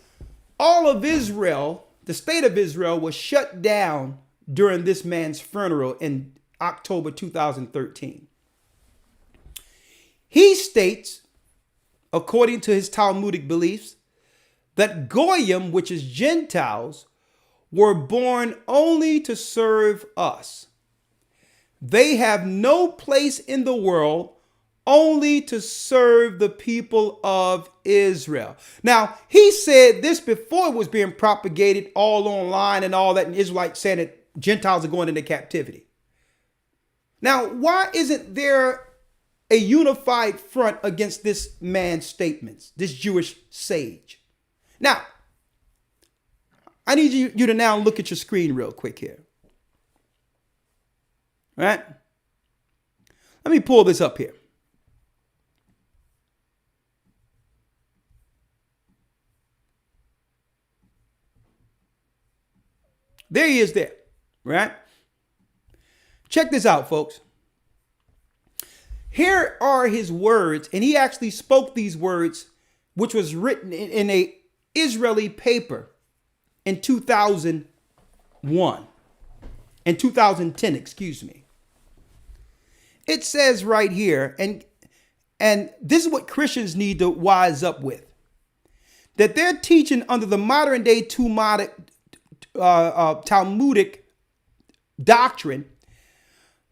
all of Israel, the state of Israel, was shut down during this man's funeral in October 2013. He states, according to his Talmudic beliefs, that Goyim, which is Gentiles, were born only to serve us. They have no place in the world, only to serve the people of Israel. Now, he said this before it was being propagated all online and all that, and Israelites saying that Gentiles are going into captivity. Now, why isn't there a unified front against this man's statements, this Jewish sage? Now, I need you to now look at your screen real quick here. Right? Let me pull this up here. There he is there, right? Check this out, folks. Here are his words, and he actually spoke these words, which was written in a Israeli paper in 2001, in 2010, excuse me. It says right here, and this is what Christians need to wise up with, that they're teaching under the modern day Talmudic doctrine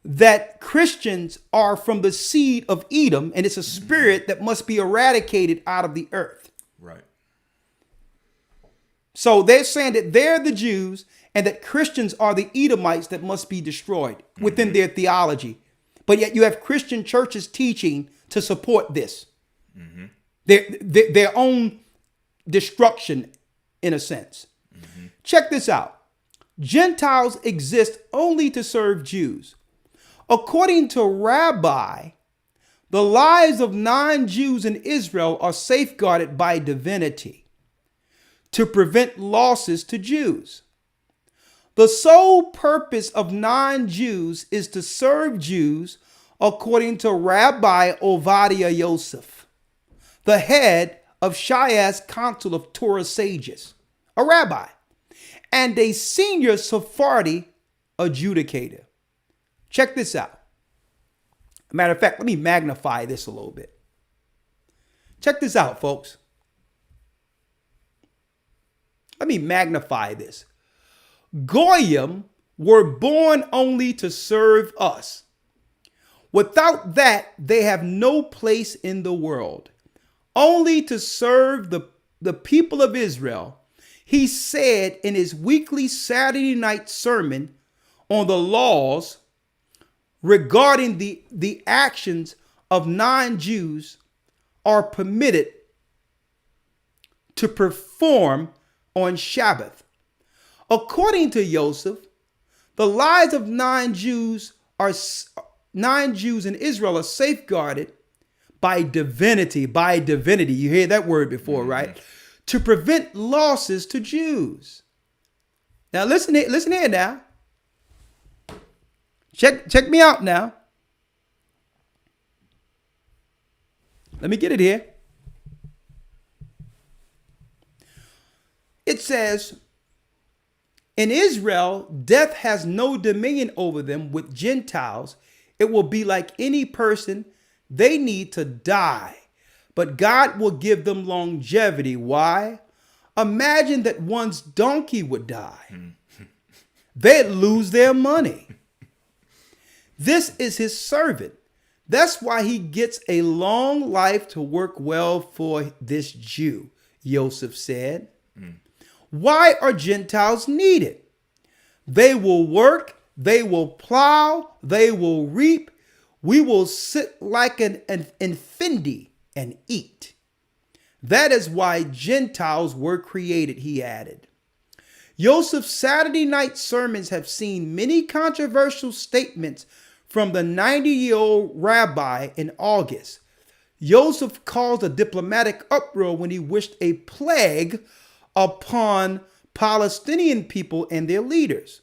that Christians are from the seed of Edom, and it's a spirit that must be eradicated out of the earth. Right. So they're saying that they're the Jews and that Christians are the Edomites that must be destroyed within their theology. But yet you have Christian churches teaching to support this. Their own destruction, in a sense. Check this out. Gentiles exist only to serve Jews. According to Rabbi, the lives of non-Jews in Israel are safeguarded by divinity to prevent losses to Jews. The sole purpose of non-Jews is to serve Jews, according to Rabbi Ovadia Yosef, the head of Shias Council of Torah sages, a rabbi, and a senior Sephardi adjudicator. Check this out. Matter of fact, let me magnify this a little bit. Check this out, folks. Let me magnify this. Goyim were born only to serve us. Without that, they have no place in the world. Only to serve the people of Israel. He said in his weekly Saturday night sermon on the laws regarding the actions of non-Jews are permitted to perform on Shabbath. According to Yosef, the lives of non-Jews in Israel are safeguarded by divinity. By divinity. You hear that word before, right? To prevent losses to Jews. Now listen here now. Check me out now. Let me get it here. It says, in Israel, death has no dominion over them. With Gentiles, it will be like any person. They need to die, but God will give them longevity. Why? Imagine that one's donkey would die. They'd lose their money. This is his servant. That's why he gets a long life to work well for this Jew, Yosef said. Why are Gentiles needed? They will work, they will plow, they will reap. We will sit like an infindi and eat. That is why Gentiles were created, he added. Yosef's Saturday night sermons have seen many controversial statements from the 90-year-old rabbi in August. Yosef caused a diplomatic uproar when he wished a plague upon Palestinian people and their leaders.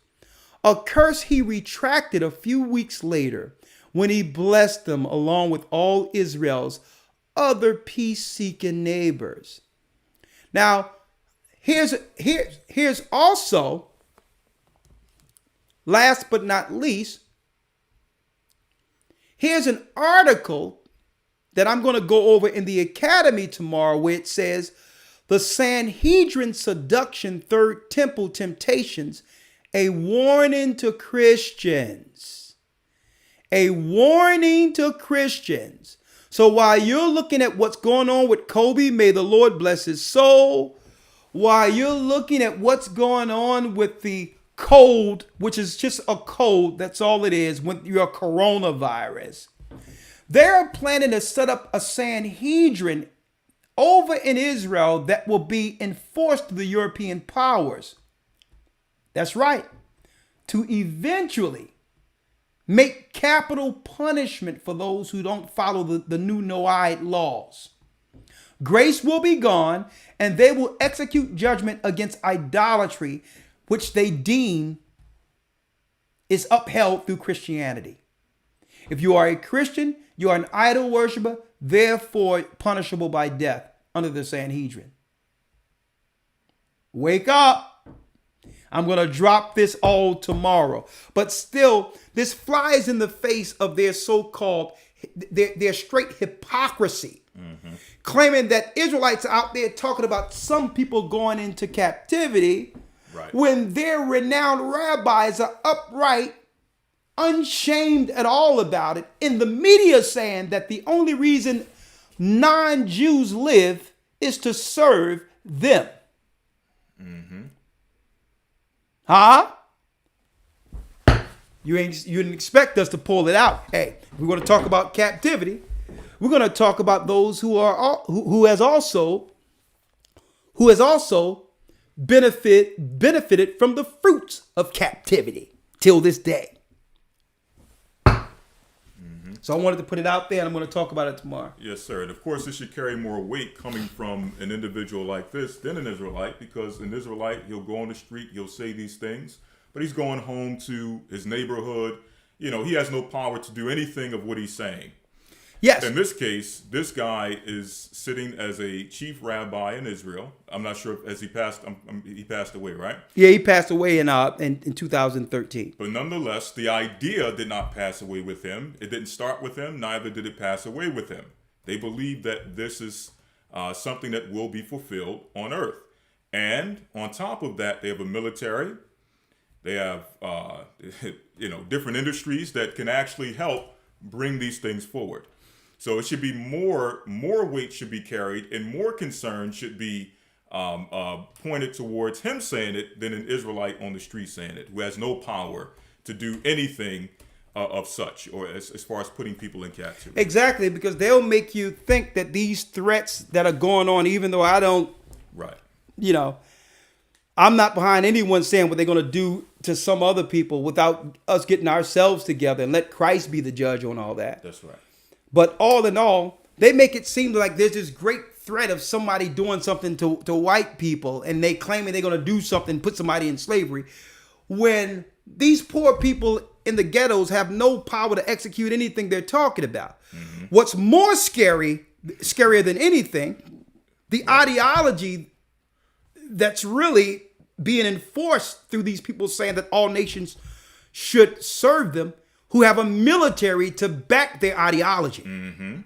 A curse he retracted a few weeks later when he blessed them along with all Israel's other peace-seeking neighbors. Now, here's also, last but not least, here's an article that I'm going to go over in the Academy tomorrow where it says, the Sanhedrin Seduction Third Temple Temptations, a warning to Christians. A warning to Christians. So while you're looking at what's going on with Kobe, may the Lord bless his soul. While you're looking at what's going on with the cold, which is just a cold, that's all it is, with your coronavirus. They're planning to set up a Sanhedrin over in Israel that will be enforced to the European powers. That's right. To eventually make capital punishment for those who don't follow the new Noahide laws. Grace will be gone, and they will execute judgment against idolatry, which they deem is upheld through Christianity. If you are a Christian, you are an idol worshiper, therefore punishable by death under the Sanhedrin. Wake up. I'm going to drop this all tomorrow. But still, this flies in the face of their so-called, their straight hypocrisy. Claiming that Israelites are out there talking about some people going into captivity, Right. when their renowned rabbis are upright, unshamed at all about it, in the media saying that the only reason non-Jews live is to serve them. Huh? You didn't expect us to pull it out. Hey, we're going to talk about captivity. We're going to talk about those who has also benefited from the fruits of captivity till this day. So I wanted to put it out there, and I'm going to talk about it tomorrow. Yes, sir. And of course, it should carry more weight coming from an individual like this than an Israelite, because an Israelite, he'll go on the street, he'll say these things, but he's going home to his neighborhood. You know, he has no power to do anything of what he's saying. Yes. In this case, this guy is sitting as a chief rabbi in Israel. I'm not sure if he passed away, right? Yeah, he passed away in 2013. But nonetheless, the idea did not pass away with him. It didn't start with him, neither did it pass away with him. They believe that this is something that will be fulfilled on earth. And on top of that, they have a military. They have different industries that can actually help bring these things forward. So it should be more weight should be carried, and more concern should be pointed towards him saying it than an Israelite on the street saying it, who has no power to do anything of such, or as far as putting people in captivity. Exactly, because they'll make you think that these threats that are going on, even though I don't, Right. I'm not behind anyone saying what they're going to do to some other people without us getting ourselves together and let Christ be the judge on all that. That's right. But all in all, they make it seem like there's this great threat of somebody doing something to white people, and they claiming they're going to do something, put somebody in slavery, when these poor people in the ghettos have no power to execute anything they're talking about. Mm-hmm. What's more scarier than anything, the ideology that's really being enforced through these people saying that all nations should serve them, who have a military to back their ideology. Mm-hmm.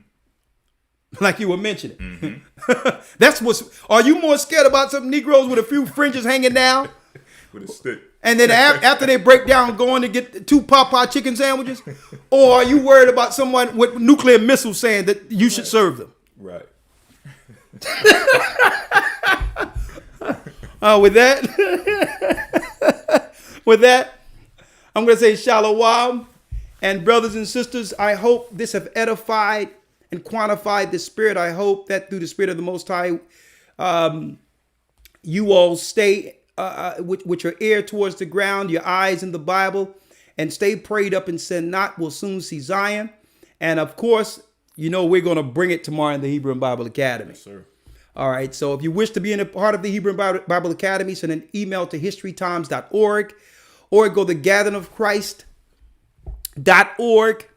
Like you were mentioning. Mm-hmm. Are you more scared about some Negroes with a few fringes hanging down? With a stick. And then after they break down, going to get 2 Popeye chicken sandwiches? Or are you worried about someone with nuclear missiles saying that you should serve them? Right. With that, I'm going to say shalom. And brothers and sisters, I hope this have edified and quantified the spirit. I hope that through the spirit of the Most High, you all stay with your ear towards the ground, your eyes in the Bible, and stay prayed up and sin not. We'll soon see Zion. And of course, we're going to bring it tomorrow in the Hebrew and Bible Academy. Yes, sir. All right. So if you wish to be a part of the Hebrew and Bible Academy, send an email to historytimes.org, or go to gatheringofchrist.org,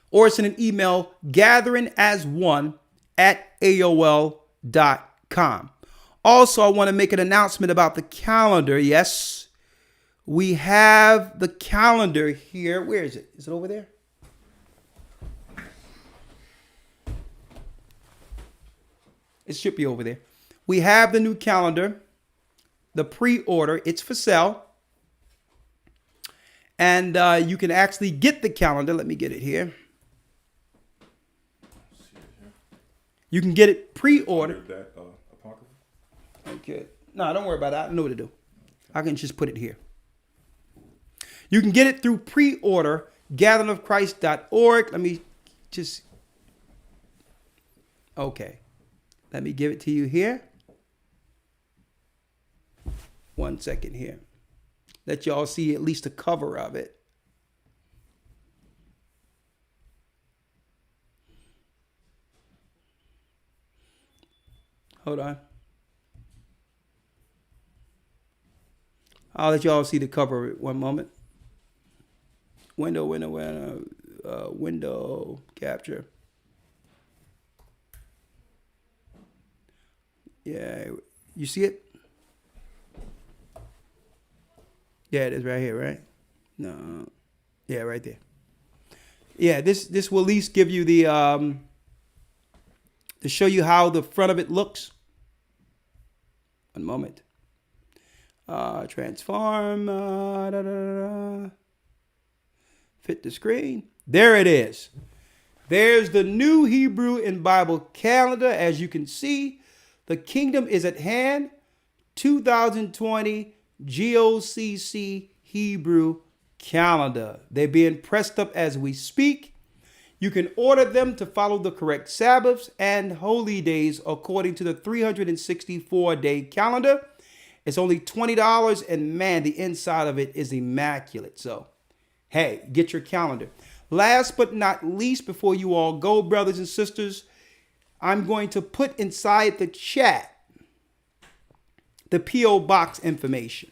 or send an email gatheringasone@aol.com. Also, I want to make an announcement about the calendar. Yes, we have the calendar here. Where is it? Is it over there? It should be over there. We have the new calendar, the pre-order. It's for sale. And you can actually get the calendar. Let me get it here. You can get it pre-ordered. Okay. No, don't worry about that. I know what to do. I can just put it here. You can get it through pre-order, gatheringofchrist.org. Let me just... Okay. Let me give it to you here. 1 second here. Let y'all see at least a cover of it. Hold on. I'll let y'all see the cover one moment. Window capture. Yeah, you see it? Yeah, it is right here, right? No, yeah, right there. Yeah, this will at least give you the to show you how the front of it looks. One moment. Transform. Fit the screen. There it is. There's the new Hebrew and Bible calendar. As you can see, the kingdom is at hand. 2020 GOCC Hebrew calendar. They're being pressed up as we speak. You can order them to follow the correct Sabbaths and holy days according to the 364-day calendar. It's only $20, and man, the inside of it is immaculate. So, hey, get your calendar. Last but not least, before you all go, brothers and sisters, I'm going to put inside the chat the P.O. Box information.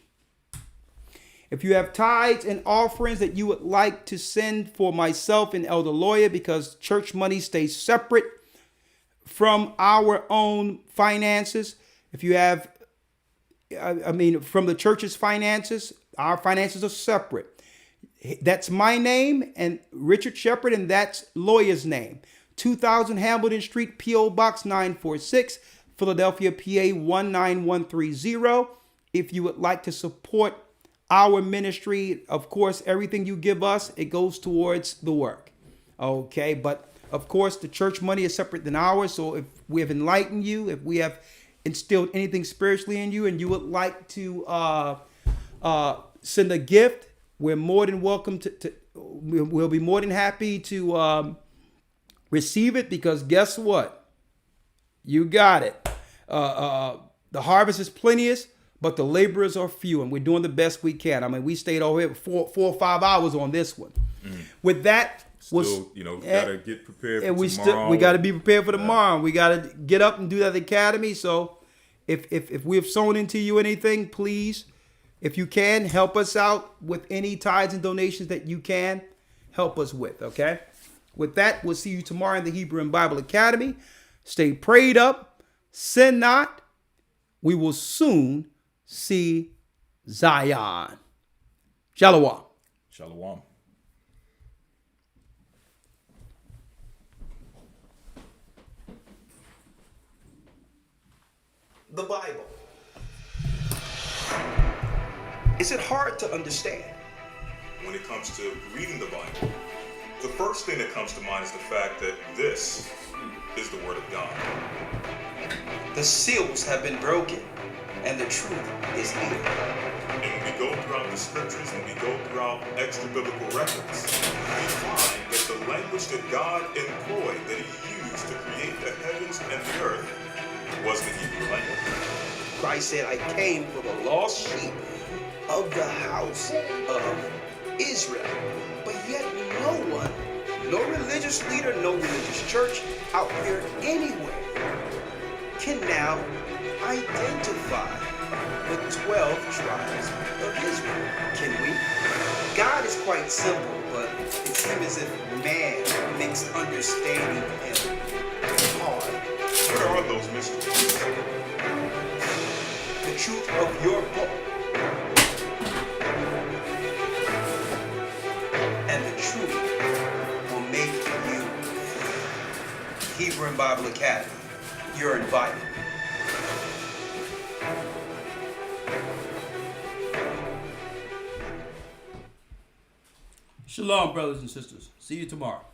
If you have tithes and offerings that you would like to send for myself and Elder Lawyer, because church money stays separate from our own finances. If you have, from the church's finances, our finances are separate. That's my name and Richard Shepard, and that's Lawyer's name. 2000 Hambledon Street, P.O. Box 946, Philadelphia, PA 19130. If you would like to support our ministry, of course, everything you give us, it goes towards the work. Okay, but of course, the church money is separate than ours. So if we have enlightened you, if we have instilled anything spiritually in you, and you would like to send a gift, we're more than welcome we'll be more than happy to receive it, because guess what? You got it. The harvest is plenteous, but the laborers are few, and we're doing the best we can. I mean, we stayed over here for 4 or 5 hours on this one. With that, Still, gotta get prepared for tomorrow. We got to be prepared for tomorrow. We got to get up and do that at the academy. So if we have sown into you anything, please, if you can, help us out with any tithes and donations that you can help us with, okay? With that, we'll see you tomorrow in the Hebrew and Bible Academy. Stay prayed up, sin not. We will soon see Zion. Shalom. Shalom. The Bible. Is it hard to understand? When it comes to reading the Bible, the first thing that comes to mind is the fact that this is the Word of God. The seals have been broken, and the truth is here. And when we go throughout the scriptures, when we go throughout extra biblical records, we find that the language that God employed, that He used to create the heavens and the earth, was the Hebrew language. Christ said, I came for the lost sheep of the house of Israel. But yet no one, no religious leader, no religious church out there anywhere can now identify the 12 tribes of Israel. Can we? God is quite simple, but it seems as if man makes understanding him hard. What are those mysteries? The truth of your book and the truth will make you Hebrew and Bible Academy. You're invited. Shalom, brothers and sisters. See you tomorrow.